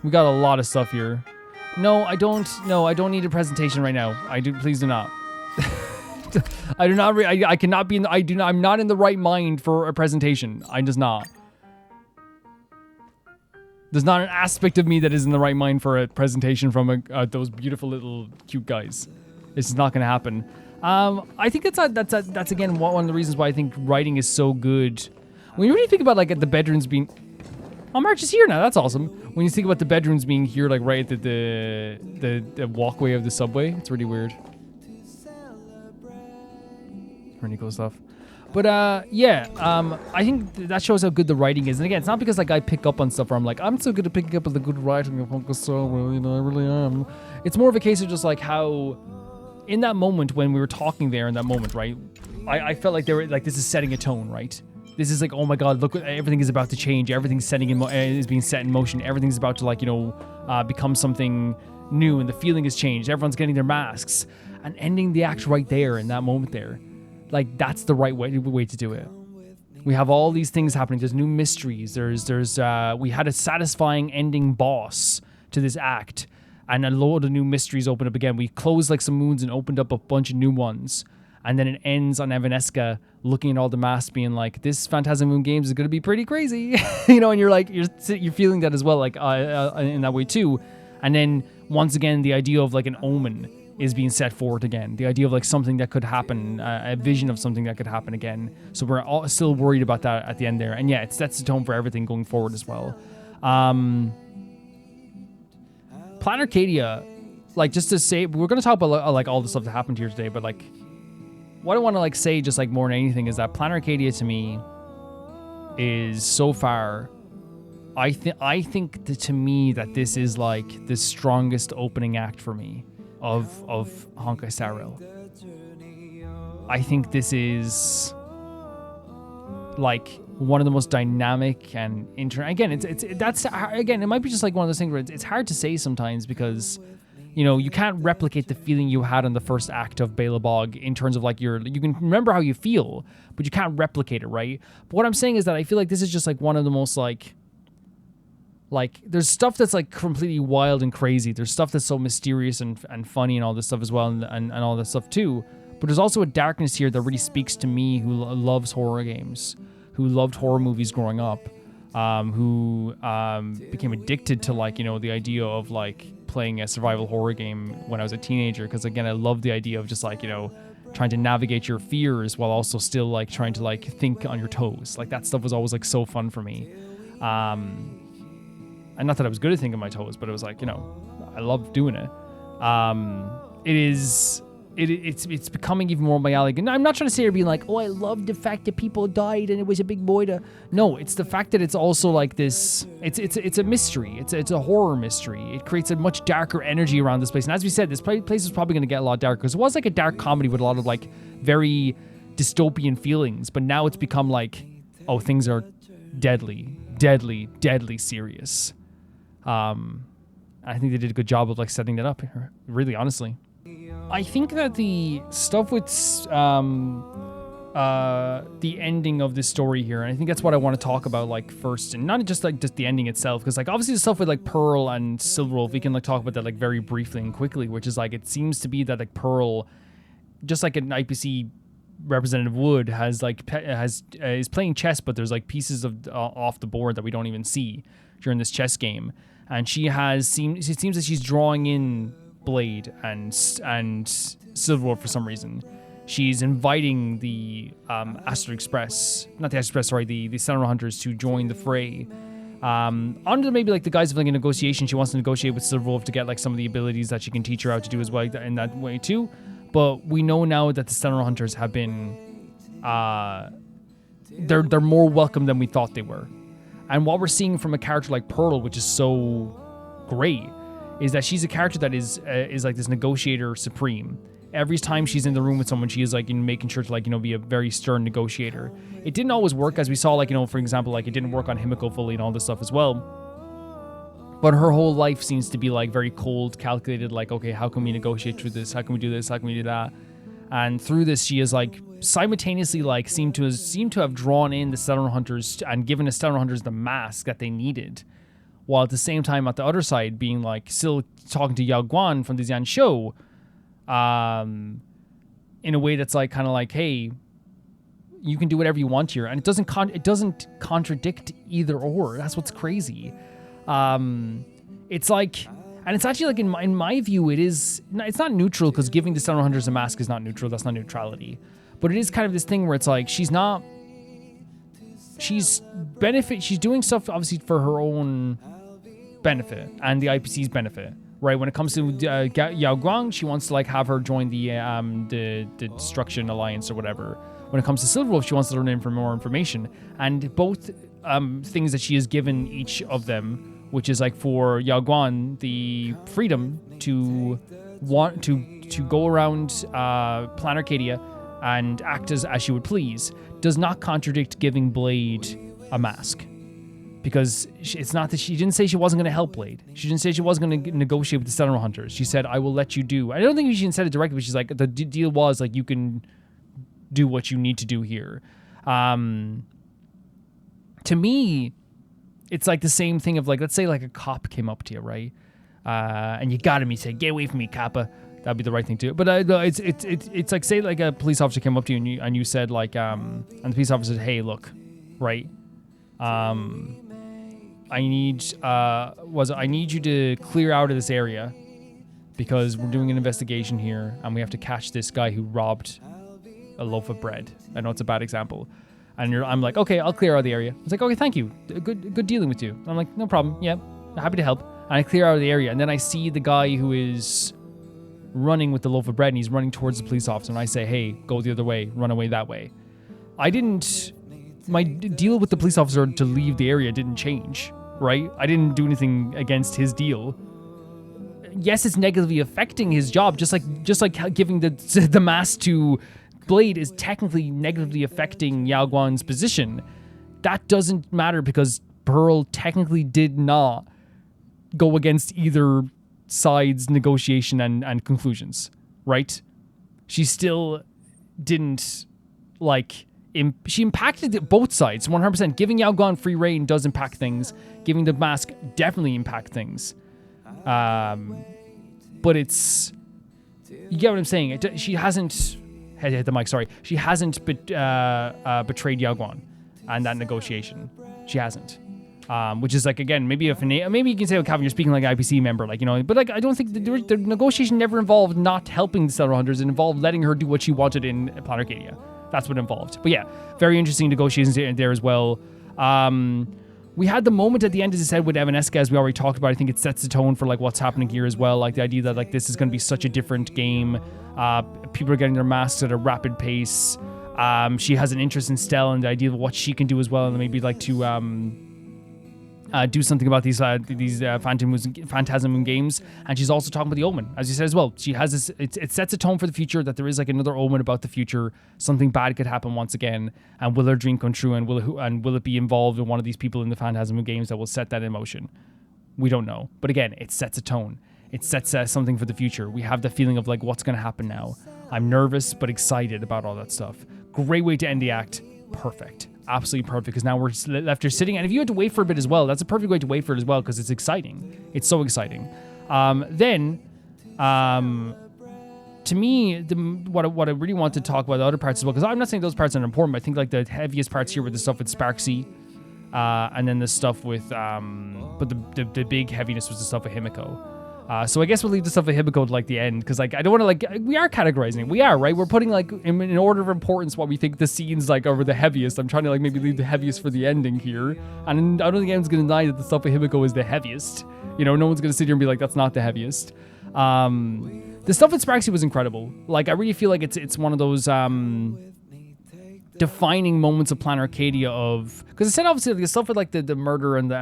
We got a lot of stuff here. No, I don't. No, I don't need a presentation right now. Please do not. I do not. I cannot be in. I'm not in the right mind for a presentation. I'm just not. There's not an aspect of me that is in the right mind for a presentation from those beautiful little cute guys. It's just not going to happen. I think that's again one of the reasons why I think writing is so good. When you really think about like the bedrooms being, oh, March is here now. That's awesome. When you think about the bedrooms being here, like right at the walkway of the subway, it's really weird. Pretty cool stuff. But yeah, I think that shows how good the writing is. And again, it's not because like I pick up on stuff where I'm like, I'm so good at picking up on the good writing of Honkai Star Rail, you know, I really am. It's more of a case of just like how, in that moment when we were talking there in that moment, right? I felt like they were like, this is setting a tone, right? This is like, oh my god, look, everything is about to change. Everything's is being set in motion. Everything's about to like, you know, become something new, and the feeling has changed. Everyone's getting their masks, and ending the act right there in that moment there. Like, that's the right way to do it. We have all these things happening. There's new mysteries. We had a satisfying ending boss to this act, and a load of new mysteries open up again. We closed like some moons and opened up a bunch of new ones. And then it ends on Evanesca looking at all the masks being like, this Phantasmoon Games is going to be pretty crazy. You know, and you're like, you're feeling that as well, like in that way too. And then once again, the idea of like an omen is being set forth again. The idea of like something that could happen, a vision of something that could happen again. So we're all still worried about that at the end there. And yeah, it sets the tone for everything going forward as well. Plan Arcadia, like just to say, we're going to talk about like all the stuff that happened here today, but like what I want to like say just like more than anything is that Plan Arcadia to me is so far, I think that to me that this is like the strongest opening act for me of Honkai Star Rail. I think this is like one of the most dynamic and again, it might be just like one of those things where it's hard to say sometimes because, you know, you can't replicate the feeling you had in the first act of Bela Bog in terms of like you can remember how you feel, but you can't replicate it, right? But what I'm saying is that I feel like this is just like one of the most like there's stuff that's like completely wild and crazy. There's stuff that's so mysterious and funny and all this stuff as well and all this stuff too. But there's also a darkness here that really speaks to me who loves horror games, who loved horror movies growing up, who became addicted to like, you know, the idea of like playing a survival horror game when I was a teenager. Because again, I love the idea of just like, you know, trying to navigate your fears while also still like trying to like think on your toes. Like that stuff was always like so fun for me. And not that I was good at thinking on my toes, but it was like, you know, I love doing it. It's becoming even more my alley. And I'm not trying to say or being like, oh, I love the fact that people died and it was a big boy to. No, it's the fact that it's also like this. It's a mystery. It's a horror mystery. It creates a much darker energy around this place. And as we said, this place is probably going to get a lot darker because it was like a dark comedy with a lot of like very dystopian feelings. But now it's become like, oh, things are deadly serious. I think they did a good job of like setting that up here, really honestly. I think that the stuff with the ending of this story here, and I think that's what I want to talk about like first, and not just the ending itself, because like obviously the stuff with like Pearl and Silverwolf, we can like talk about that like very briefly and quickly, which is like it seems to be that like Pearl, just like an IPC representative would, has like is playing chess, but there's like pieces of off the board that we don't even see during this chess game, and it seems that she's drawing in Blade and Silverwolf for some reason. She's inviting the Astral Express, not the Astral Express, sorry, the Sentinel Hunters to join the fray. Under maybe like the guise of like a negotiation, she wants to negotiate with Silverwolf to get like some of the abilities that she can teach her how to do as well in that way too. But we know now that the Sentinel Hunters have been, they're more welcome than we thought they were. And what we're seeing from a character like Pearl, which is so great, is that she's a character that is like this negotiator supreme. Every time she's in the room with someone, she is like, you know, making sure to like, you know, be a very stern negotiator. It didn't always work, as we saw, like, you know, for example, like it didn't work on Himeko fully and all this stuff as well. But her whole life seems to be like very cold, calculated, like, okay, how can we negotiate through this? How can we do this? How can we do that? And through this, she is like simultaneously like seem to have drawn in the Sentinel Hunters and given the Sentinel Hunters the mask that they needed, while at the same time at the other side being like still talking to Yao Guan from the Xian Show, in a way that's like kind of like, hey, you can do whatever you want here, and it doesn't contradict either or. That's what's crazy. It's like. And it's actually like in my view, it's not neutral, because giving the Sentinel Hunters a mask is not neutral. That's not neutrality. But it is kind of this thing where it's like she's doing stuff obviously for her own benefit and the IPC's benefit, right? When it comes to Yao Guang, she wants to like have her join the Destruction Alliance or whatever. When it comes to Silverwolf, she wants to learn in for more information. And both things that she has given each of them, which is like for Yao Guan the freedom to want to go around Plan Arcadia and act as she would please, does not contradict giving Blade a mask. Because it's not that she didn't say she wasn't going to help Blade. She didn't say she wasn't going to negotiate with the Sentinel Hunters. She said, I will let you do. I don't think she said it directly, but she's like, the deal was like, you can do what you need to do here. To me, it's like the same thing of like, let's say like a cop came up to you, right? And you got him, you say, get away from me, Kappa. That'd be the right thing to do. But it's like, say like a police officer came up to you and you said like, and the police officer said, hey, look, right? I need you to clear out of this area because we're doing an investigation here and we have to catch this guy who robbed a loaf of bread. I know it's a bad example. And I'm like, okay, I'll clear out the area. It's like, okay, thank you. Good dealing with you. I'm like, no problem. Yeah, happy to help. And I clear out the area. And then I see the guy who is running with the loaf of bread and he's running towards the police officer. And I say, hey, go the other way, run away that way. My deal with the police officer to leave the area didn't change, right? I didn't do anything against his deal. Yes, it's negatively affecting his job, just like giving the mask to Blade is technically negatively affecting Yao Guan's position. That doesn't matter because Pearl technically did not go against either side's negotiation and conclusions, right? She still didn't, like, she impacted both sides 100%. Giving Yao Guan free reign does impact things. Giving the mask definitely impact things. But it's, you get what I'm saying? She hasn't, hit the mic, sorry. She hasn't betrayed Yao Guan and that negotiation. She hasn't. Which is like, again, maybe you can say, well, Calvin, you're speaking like an IPC member, like, you know, but like, I don't think the negotiation never involved not helping the Stellar Hunters. It involved letting her do what she wanted in Planet Arcadia. That's what it involved. But yeah, very interesting negotiations there as well. We had the moment at the end, as I said, with Evanesca, as we already talked about. I think it sets the tone for like what's happening here as well. Like the idea that like this is going to be such a different game. People are getting their masks at a rapid pace. She has an interest in Stell and the idea of what she can do as well, and maybe like to do something about these Phantasm games. And she's also talking about the Omen, as you said as well. She has this, it sets a tone for the future that there is like another Omen about the future. Something bad could happen once again, and will her dream come true, and will it be involved in one of these people in the Phantasm games that will set that in motion? We don't know, but again, it sets a tone. It sets something for the future. We have the feeling of like what's going to happen now. I'm nervous but excited about all that stuff. Great way to end the act. Perfect. Absolutely perfect, because now we're left here sitting, and if you had to wait for a bit as well, that's a perfect way to wait for it as well, because it's exciting. It's so exciting. To me, what I really want to talk about the other parts as well, because I'm not saying those parts aren't important, but I think like the heaviest parts here were the stuff with Sparxie, and then the stuff with, but the big heaviness was the stuff with Himeko. So I guess we'll leave the stuff with Himeko to like the end, because like I don't want to like, we are categorizing it. We are, right? We're putting like in order of importance what we think the scenes like are the heaviest. I'm trying to like maybe leave the heaviest for the ending here, and I don't think anyone's gonna deny that the stuff with Himeko is the heaviest. You know, no one's gonna sit here and be like that's not the heaviest. The stuff with Sparxie was incredible. Like I really feel like it's one of those defining moments of Planet Arcadia of, because I said obviously like the stuff with like the murder and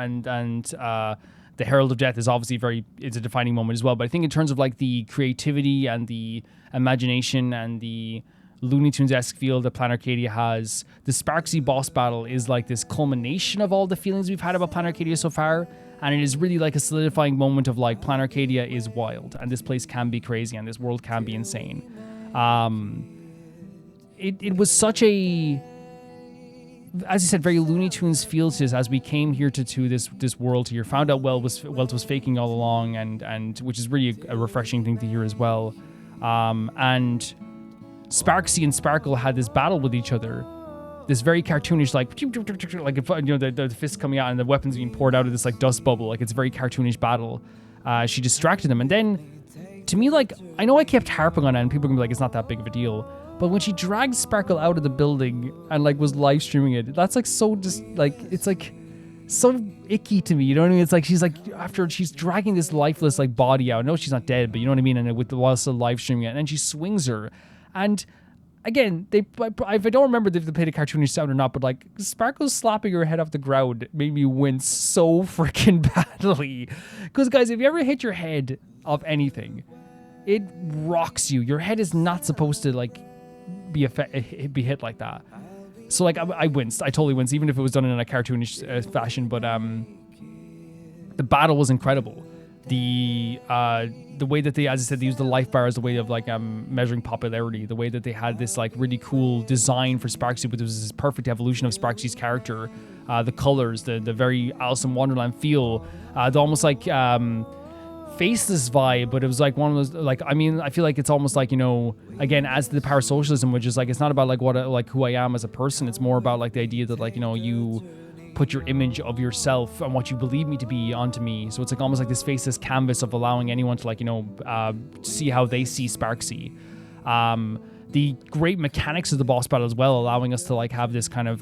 the Herald of Death is obviously it's a defining moment as well. But I think in terms of like the creativity and the imagination and the Looney Tunes-esque feel that Planet Arcadia has, the Sparxie boss battle is like this culmination of all the feelings we've had about Planet Arcadia so far. And it is really like a solidifying moment of like Planet Arcadia is wild, and this place can be crazy, and this world can be insane. It was such a, as you said, very Looney Tunes feel to this as we came here to this world here. Found out Welt was faking all along, and which is really a refreshing thing to hear as well. And Sparxie and Sparkle had this battle with each other, this very cartoonish like you know the fists coming out and the weapons being poured out of this like dust bubble. Like it's a very cartoonish battle. She distracted them, and then to me, like, I know I kept harping on it, and people are gonna be like, it's not that big of a deal. But when she dragged Sparkle out of the building and like was live streaming it, that's like so just like, it's like so icky to me. You know what I mean? It's like she's like, after she's dragging this lifeless like body out. No, she's not dead, but you know what I mean. And with the whilst live streaming it, and then she swings her, and again, if I don't remember if they played a cartoonish sound or not, but like Sparkle's slapping her head off the ground made me wince so freaking badly. Because guys, if you ever hit your head off anything, it rocks you. Your head is not supposed to like be hit like that. So like I winced. I totally winced, even if it was done in a cartoonish fashion. But the battle was incredible. The way that they, as I said, they used the life bar as a way of like measuring popularity. The way that they had this like really cool design for Sparxie, but there was this perfect evolution of Sparxie's character. The colors, the very Alice in Wonderland feel, the almost like faceless vibe, but it was like one of those, like, I mean, I feel like it's almost like, you know, again, as the power socialism, which is like, it's not about like what, like who I am as a person. It's more about like the idea that like, you know, you put your image of yourself and what you believe me to be onto me. So it's like almost like this faceless canvas of allowing anyone to like, see how they see Sparxie. The great mechanics of the boss battle as well, allowing us to like have this kind of,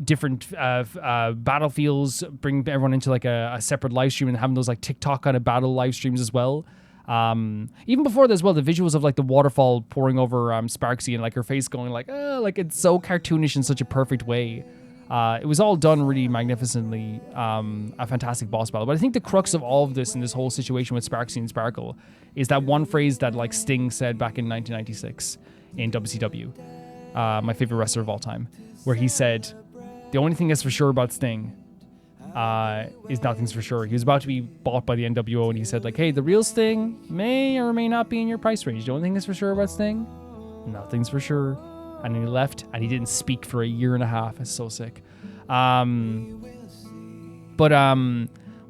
different battlefields, bring everyone into like a separate live stream and having those like TikTok kind of battle live streams as well. Even before that as well, the visuals of like the waterfall pouring over Sparxie and like her face going like, like it's so cartoonish in such a perfect way. It was all done really magnificently. A fantastic boss battle. But I think the crux of all of this in this whole situation with Sparxie and Sparkle is that one phrase that like Sting said back in 1996 in WCW, my favorite wrestler of all time, where he said, the only thing that's for sure about Sting is nothing's for sure. He was about to be bought by the NWO and he said like, hey, the real Sting may or may not be in your price range. The only thing that's for sure about Sting, nothing's for sure. And then he left and he didn't speak for a year and a half. It's so sick.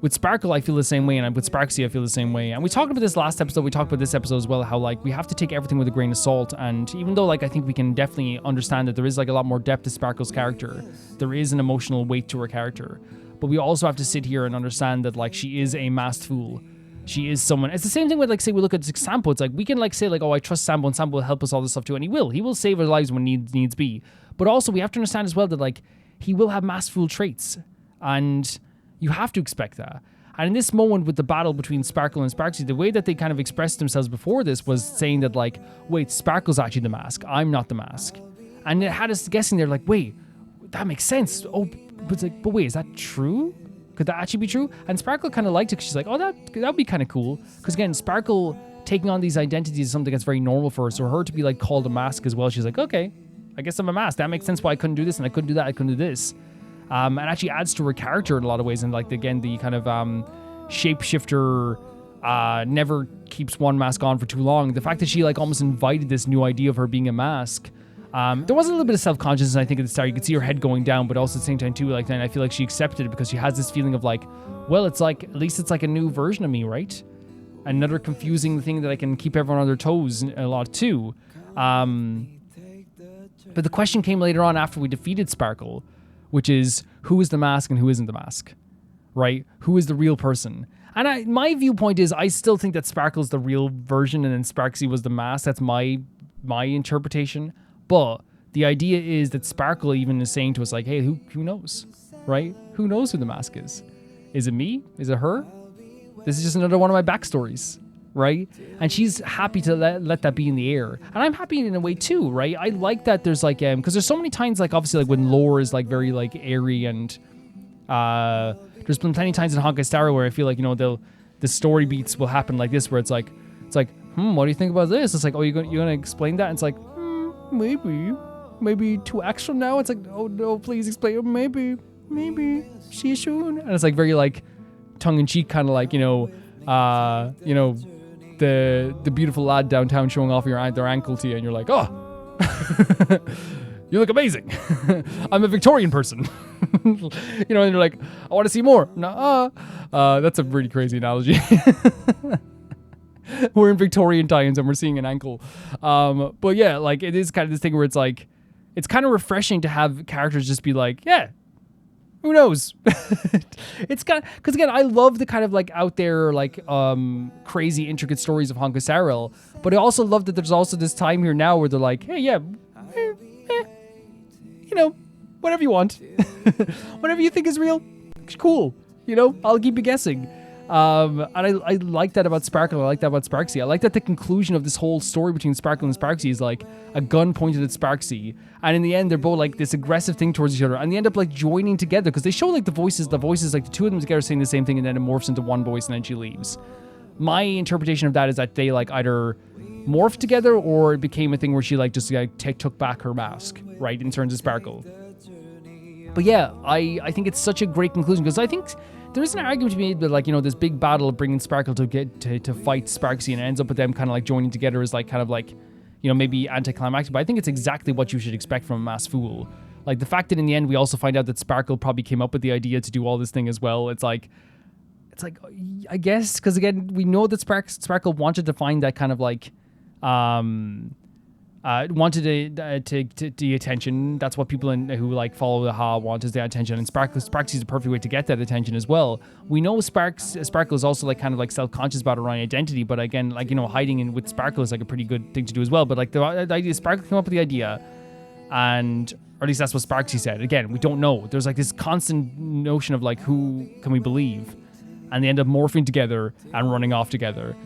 With Sparkle, I feel the same way, and with Sparxie, I feel the same way. And we talked about this last episode, we talked about this episode as well, how like we have to take everything with a grain of salt. And even though like I think we can definitely understand that there is like a lot more depth to Sparkle's character, there is an emotional weight to her character, but we also have to sit here and understand that like she is a masked fool. She is someone. It's the same thing with like, say we look at Sampo. It's like we can like say like, oh, I trust Sampo and Sampo will help us all this stuff too, and he will save our lives when needs be. But also we have to understand as well that like he will have masked fool traits, and you have to expect that. And in this moment with the battle between Sparkle and Sparxie, the way that they kind of expressed themselves before this was saying that like, wait, Sparkle's actually the mask, I'm not the mask. And it had us guessing there like, wait, that makes sense. Oh, but it's like, but wait, is that true? Could that actually be true? And Sparkle kind of liked it because she's like, oh, that'd be kind of cool. Because again, Sparkle taking on these identities is something that's very normal for her. So her to be like called a mask as well, she's like, okay, I guess I'm a mask. That makes sense why I couldn't do this and I couldn't do that, I couldn't do this. And actually adds to her character in a lot of ways. And like, again, the kind of shapeshifter never keeps one mask on for too long. The fact that she like almost invited this new idea of her being a mask. There was a little bit of self-consciousness, I think, at the start. You could see her head going down, but also at the same time too, like, then I feel like she accepted it because she has this feeling of like, well, it's like, at least it's like a new version of me, right? Another confusing thing that I can keep everyone on their toes a lot too. But the question came later on after we defeated Sparkle, which is, who is the mask and who isn't the mask, right? Who is the real person? And my viewpoint is, I still think that Sparkle's the real version and then Sparxie was the mask. That's my interpretation. But the idea is that Sparkle even is saying to us like, hey, who knows, right? Who knows who the mask is? Is it me? Is it her? This is just another one of my backstories, right? And she's happy to let that be in the air. And I'm happy in a way too, right? I like that there's like, because there's so many times, like obviously like when lore is like very like airy and there's been plenty of times in Honkai Star Rail where I feel like, the story beats will happen like this, where it's like, what do you think about this? It's like, oh, you're gonna explain that? And it's like, maybe 2 acts from now. It's like, oh no, please explain. Maybe, see you soon. And it's like very like tongue-in-cheek kind of like, the beautiful lad downtown showing off their ankle to you, and you're like, oh, you look amazing. I'm a Victorian person. And you're like, I want to see more. That's a really crazy analogy. We're in Victorian times and we're seeing an ankle. But yeah, like it is kind of this thing where it's like, it's kind of refreshing to have characters just be like, yeah, who knows? It's kind of, because again, I love the kind of like out there, like crazy intricate stories of Honkai Star Rail, but I also love that there's also this time here now where they're like, hey, yeah, whatever you want, whatever you think is real, cool. I'll keep you guessing. And I like that about Sparkle. I like that about Sparxie. I like that the conclusion of this whole story between Sparkle and Sparxie is like a gun pointed at Sparxie, and in the end they're both like this aggressive thing towards each other, and they end up like joining together because they show like the voices like the two of them together saying the same thing, and then it morphs into one voice and then she leaves. My interpretation of that is that they like either morphed together or it became a thing where she like just like took back her mask, right, in terms of Sparkle. But yeah, I think it's such a great conclusion because I think there is an argument to be made that like, this big battle of bringing Sparkle to get to fight Sparxie, and it ends up with them kind of like joining together as like kind of like, maybe anticlimactic, but I think it's exactly what you should expect from a masked fool. Like the fact that in the end we also find out that Sparkle probably came up with the idea to do all this thing as well. It's like I guess, because again, we know that Sparkle wanted to find that kind of like wanted the attention. That's what people who like follow the Ha want, is the attention. And Sparxie is the perfect way to get that attention as well. We know Sparkle is also like kind of like self-conscious about her own identity, but again, like, you know, hiding in with Sparkle is like a pretty good thing to do as well. But like the idea, Sparkle came up with the idea, and or at least that's what Sparxie said. Again, we don't know. There's like this constant notion of like, who can we believe? And they end up morphing together and running off together.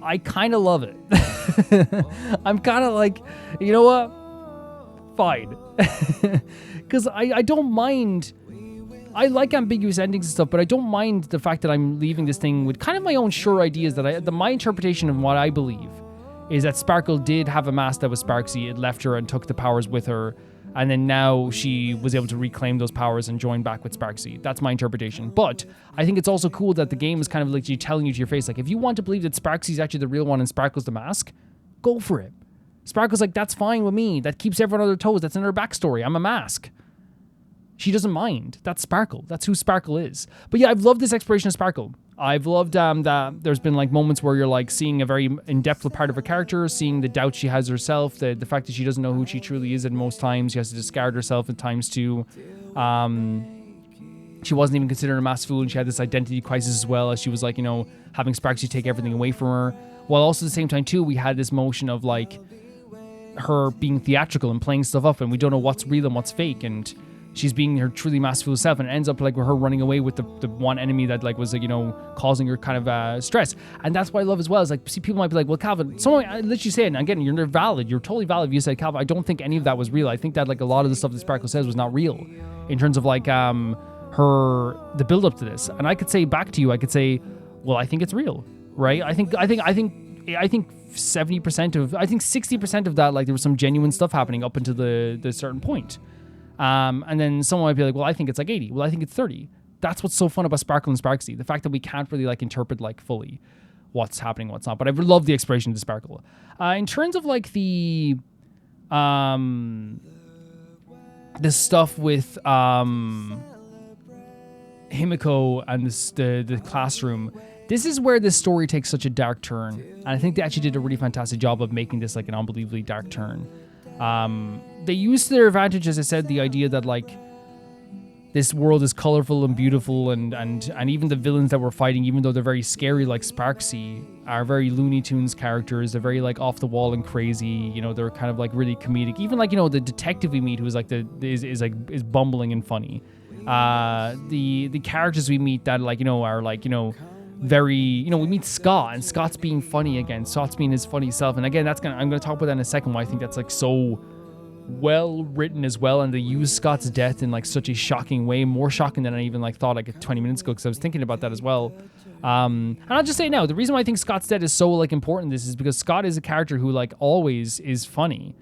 I kind of love it. I'm kind of like, you know what? Fine. Because I don't mind. I like ambiguous endings and stuff, but I don't mind the fact that I'm leaving this thing with kind of my own sure ideas that my interpretation of what I believe is that Sparkle did have a mask that was Sparxie. It left her and took the powers with her. And then now she was able to reclaim those powers and join back with Sparxie. That's my interpretation. But I think it's also cool that the game is kind of like telling you to your face, like, if you want to believe that Sparxie's actually the real one and Sparkle's the mask, go for it. Sparkle's like, that's fine with me. That keeps everyone on their toes. That's in her backstory. I'm a mask. She doesn't mind. That's Sparkle. That's who Sparkle is. But yeah, I've loved this exploration of Sparkle. I've loved that there's been like moments where you're like seeing a very in-depth part of her character, seeing the doubt she has herself, the fact that she doesn't know who she truly is at most times. She has to discard herself at times too. She wasn't even considered a masked fool, and she had this identity crisis as well, as she was like, you know, having Sparxie take everything away from her. While also at the same time too, we had this motion of like her being theatrical and playing stuff up, and we don't know what's real and what's fake, and she's being her truly masterful self, and it ends up like with her running away with the one enemy that like was like, you know, causing her kind of stress. And that's what I love as well, is like, see, people might be like, well, Calvin, someone literally say it, and again, you're valid, you're totally valid if you say, Calvin, I don't think any of that was real. I think that like a lot of the stuff that Sparkle says was not real in terms of like the build up to this. And I could say back to you, I could say, well, I think it's real, right? I think 70% of, I think 60% of that, like there was some genuine stuff happening up until the certain point. And then someone might be like, well, I think it's like 80. Well, I think it's 30. That's what's so fun about Sparkle and Sparxie. The fact that we can't really like interpret like fully what's happening, what's not. But I love the exploration of the Sparkle. In terms of like the stuff with Himeko and the classroom, this is where this story takes such a dark turn. And I think they actually did a really fantastic job of making this like an unbelievably dark turn. They used to their advantage, as I said, the idea that like this world is colorful and beautiful, and even the villains that we're fighting, even though they're very scary like Sparxie, are very Looney Tunes characters. They're very like off the wall and crazy. You know, they're kind of like really comedic. Even like, you know, the detective we meet, who's like is bumbling and funny. The characters we meet that like, you know, are like, you know, very, you know, we meet Scott, and Scott's being funny again. Scott's being his funny self, and again, I'm gonna talk about that in a second. Why I think that's like so well written as well, and they use Scott's death in like such a shocking way, more shocking than I even like thought like 20 minutes ago, because I was thinking about that as well. And I'll just say now, the reason why I think Scott's death is so like important, this is because Scott is a character who like always is funny.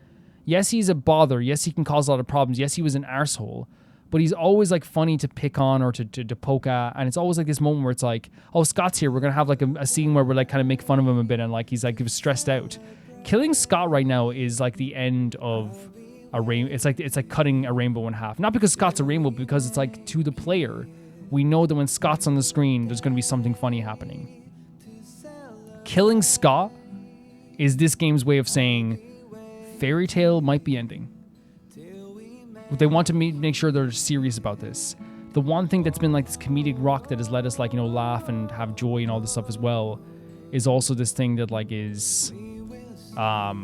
Yes, he's a bother. Yes, he can cause a lot of problems. Yes, he was an arsehole. But he's always like funny to pick on or to poke at, and it's always like this moment where it's like, oh, Scott's here, we're gonna have like a scene where we're like kind of make fun of him a bit, and like he's like stressed out. Killing Scott right now is like the end of a rainbow. It's like cutting a rainbow in half. Not because Scott's a rainbow, but because it's like, to the player, we know that when Scott's on the screen, there's gonna be something funny happening. Killing Scott is this game's way of saying Fairy Tail might be ending. They want to make sure they're serious about this. The one thing that's been like this comedic rock that has let us like, you know, laugh and have joy and all this stuff as well, is also this thing that like is now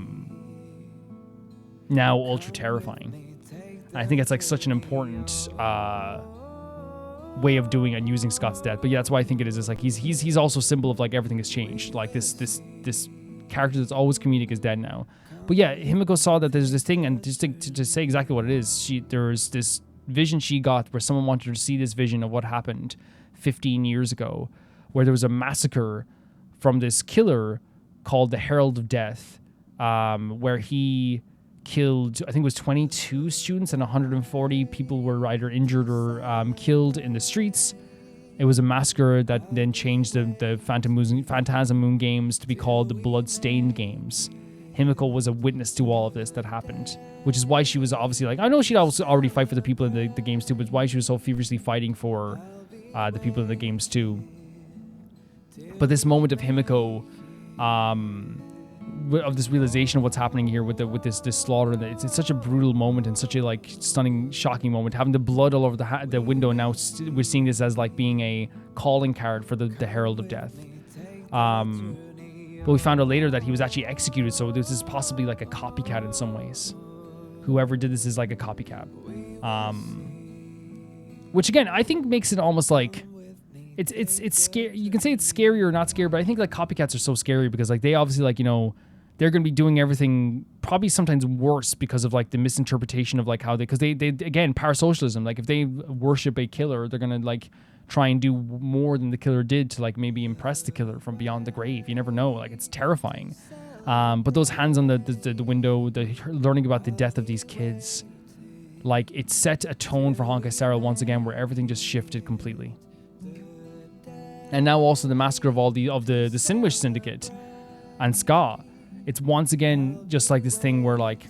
ultra terrifying. And I think it's like such an important way of doing and using Scott's death. But yeah, that's why I think it is. It's like he's also a symbol of like everything has changed. Like this character that's always comedic is dead now. But yeah, Himeko saw that there's this thing, and just to say exactly what it is, there's this vision she got where someone wanted her to see this vision of what happened 15 years ago, where there was a massacre from this killer called the Herald of Death, where he killed, I think it was 22 students, and 140 people were either injured or killed in the streets. It was a massacre that then changed the Phantasm Moon games to be called the Bloodstained games. Himeko was a witness to all of this that happened, which is why she was obviously like, I know she'd also already fight for the people in the games too, but why she was so feverishly fighting for the people in the games too. But this moment of Himeko this realization of what's happening here with this slaughter. It's such a brutal moment and such a like stunning, shocking moment. Having the blood all over the window, and now we're seeing this as like being a calling card for the Herald of Death. But we found out later that he was actually executed, so this is possibly like a copycat in some ways. Whoever did this is like a copycat. Which again, I think makes it almost like it's scary. You can say it's scary or not scary, but I think like copycats are so scary because like they obviously like, you know, they're going to be doing everything probably sometimes worse because of like the misinterpretation of like how because they again, parasocialism, like if they worship a killer, they're going to like try and do more than the killer did to like maybe impress the killer from beyond the grave. You never know. Like it's terrifying. But those hands on the window, learning about the death of these kids, like it set a tone for Honkai Star Rail once again, where everything just shifted completely. And now also the massacre of all the Sinwish Syndicate and Ska. It's once again just like this thing where like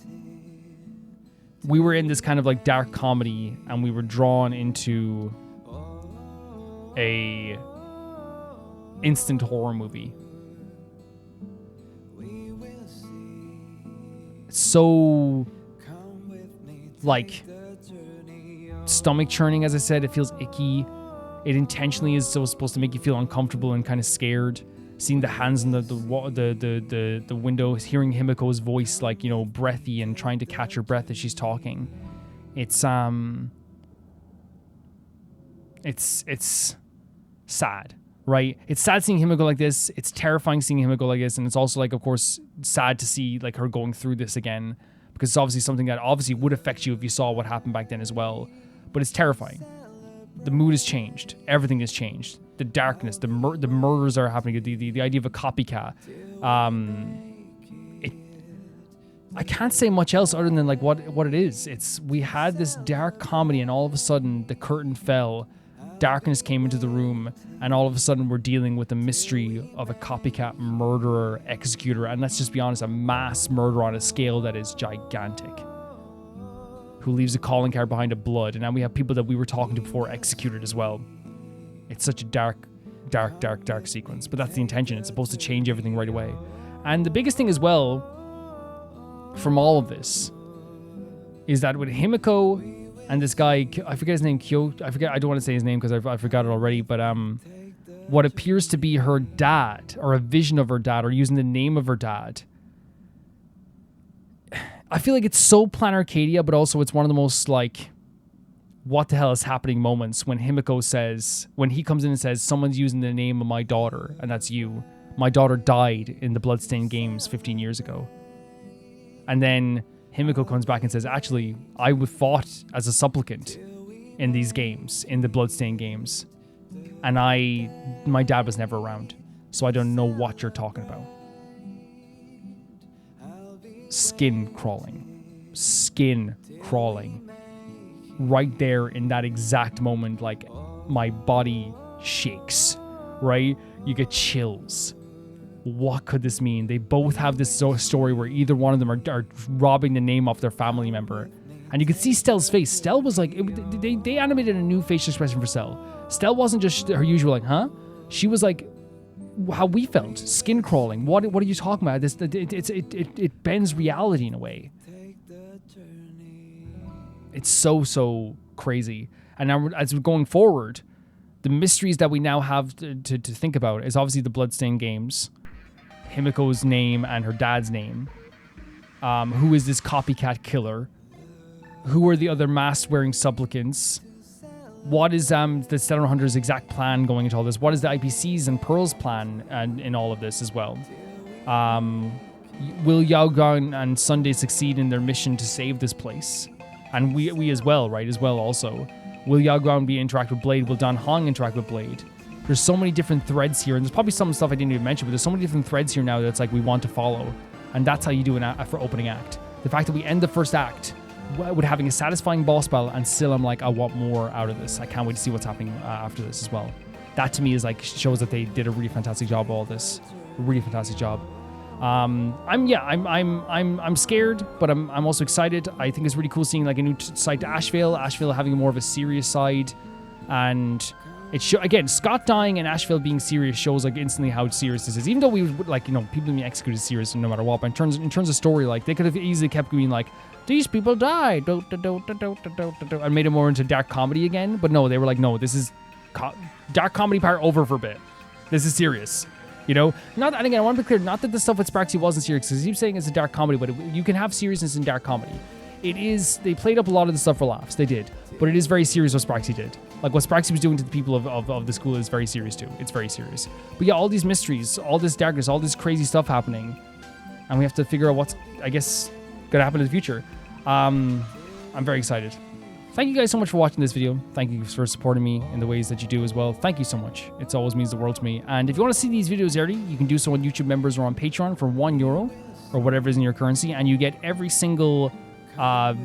we were in this kind of like dark comedy and we were drawn into a instant horror movie. So like stomach churning, as I said, it feels icky. It intentionally is so supposed to make you feel uncomfortable and kind of scared. Seeing the hands in the window, hearing Himeko's voice, like, you know, breathy and trying to catch her breath as she's talking. It's sad, right? It's sad seeing Himeko like this. It's terrifying seeing Himeko like this, and it's also like, of course, sad to see like her going through this again, because it's obviously something that obviously would affect you if you saw what happened back then as well. But it's terrifying. The mood has changed. Everything has changed. The darkness, the murders are happening. The idea of a copycat. I can't say much else other than like what it is. We had this dark comedy, and all of a sudden the curtain fell. Darkness came into the room, and all of a sudden we're dealing with the mystery of a copycat murderer, executor, and let's just be honest, a mass murder on a scale that is gigantic, who leaves a calling card behind a blood. And now we have people that we were talking to before executed as well. It's such a dark sequence, but that's the intention. It's supposed to change everything right away. And the biggest thing as well from all of this is that with Himeko and this guy, I forget his name, I don't want to say his name because I forgot it already, but what appears to be her dad, or a vision of her dad, or using the name of her dad. I feel like it's so Plan Arcadia, but also it's one of the most like, what the hell is happening moments when Himeko says, when he comes in and says, someone's using the name of my daughter, and that's you. My daughter died in the Bloodstained Games 15 years ago. And then Himeko comes back and says, actually, I fought as a supplicant in these games, in the Bloodstained Games. And my dad was never around, so I don't know what you're talking about. Skin crawling. Right there in that exact moment, like my body shakes, right? You get chills. What could this mean? They both have this story where either one of them are robbing the name off their family member. And you could see Stell's face. Stell was like, they animated a new facial expression for Stell. Stell wasn't just her usual like, huh? She was like, how we felt, skin crawling. What are you talking about? It bends reality in a way. It's so crazy. And now as we're going forward, the mysteries that we now have to think about is obviously the Bloodstained Games, Himeko's name and her dad's name. Who is this copycat killer? Who are the other mask-wearing supplicants? What is the Stellar Hunter's exact plan going into all this? What is the IPC's and Pearl's plan in all of this as well? Will Yao Guang and Sunday succeed in their mission to save this place? And we as well, right? As well also. Will Yao Guang interact with Blade? Will Dan Hong interact with Blade? There's so many different threads here, and there's probably some stuff I didn't even mention, but there's so many different threads here now that's like we want to follow. And that's how you do for opening act. The fact that we end the first act with having a satisfying boss battle, and still I'm like, I want more out of this. I can't wait to see what's happening after this as well. That to me is like, shows that they did a really fantastic job of all this. A really fantastic job. I'm scared, but I'm also excited. I think it's really cool seeing like a new side to Ashvale having more of a serious side, and Again, Scott dying and Asheville being serious shows like instantly how serious this is. Even though we would like, you know, people being executed is serious no matter what. But in terms of story, like they could have easily kept going like, these people died, and made it more into dark comedy again. But no, they were like, no, this is dark comedy part over for a bit. This is serious. You know, and again, I want to be clear, not that the stuff with Sparxie wasn't serious, because he keeps saying it's a dark comedy, but you can have seriousness in dark comedy. It is, they played up a lot of the stuff for laughs, they did, but it is very serious what Sparxie did. Like what Sparxie was doing to the people of the school is very serious too. It's very serious. But yeah, all these mysteries, all this darkness, all this crazy stuff happening, and we have to figure out what's, I guess, gonna happen in the future. I'm very excited. Thank you guys so much for watching this video. Thank you for supporting me in the ways that you do as well. Thank you so much. It always means the world to me. And if you want to see these videos early, you can do so on YouTube members or on Patreon for €1 or whatever is in your currency. And you get every single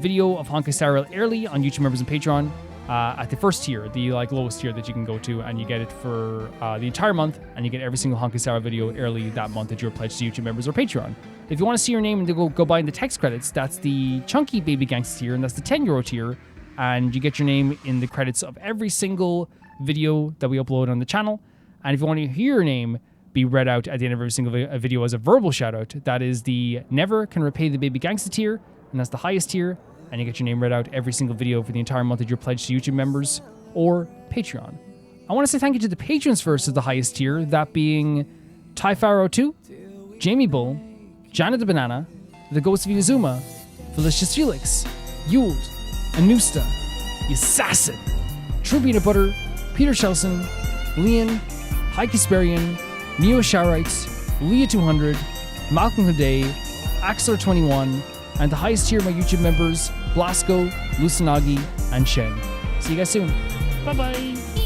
video of Honkai Star Rail early on YouTube members and Patreon at the first tier, the like lowest tier that you can go to. And you get it for the entire month. And you get every single Honkai Star Rail video early that month that you're pledged to YouTube members or Patreon. If you want to see your name and go buy in the text credits, that's the chunky baby gangsta tier, and that's the €10 tier. And you get your name in the credits of every single video that we upload on the channel. And if you want to hear your name be read out at the end of every single video as a verbal shout out, that is the Never Can Repay the Baby Gangsta tier, and that's the highest tier. And you get your name read out every single video for the entire month that you're pledged to YouTube members or Patreon. I want to say thank you to the patrons first of the highest tier, that being Typharo2, Jamie Bull, Janet the Banana, The Ghost of Yuzuma, Felicious Felix, Yuld, Anusta, Assassin, True Peanut Butter, Peter Shelson, Leon, High Kasperian, Neo Sharites, Leah 200, Malcolm Hade, Axler21, and the highest tier of my YouTube members, Blasco, Lusanagi, and Shen. See you guys soon. Bye bye.